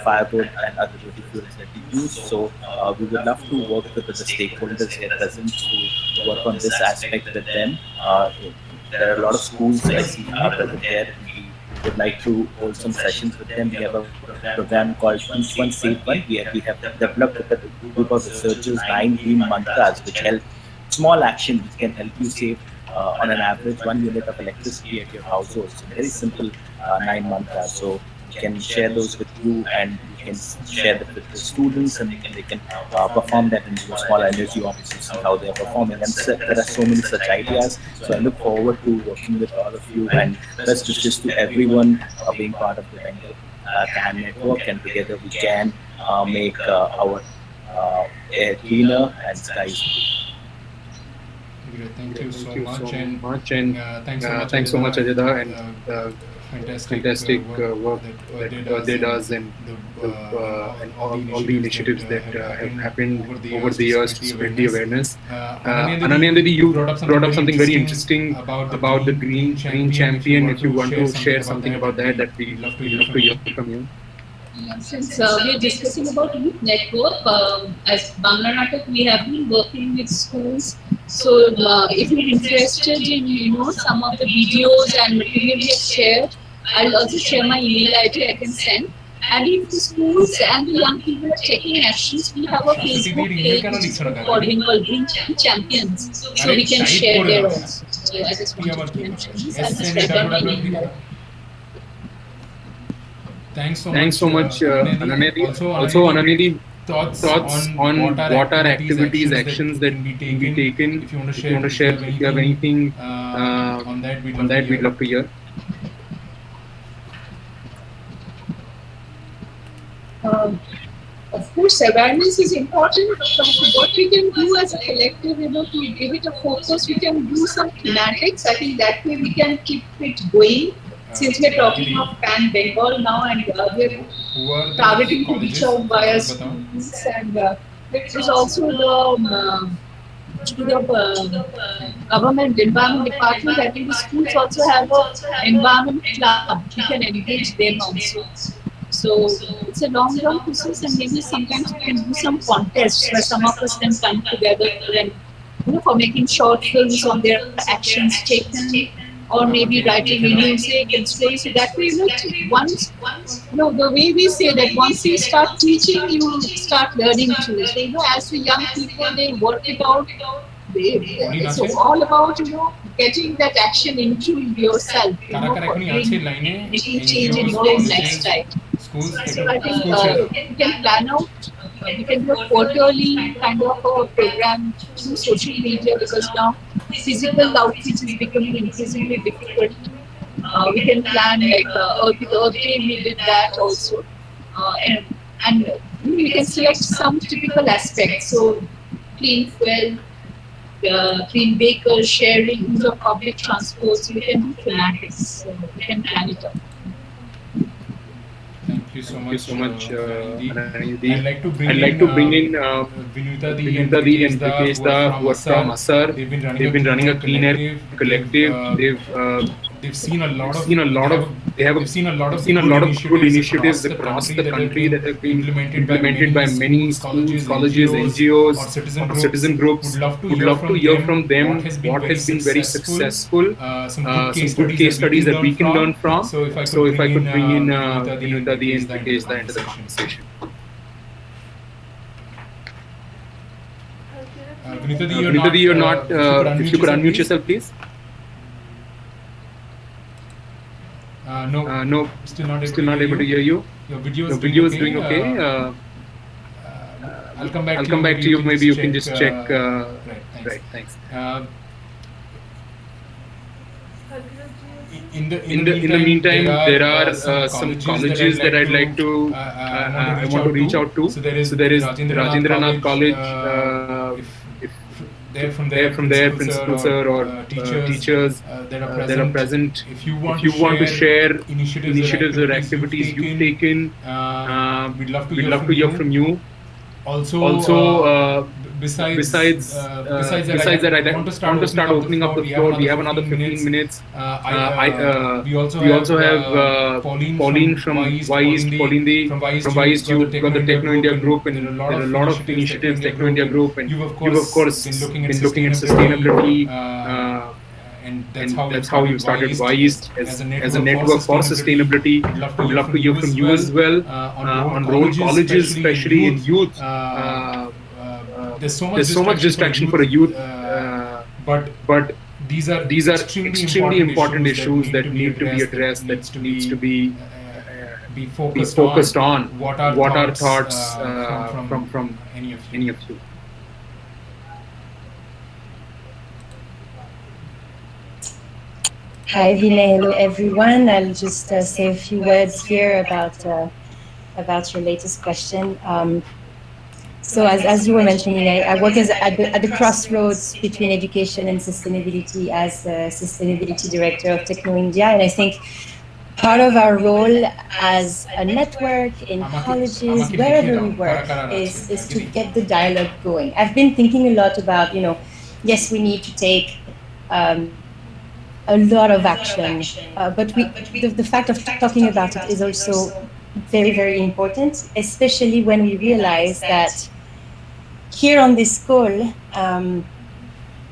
firewood and other fuels that we use. So we would love to work with the stakeholders here present to work on this aspect with them. There are a lot of schools I see present there. We would like to hold some sessions with them. We have a program called Each One Save One, where we have developed with a group of researchers 9 green mantras which help small actions which can help you save on an average 1 unit of electricity at your household. So very simple 9 mantras. So we can share those with you, and you can share that with the students, and they can perform that in your small energy offices and how they are performing. And there are so many such ideas. So I look forward to working with all of you, and best wishes to everyone being part of the Bengal CAN network, and together we can make our air cleaner and skies blue. Thank you so much, and thanks so much, Ajeda, and fantastic work that they does, and all the initiatives that have happened over the years to spread the awareness. Ananya, you brought up something very interesting about the green champion. If you want to share something about that we love to hear from you. Since we are discussing about youth network, as Bangla Natak, we have been working with schools. So if you're interested in some of the videos and material we have shared, I'll also share my email ID I can send. And if the schools and the young people are taking actions, we have a Facebook page which is good for him called Green Champions. So we can share there also. So I just wanted to mention this. I'll just write down my email. Thanks Thanks so much, Ananedi. Also, Ananedi, thoughts on what are activities, actions that can be taken. If you want to If you want to share, if you have anything on that, we'd love to hear. Of course, awareness is important, but what we can do as a collective, to give it a focus, we can do some thematics. I think that way we can keep it going. Since we're talking of CAN Bengal now, and we're targeting to reach out via schools, and there is also the government environment department. I think the schools also have an environment club. We can engage them also. So it's a long-term process, and maybe sometimes we can do some contests where some of us can come together and for making short films on their actions taken, or maybe writing music and stories. So that way, once the way we say that once you start teaching, you start learning too. So as the young people, they work it out. It's all about getting that action into yourself, making change in your own lifestyle. So I think you can plan out, you can do a quarterly kind of a program through social media, because now physical outreach is becoming increasingly difficult. We can plan like Earth Day, we did that also, and we can select some typical aspects. So clean fuel, clean vehicles, sharing, use of public transport. So we can do thematics. So we can plan it out. Thank you so much, Ananedi. I'd like to bring in Vinita and Pritesh Da, who are from Assar. They've been running a clean air collective. They've seen a lot of good initiatives across the country that have been implemented by many schools, colleges, NGOs, or citizen groups. Would love to hear from them what has been very successful, some good case studies that we can learn from. So if I could bring in Vinita and Pritesh Da into the conversation. Vinita, you're not. If you could unmute yourself, please. No, still not able to hear you. Your video is doing okay. I'll come back to you. Maybe you can just check. Right, thanks. In the meantime, there are some colleges that I'd like to. I want to reach out to. So there is Rajendranath College. If they're from there, principal sir or teachers that are present. If you want to share initiatives or activities you've taken, we'd love to hear from you. Also, besides that, I want to start opening up the floor. We have another 15 minutes. We also have Pauline from WISE. Pauline from WISE, you've got the Techno India group, and there are a lot of initiatives, Techno India group, and you've of course been looking at sustainability. And that's how you started WISE as a network for sustainability. We'd love to hear from you as well on role colleges, especially in youth. There's so much distraction for a youth, but these are extremely important issues that need to be addressed. That needs to be focused on. What are thoughts from any of you? Hi, Vinay. Hello, everyone. I'll just say a few words here about your latest question. So, as you were mentioning, I work at the crossroads between education and sustainability as the sustainability director of Techno India, and I think part of our role as a network in colleges, wherever we work, is to get the dialogue going. I've been thinking a lot about, yes, we need to take a lot of action, but the fact of talking about it is also very, very important, especially when we realize that here on this call,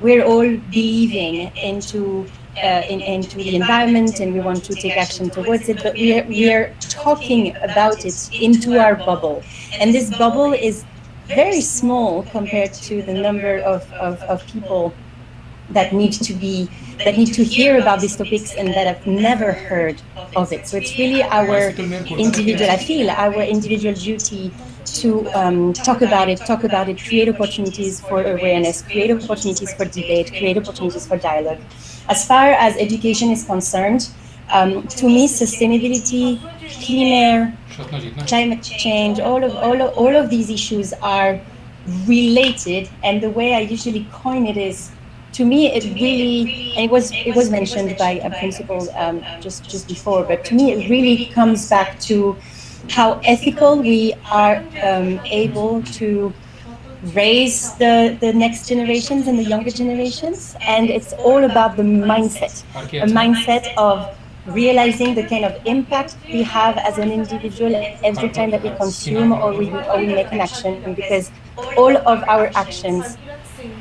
we're all believing into into the environment and we want to take action towards it, but we are talking about it into our bubble. And this bubble is very small compared to the number of people that need to hear about these topics and that have never heard of it. So it's really our individual duty to talk about it, create opportunities for awareness, create opportunities for debate, create opportunities for dialogue. As far as education is concerned, to me, sustainability, clean air, climate change, all of these issues are related. And the way I usually coin it is, to me, it really, and it was mentioned by a principal just before, but to me, it really comes back to how ethical we are able to raise the next generations and the younger generations. And it's all about the mindset, a mindset of realizing the kind of impact we have as an individual every time that we consume or we make an action, because all of our actions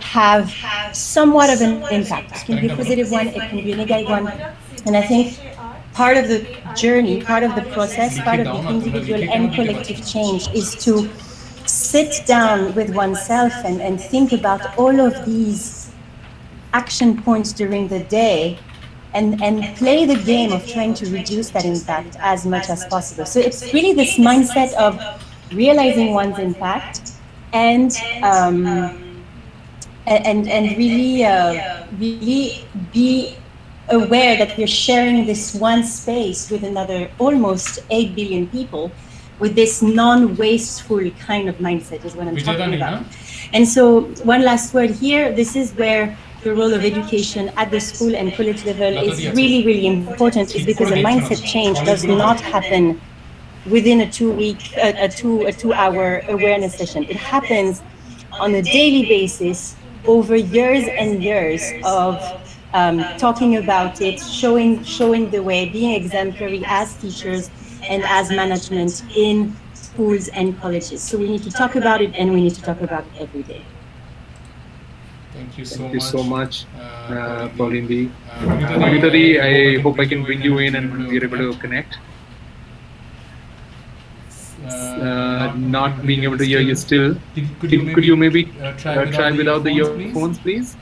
have somewhat of an impact. It can be a positive one, it can be a negative one. And I think part of the journey, part of the process, part of the individual and collective change is to sit down with oneself and think about all of these action points during the day and play the game of trying to reduce that impact as much as possible. So it's really this mindset of realizing one's impact and really be aware that we're sharing this one space with another almost 8 billion people with this non-wasteful kind of mindset is what I'm talking about. And so one last word here, this is where the role of education at the school and college level is really, really important, is because a mindset change does not happen within a 2-hour awareness session. It happens on a daily basis over years and years of talking about it, showing the way, being exemplary as teachers and as management in schools and colleges. So we need to talk about it, and we need to talk about it every day. Thank you so much, Pauline. Punitadi, I hope I can bring you in and we're able to connect. Not being able to hear you still. Could you maybe try without the earphones, please?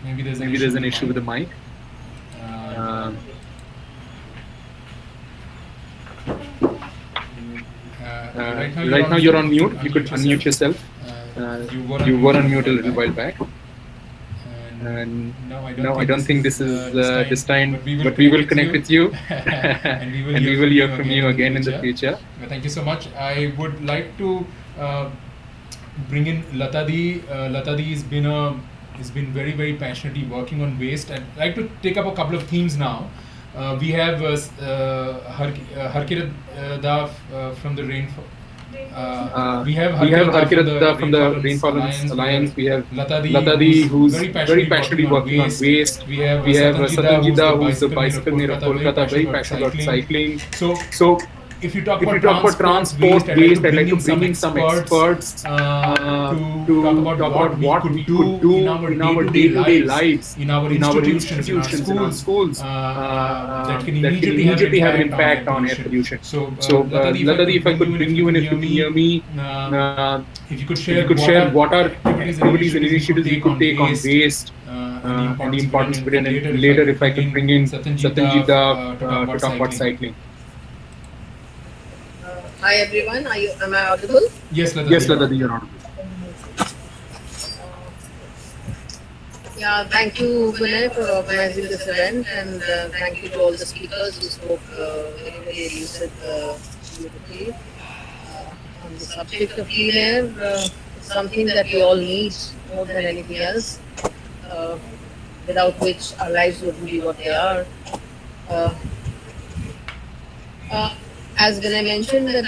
Maybe there's an issue with the mic. Right now you're on mute. You could unmute yourself. You were on mute a little while back. And no, I don't think this is this time, but we will connect with you and we will hear from you again in the future. Thank you so much. I would like to bring in Latadi. Latadi has been very, very passionately working on waste. I'd like to take up a couple of themes now. We have Harkirat from the Rainfall. We have Harkirat from the Rainfall Alliance. We have Latadi, who's very passionately working on waste. We have Satanjida, who's the bicycle mayor of Kolkata, very passionate about cycling. So if you talk about transport waste, I'd like to bring in some experts to talk about what we could do in our day-to-day lives, in our institutions, in our schools, that can immediately have an impact on air pollution. So Latadi, if I could bring you in, if you can hear me, if you could share what are activities and initiatives we could take on waste, and the importance of it, and later if I could bring in Satanjida to talk about cycling. Hi everyone, am I audible? Yes, Latadi. Yes, Latadi, you're audible. Yeah, thank you, Vinay, for organizing this event, and thank you to all the speakers who spoke very, very lucidly on the subject of clean air. It's something that we all need more than anything else, without which our lives wouldn't be what they are. As Vinay mentioned, that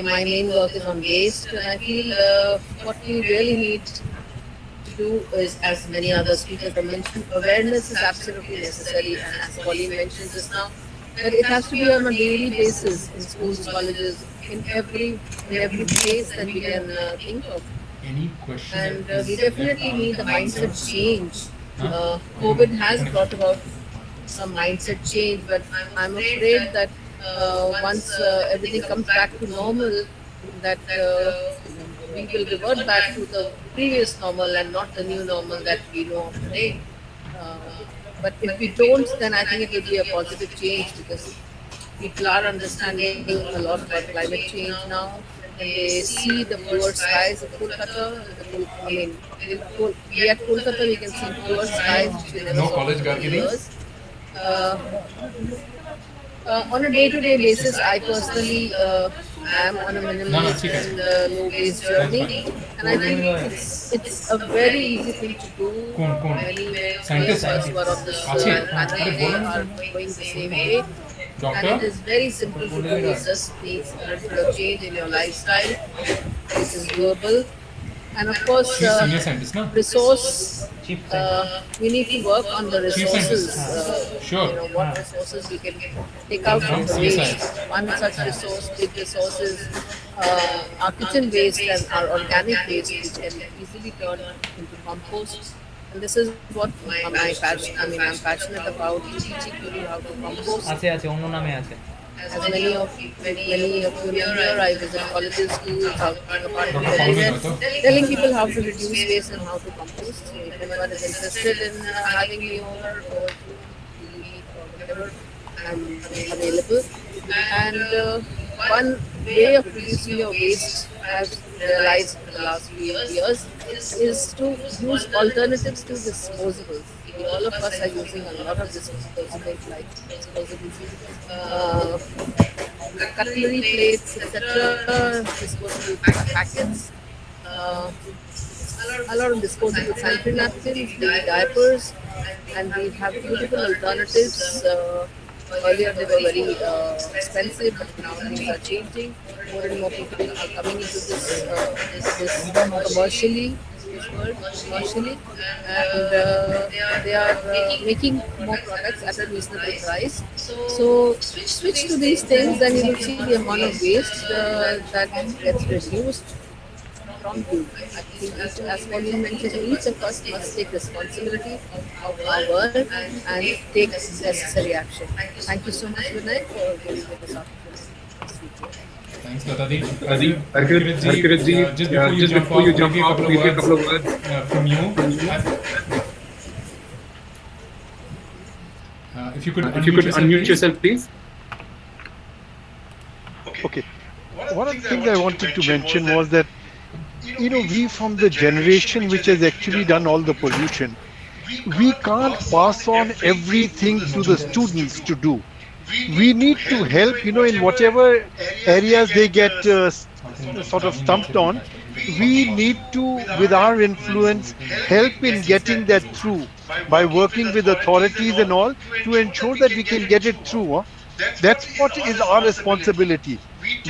my main work is on waste, and I feel what we really need to do is, as many other speakers have mentioned, awareness is absolutely necessary, and as Pauline mentioned just now, that it has to be on a daily basis in schools, colleges, in every place that we can think of. any question And is we left definitely need a mindset unanswered. change. Huh? COVID has brought about some mindset change, but I'm afraid that once everything comes back to normal, that we will revert back to the previous normal and not the new normal that we know of today. Uh, but if we don't, then I think it will be a positive change because people are understanding a lot about climate change now. When they see the poor skies of Kolkata, I mean, we at Kolkata we can see poor skies which we never No saw for college 20 Gargini? years. Uh, on a day-to-day basis, I personally am on a No, no, ठीक minimalist है. and low-waste That's journey, fine. and I think it's a very easy thing to do. कौन Many of scientist us who are on this अच्छे panel अरे today बोलो ना are going the same way, and it doctor is very simple to do. It just needs a little bit of change in your lifestyle, which is doable. And of course, she senior scientist ना resource. We need to work on the chief resources. Scientist sure What resources we can take out from the waste. One such resource, big resource is our kitchen waste and our organic waste, which can easily turn into compost. And this is what my passion. I mean, I'm passionate about teaching people how to compost. আছে আছে অন্য নামে আছে As many of you know here, I visit colleges, schools, housing apartments everywhere, telling people how to reduce waste and how to compost. So if anyone is interested in having me over or to meet or whatever, I'm available. And one way of reducing your waste, I've realized in the last few years, is to use alternatives to disposables. All of us are using a lot of disposables, like disposables, cutlery plates, etc., disposable packets, a lot of disposable sanitary napkins, baby diapers, and we have beautiful alternatives. Earlier they were very expensive, but now things are changing. More and more people are coming into this commercially, this world commercially, and they are making more products at a reasonable price. So switch to these things, and you will see the amount of waste that gets reduced from you. I think, as Pauline mentioned, each of us must take responsibility of our world and take necessary action. Thank you so much, Vinay, for giving me this opportunity. Thanks, Latadi. Harkirat ji, Just before you jump off, maybe a couple of words from you. If you could unmute yourself, please. Okay. One of the things I wanted to mention was that, we from the generation which has actually done all the pollution, we can't pass on everything to the students to do. We need to help, in whatever areas they get sort of stumped on. We need to, with our influence, help in getting that through by working with authorities and all to ensure that we can get it through. That's what is our responsibility.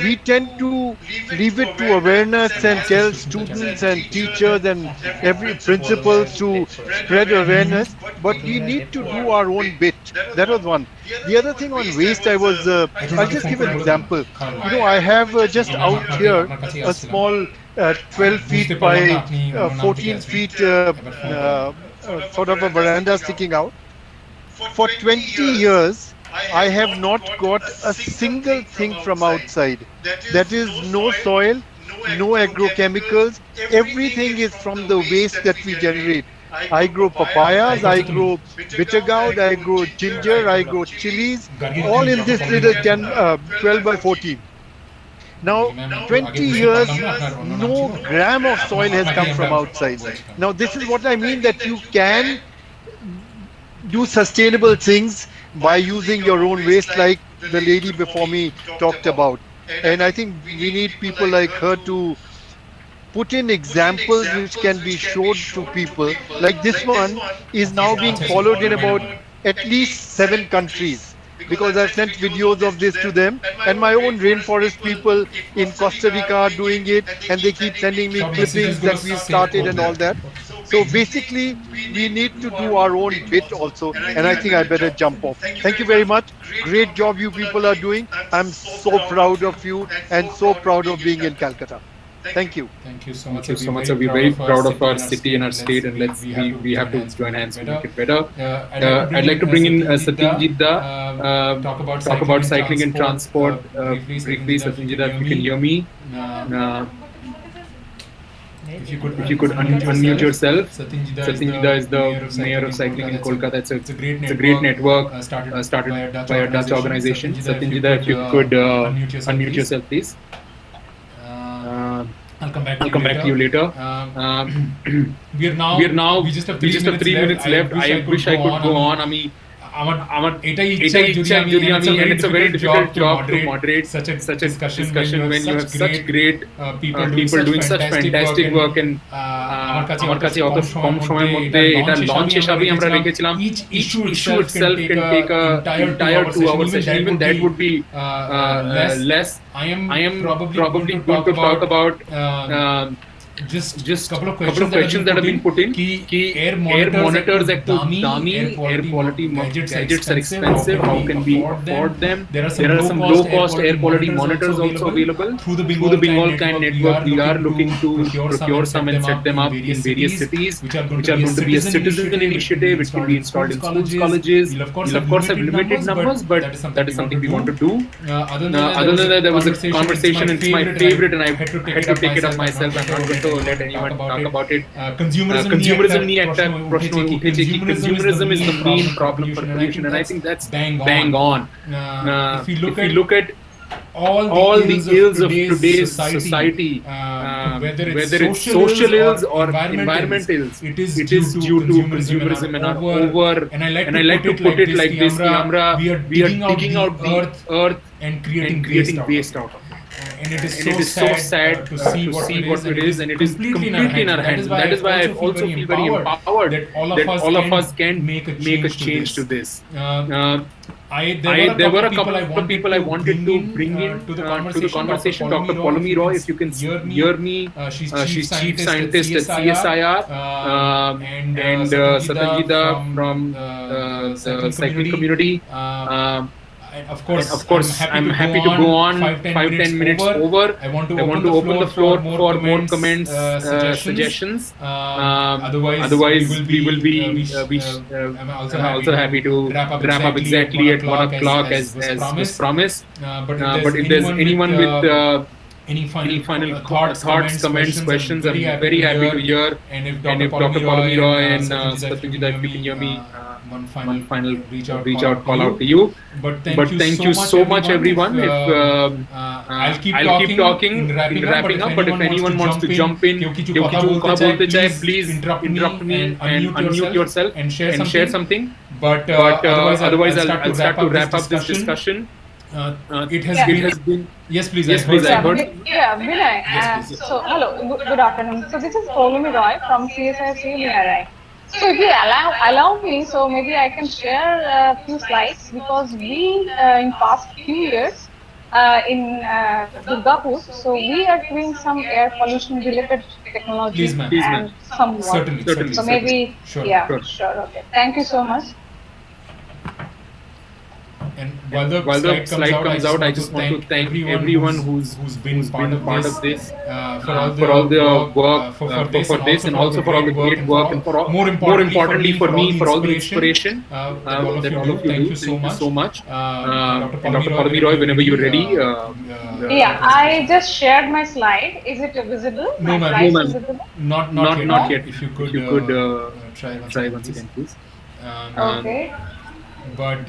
We tend to leave it to awareness and tell students and teachers and every principals to spread awareness, but we need to do our own bit. That was one. The other thing on waste, I'll just give an example. I have just out here a small 12 feet by 14 feet sort of a veranda sticking out. For 20 years, I have not got a single thing from outside. That is no soil, no agrochemicals. Everything is from the waste that we generate. I grow papayas, I grow bitter gourd, I grow ginger, I grow chilies, all in this little 12 by 14. Now, 20 years, no gram of soil has come from outside. Now, this is what I mean, that you can do sustainable things by using your own waste, like the lady before me talked about. And I think we need people like her to put in examples which can be showed to people. Like this one is now being followed in about at least 7 countries, because I've sent videos of this to them, and my own rainforest people in Costa Rica are doing it, and they keep sending me clippings that we've started and all that. So basically, we need to do our own bit also, and I think I better jump off. Thank you very much. Great job you people are doing. I'm so proud of you and so proud of being in Calcutta. Thank you. Thank you so Thank much, you sir. so much, We're sir. We're very very proud proud of of our our city city and and our state, and we have to we have to join hands to make it better. I'd like to I'd like to bring in Satyajit Da, talk about cycling and transport briefly. Satyajit Da, if you can hear me. If you could unmute yourself. Satyajit Da is the mayor of cycling in Kolkata. It's a great network started by a Dutch organization. Satyajit Da, if you could unmute yourself, please. I'll come back to you later. We just have 3 minutes left. I wish I could go on. আমার এটাই ইচ্ছা যদি আমি and it's a very difficult job to moderate such a discussion when you have such great people doing such fantastic work and আমার কাছে অত কম সময়ের মধ্যে এটা লঞ্চ হিসাবেই আমরা রেখেছিলাম each issue itself can take a entire 2-hour session, even that would be less. I am probably going to talk about just couple of questions that have been put in कि air monitors একটু দামি, air quality gadgets are expensive, how can we afford them? There are some low cost air quality monitors also available through the Bengal CAN network. We are looking to procure some and set them up in various cities, which are going to be a citizen initiative. It can be installed in schools, colleges. We'll of course have limited numbers, but that is something we want to do. Other than that, there was a conversation, and it's my favorite, and I had to take it up myself. I'm not going to let anyone talk about it. Consumerism নিয়ে একটা প্রশ্ন উঠেছে কি consumerism is the main problem for pollution, and I think that's bang on. If we look at all the ills of today's society, whether it's social ills or environmental ills, it is due to consumerism and our over. And I like to put it like this: we are digging out the earth and creating waste out of it. And it is so sad to see what it is, and it is completely in our hands. That is why I also feel very empowered that all of us can make a change to this. There were a couple of people I wanted to bring in to the conversation. Dr. Paulomi Roy, if you can hear me, she's chief scientist at CSIR, and Satyajit Da from the cycling community. Of course, I'm happy to go on 5-10 minutes over. I want to open the floor for more comments, suggestions. Otherwise, we will be. I'm also happy to wrap up exactly at 1 o'clock as promised. But if there's anyone with any final thoughts, comments, questions, I'm very happy to hear. And if Dr. Paulomi Roy and Satyajit Da, if you can hear me, one final reach out call out to you. But thank you so much, everyone. If I'll keep talking in wrapping up, but if anyone wants to jump in, please interrupt me and unmute yourself and share something. But otherwise I'll start to wrap up this discussion. It has been. Yes, please. I heard. Yeah, Vinay. So, hello, good afternoon. So, this is Paulomi Roy from CSIR CMRI. So, if you allow me, so maybe I can share a few slides, because we, in past few years, in Durgapur, so we are doing some air pollution related technology. Please, ma'am. And some work. Certainly. So, maybe, sure, okay. Thank you so much. And while the slide comes out, I just want to thank everyone who's been part of this, for all the work for this, and also for all the great work, and for more importantly for me, for all the inspiration that all of you do. Thank you so much. Dr. Paulomi Roy, whenever you're ready. I just shared my slide. Is it visible? No, ma'am. Not yet. If you could try once again, please. Okay. But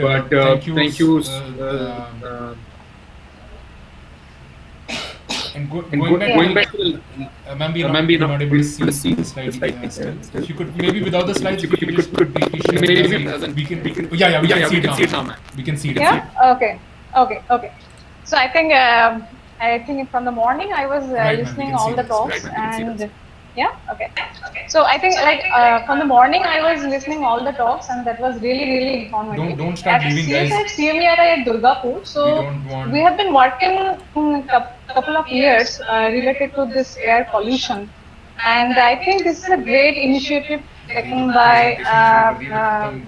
thank you. And going back to the ma'am, you're not able to see the slide. If you could, maybe without the slides, we can see it now. We can see it. Yeah. Okay. So I think from the morning I was listening all the talks, and okay. So I think from the morning I was listening all the talks, and that was really informative. Don't start leaving, guys. At CMRI at Durgapur, so we have been working a couple of years related to this air pollution, and I think this is a great initiative taken by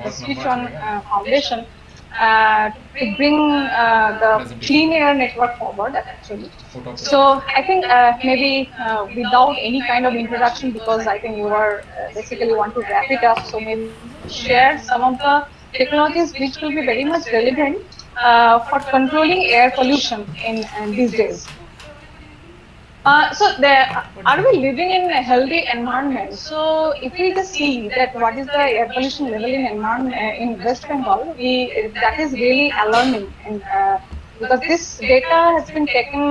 the Switch On Foundation. to bring the clean air network forward actually. So I think maybe without any kind of introduction, because I think you are basically want to wrap it up. So maybe share some of the technologies which will be very much relevant for controlling air pollution in these days. Are we living in a healthy environment? So if we just see that what is the air pollution level in environment in West Bengal, we that is really alarming, and because this data has been taken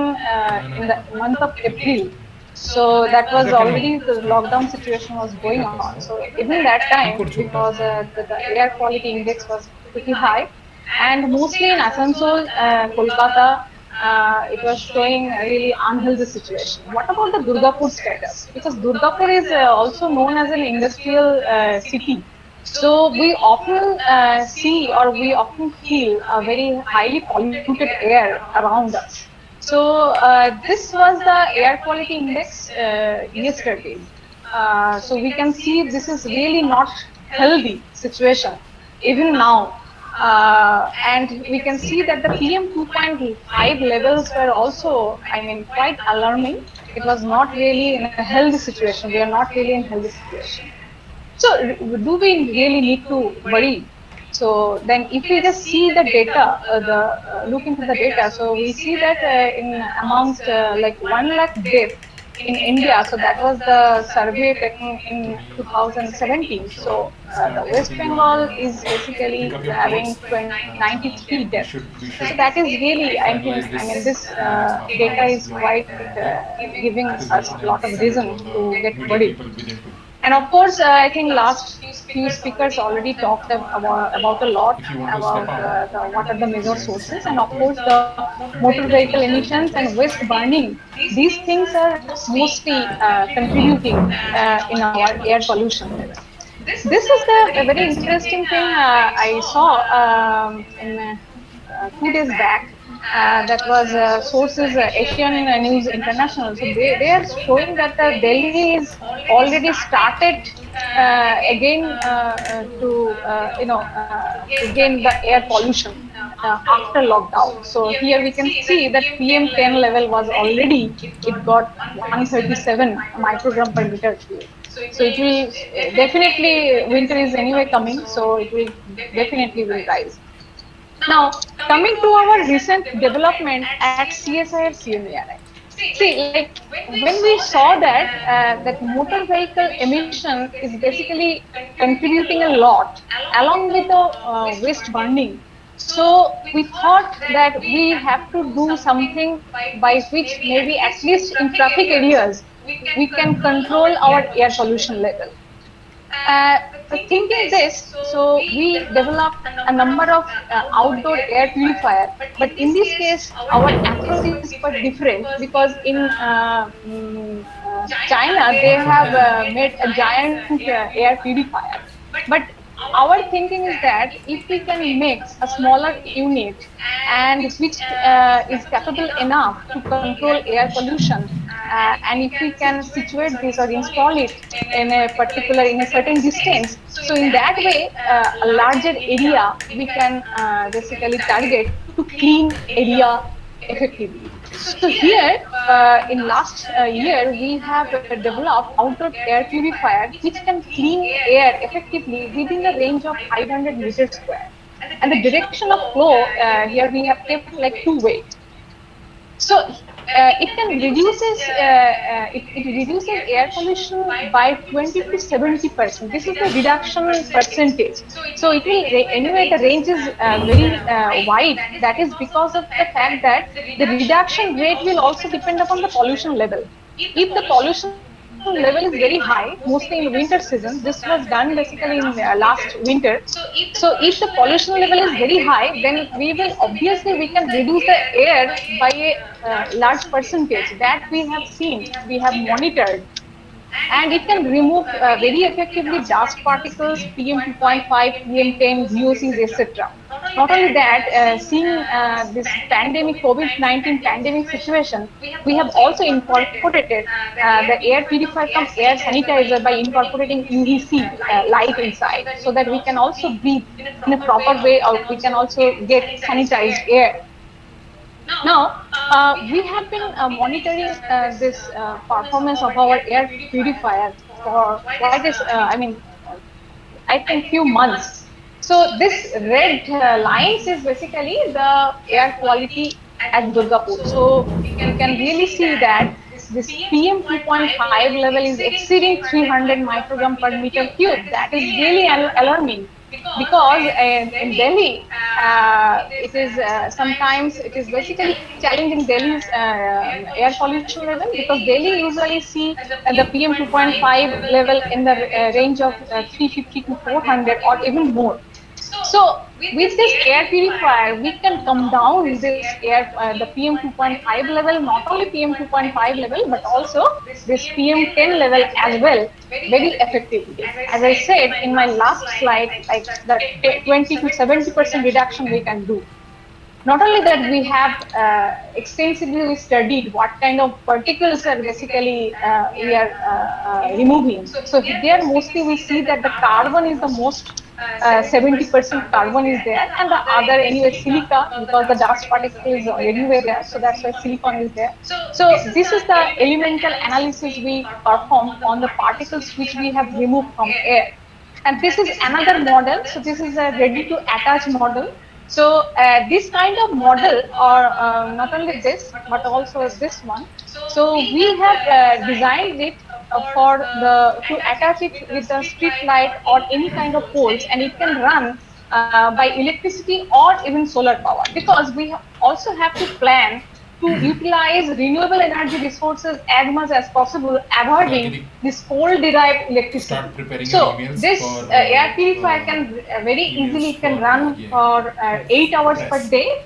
in the month of April. So that was already the lockdown situation was going on. So even that time, because the air quality index was pretty high, and mostly in Asansol, Kolkata, it was showing a really unhealthy situation. What about the Durgapur status? Because Durgapur is also known as an industrial city. So we often see or we often feel a very highly polluted air around us. So this was the air quality index yesterday. So we can see this is really not healthy situation even now. And we can see that the PM 2.5 levels were also, I mean, quite alarming. It was not really in a healthy situation. We are not really in healthy situation. So do we really need to worry? So then if we just see the data, look into the data, so we see that in amongst like 1 lakh death in India, so that was the survey taken in 2017. So the West Bengal is basically having 93 deaths. So that is really, I mean, this data is quite giving us a lot of reason to get worried. And of course, I think last few speakers already talked about a lot about what are the major sources, and of course the motor vehicle emissions and waste burning. These things are mostly contributing in our air pollution level. This is the a very interesting thing I saw in 2 days back. That was sources Asian News International. So they are showing that Delhi is already started again to gain the air pollution after lockdown. So here we can see that PM10 level was already, it got 137 microgram per meter cube. So it will definitely, winter is anyway coming, so it will definitely will rise. Now, coming to our recent development at CSIR CMERI. See, like when we saw that that motor vehicle emission is basically contributing a lot along with the waste burning. So we thought that we have to do something by which maybe at least in traffic areas we can control our air pollution level. Thinking this, so we developed a number of outdoor air purifier. But in this case, our approach is quite different, because in China they have made a giant air purifier. But our thinking is that if we can make a smaller unit and which is capable enough to control air pollution, and if we can situate this or install it in a particular, in a certain distance, so in that way a larger area we can basically target to clean area effectively. So here in last year we have developed outdoor air purifier which can clean air effectively within the range of 500 meters square. And the direction of flow here we have kept like two-way. So it can reduces it reduces air pollution by 20 to 70%. This is the reduction percentage. So it will anyway the range is very wide. That is because of the fact that the reduction rate will also depend upon the pollution level. If the pollution level is very high, mostly in winter season, this was done basically in last winter. So if the pollution level is very high, then we will obviously we can reduce the air by a large percentage. That we have seen, we have monitored, and it can remove very effectively dust particles, PM 2.5, PM10, VOCs, etc. not only that, seeing this pandemic, COVID-19 pandemic situation, we have also incorporated the air purifier cum air sanitizer by incorporating UVC light inside, so that we can also breathe in a proper way, or we can also get sanitized air. Now, we have been monitoring this performance of our air purifier for quite I think few months. So this red lines is basically the air quality at Durgapur. So we can really see that this PM 2.5 level is exceeding 300 microgram per meter cube. That is really alarming, because in Delhi, it is sometimes it is basically challenging Delhi's air pollution level, because Delhi usually see the PM 2.5 level in the range of 350 to 400 or even more. So with this air purifier, we can come down this the PM 2.5 level, not only PM 2.5 level, but also this PM 10 level as well, very effectively. As I said in my last slide, like the 20 to 70% reduction we can do. Not only that, we have extensively studied what kind of particles are basically we are removing. So there mostly we see that the carbon is the most 70% carbon is there, and the other anyway silica, because the dust particle is anyway there, so that's why silicon is there. So this is the elemental analysis we performed on the particles which we have removed from air. And this is another model. So this is a ready to attach model. So this kind of model, or not only this, but also this one. So we have designed it for to attach it with the street light or any kind of poles, and it can run by electricity or even solar power, because we also have to plan to utilize renewable energy resources as much as possible, avoiding this coal-derived electricity. So this air purifier can very easily can run for 8 hours per day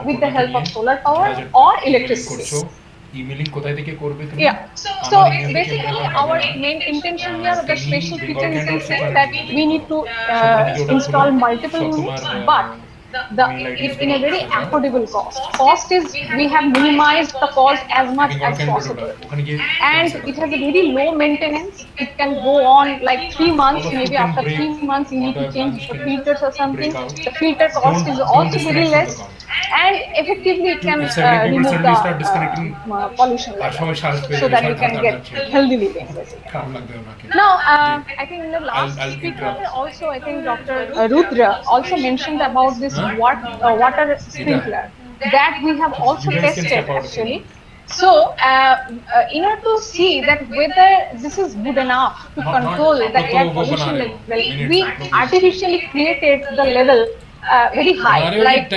with the help of solar power or electricity. Yeah. So basically, our main intention here, the special feature you can say that we need to install multiple units, but in a very affordable cost. Cost is, we have minimized the cost as much as possible, and it has a very low maintenance. It can go on like 3 months. Maybe after 3 months you need to change the filters or something. The filter cost is also very less, and effectively it can remove the pollution level, so that we can get healthy living basically. Now, I think in the last speaker also, I think Dr. Rudra also mentioned about this water sprinkler that we have also tested actually. So, in order to see that whether this is good enough to control the air pollution level, we artificially created the level very high, like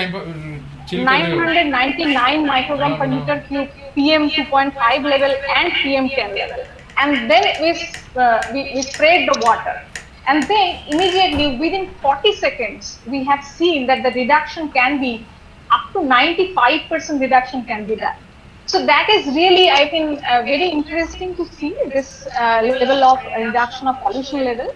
999 microgram per meter cube PM 2.5 level and PM 10 level. And then we sprayed the water. And then immediately within 40 seconds, we have seen that the reduction can be up to 95% reduction can be done. So that is really, I think, very interesting to see this level of reduction of pollution level.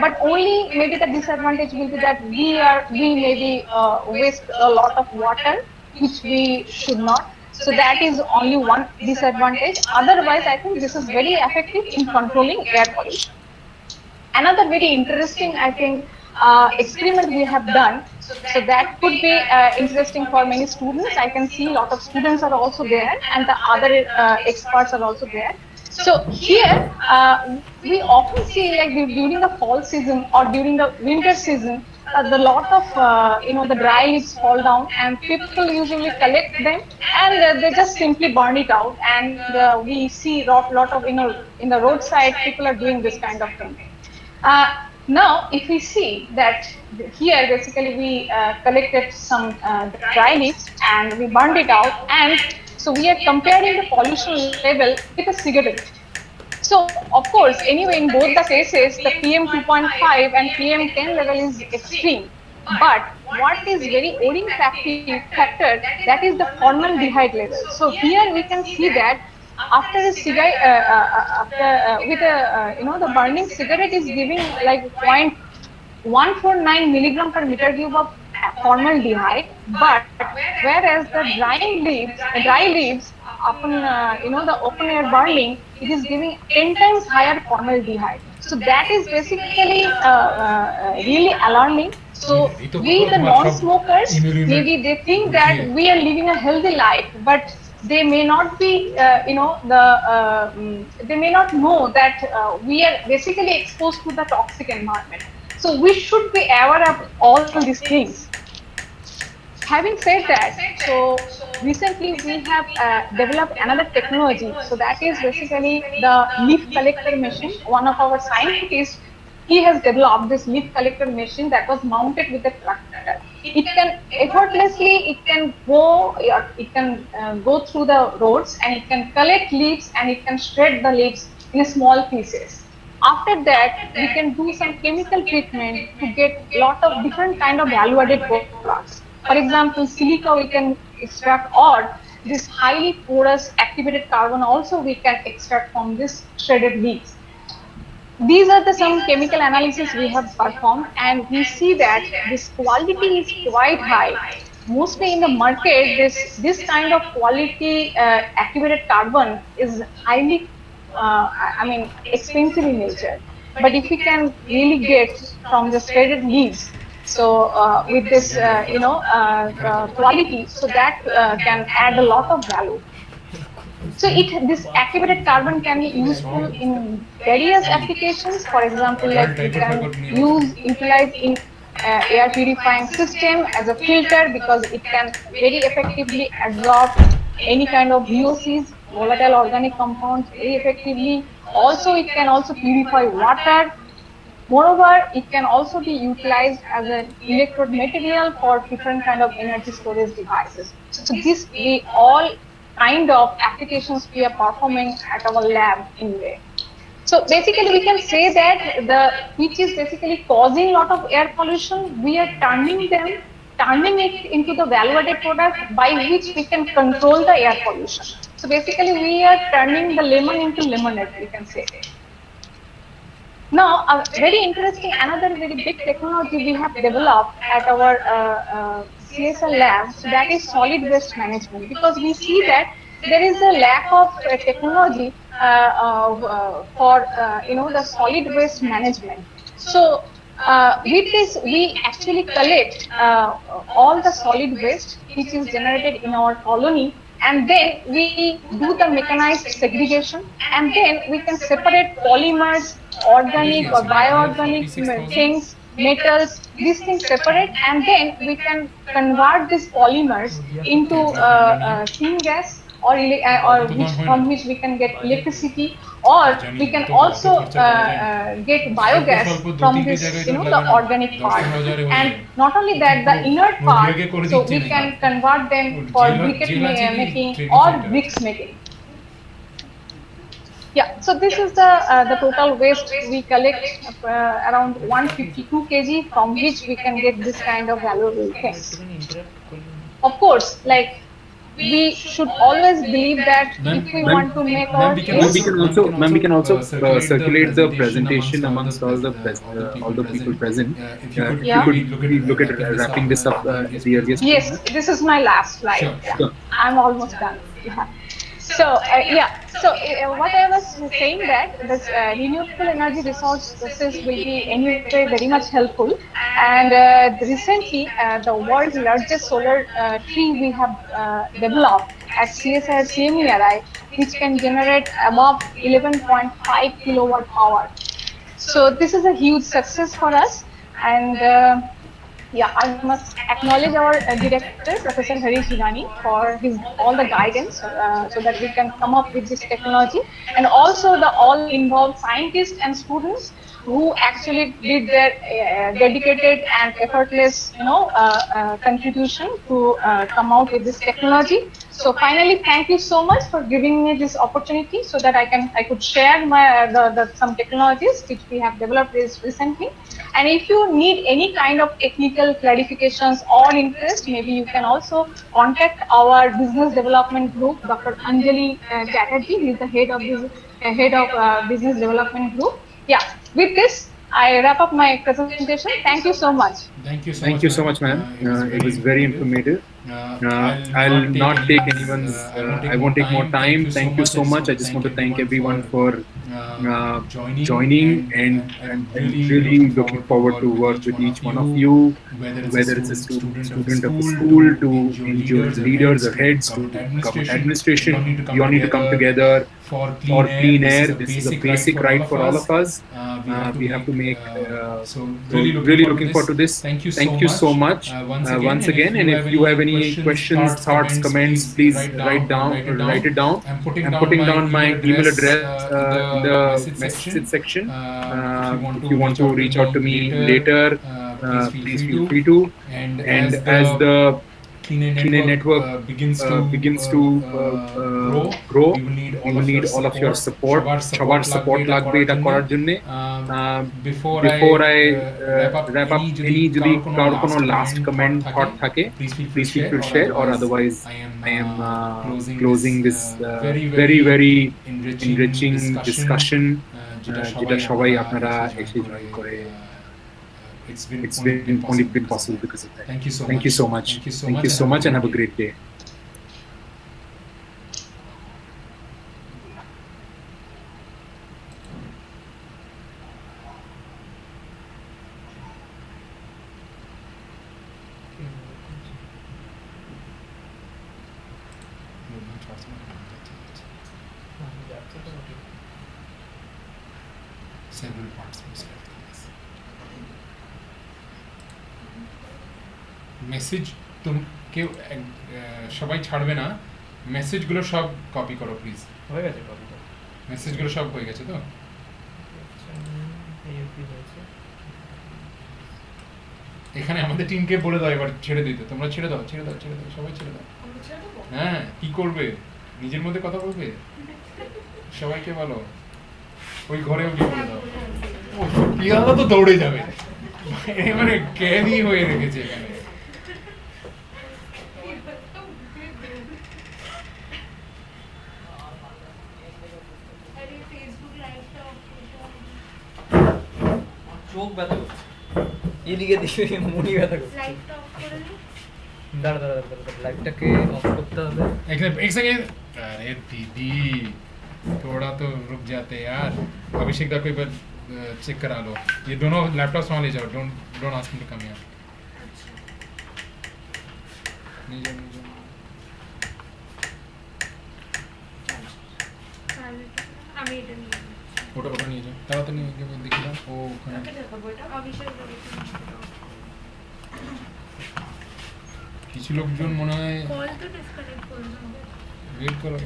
But only maybe the disadvantage will be that we maybe waste a lot of water, which we should not. So that is only one disadvantage. Otherwise, I think this is very effective in controlling air pollution. Another very interesting, I think, experiment we have done. So that could be interesting for many students. I can see a lot of students are also there, and the other experts are also there. So here, we often see like during the fall season or during the winter season, the lot of the dry leaves fall down, and people usually collect them, and they just simply burn it out. And we see lot of in the roadside people are doing this kind of thing. Now, if we see that here, basically we collected some dry leaves and we burned it out, and so we are comparing the pollution level with a cigarette. So, of course, anyway, in both the cases, the PM 2.5 and PM 10 level is extreme. But what is very worrying factor, that is the formaldehyde level. So here we can see that after a cigarette, with a the burning cigarette is giving like 0.149 milligram per meter cube of formaldehyde, but whereas the dry leaves, upon the open air burning, it is giving 10 times higher formaldehyde. So that is basically really alarming. So we, the non-smokers, maybe they think that we are living a healthy life, but they may not be, they may not know that we are basically exposed to the toxic environment. So we should be aware of all these things. Having said that, so recently we have developed another technology. So that is basically the leaf collector machine. One of our scientists, he has developed this leaf collector machine that was mounted with a tractor. It can effortlessly, it can go, it can go through the roads, and it can collect leaves, and it can shred the leaves in small pieces. After that, we can do some chemical treatment to get lot of different kind of value-added products. For example, silica we can extract, or this highly porous activated carbon also we can extract from this shredded leaves. These are the some chemical analysis we have performed, and we see that this quality is quite high. Mostly in the market, this kind of quality activated carbon is highly, I mean, expensive in nature. But if we can really get from the shredded leaves, so with this, quality, so that can add a lot of value. So this activated carbon can be useful in various applications. For example, like we can utilize in air purifying system as a filter, because it can very effectively absorb any kind of VOCs, volatile organic compounds, very effectively. Also, it can also purify water. Moreover, it can also be utilized as an electrode material for different kind of energy storage devices. So this we all kind of applications we are performing at our lab anyway. So basically we can say that which is basically causing a lot of air pollution, we are turning it into the value-added product by which we can control the air pollution. So basically we are turning the lemon into lemonade, we can say. Now, a very interesting, another very big technology we have developed at our CSL lab, so that is solid waste management, because we see that there is a lack of technology for the solid waste management. So with this, we actually collect all the solid waste which is generated in our colony, and then we do the mechanized segregation, and then we can separate polymers, organic or bioorganic things, metals, these things separate, and then we can convert these polymers into syngas, or from which we can get electricity, or we can also get biogas from this, the organic part. And not only that, the inert part, so we can convert them for briquette making or bricks making. Yeah, so this is the total waste we collect, around 152 kg, from which we can get this kind of valuable things. Of course, like we should always believe that if we want to make our we can also circulate the presentation amongst all the people present. If you could look at wrapping this up at the earliest. Yes, this is my last slide. Sure. Yeah. I'm almost done. Yeah. So what I was saying, that this renewable energy resources will be anyway very much helpful. And recently, the world's largest solar tree we have developed at CSIR CMERI, which can generate above 11.5 kilowatt power. So this is a huge success for us, and yeah, I must acknowledge our director, Professor Harish Hirani, for his all the guidance, so that we can come up with this technology, and also the all involved scientists and students who actually did their dedicated and effortless, contribution to come out with this technology. So finally, thank you so much for giving me this opportunity, so that I could share my some technologies which we have developed recently. And if you need any kind of technical clarifications or interest, maybe you can also contact our business development group, Dr. Anjali Chatterjee. He is the head of business development group. Yeah. With this, I wrap up my presentation. Thank you so much. Thank you so much, ma'am. It was very informative. I'll not take anyone's. I won't take more time. Thank you so much. I just want to thank everyone for joining, and really looking forward to work with each one of you, whether it's a student of a school, to NGOs leaders or heads, to government administration. You all need to come together for clean air. This is a basic right for all of us. We have to make. So really looking forward to this. Thank you so much once again. And if you have any questions, thoughts, comments, please write it down. I'm putting down my email address in the message section. If you want to reach out to me later, please feel free to. And as the Clean Air Network begins to grow, we will need all of your support. সবার support লাগবে এটা করার জন্য। Before I wrap up, any যদি কারোর কোনো last comment thought থাকে, please feel free to share, or otherwise I am closing this very enriching discussion যেটা সবাই আপনারা এসে join করে। It's only been possible because of that. Thank you so much. Thank you so much, and have a great day. Several participants left. Message কেউ সবাই ছাড়বে না, মেসেজগুলো সব কপি করো প্লিজ। হয়ে গেছে কপি? মেসেজগুলো সব হয়ে গেছে তো? এখানে আমাদের টিমকে বলে দাও এবার ছেড়ে দিতে। তোমরা ছেড়ে দাও সবাই ছেড়ে দাও। হ্যাঁ, কি করবে? নিজের মধ্যে কথা বলবে? সবাইকে বলো ওই ঘরেও গিয়ে বলে দাও। ও পিয়ালা তো দৌড়ে যাবে, মানে ক্যারি হয়ে রেখেছে এখানে। চোখ ব্যথা করছে, এদিকে দিকে মুড়ি ব্যথা করছে। দাঁড়া লাইটটাকে অফ করতে হবে। एक सेकंड। अरे दीदी थोड़ा तो रुक जाते यार। अभिषेक दा को एक बार चेक करा लो। ये दोनों लैपटॉप्स वहाँ ले जाओ। Don't ask him to come here. नहीं जाओ। फोटो নিয়ে যাও তাড়াতাড়ি দেখি দাও। ও ওখানে কিছু লোকজন মনে হয় কল তো ডিসকানেক্ট করে দাও। ওয়েট করো,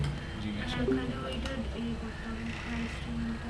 জিজ্ঞাসা ওখানে ওইটা এই করতে হবে লাইভ স্ট্রিমটা।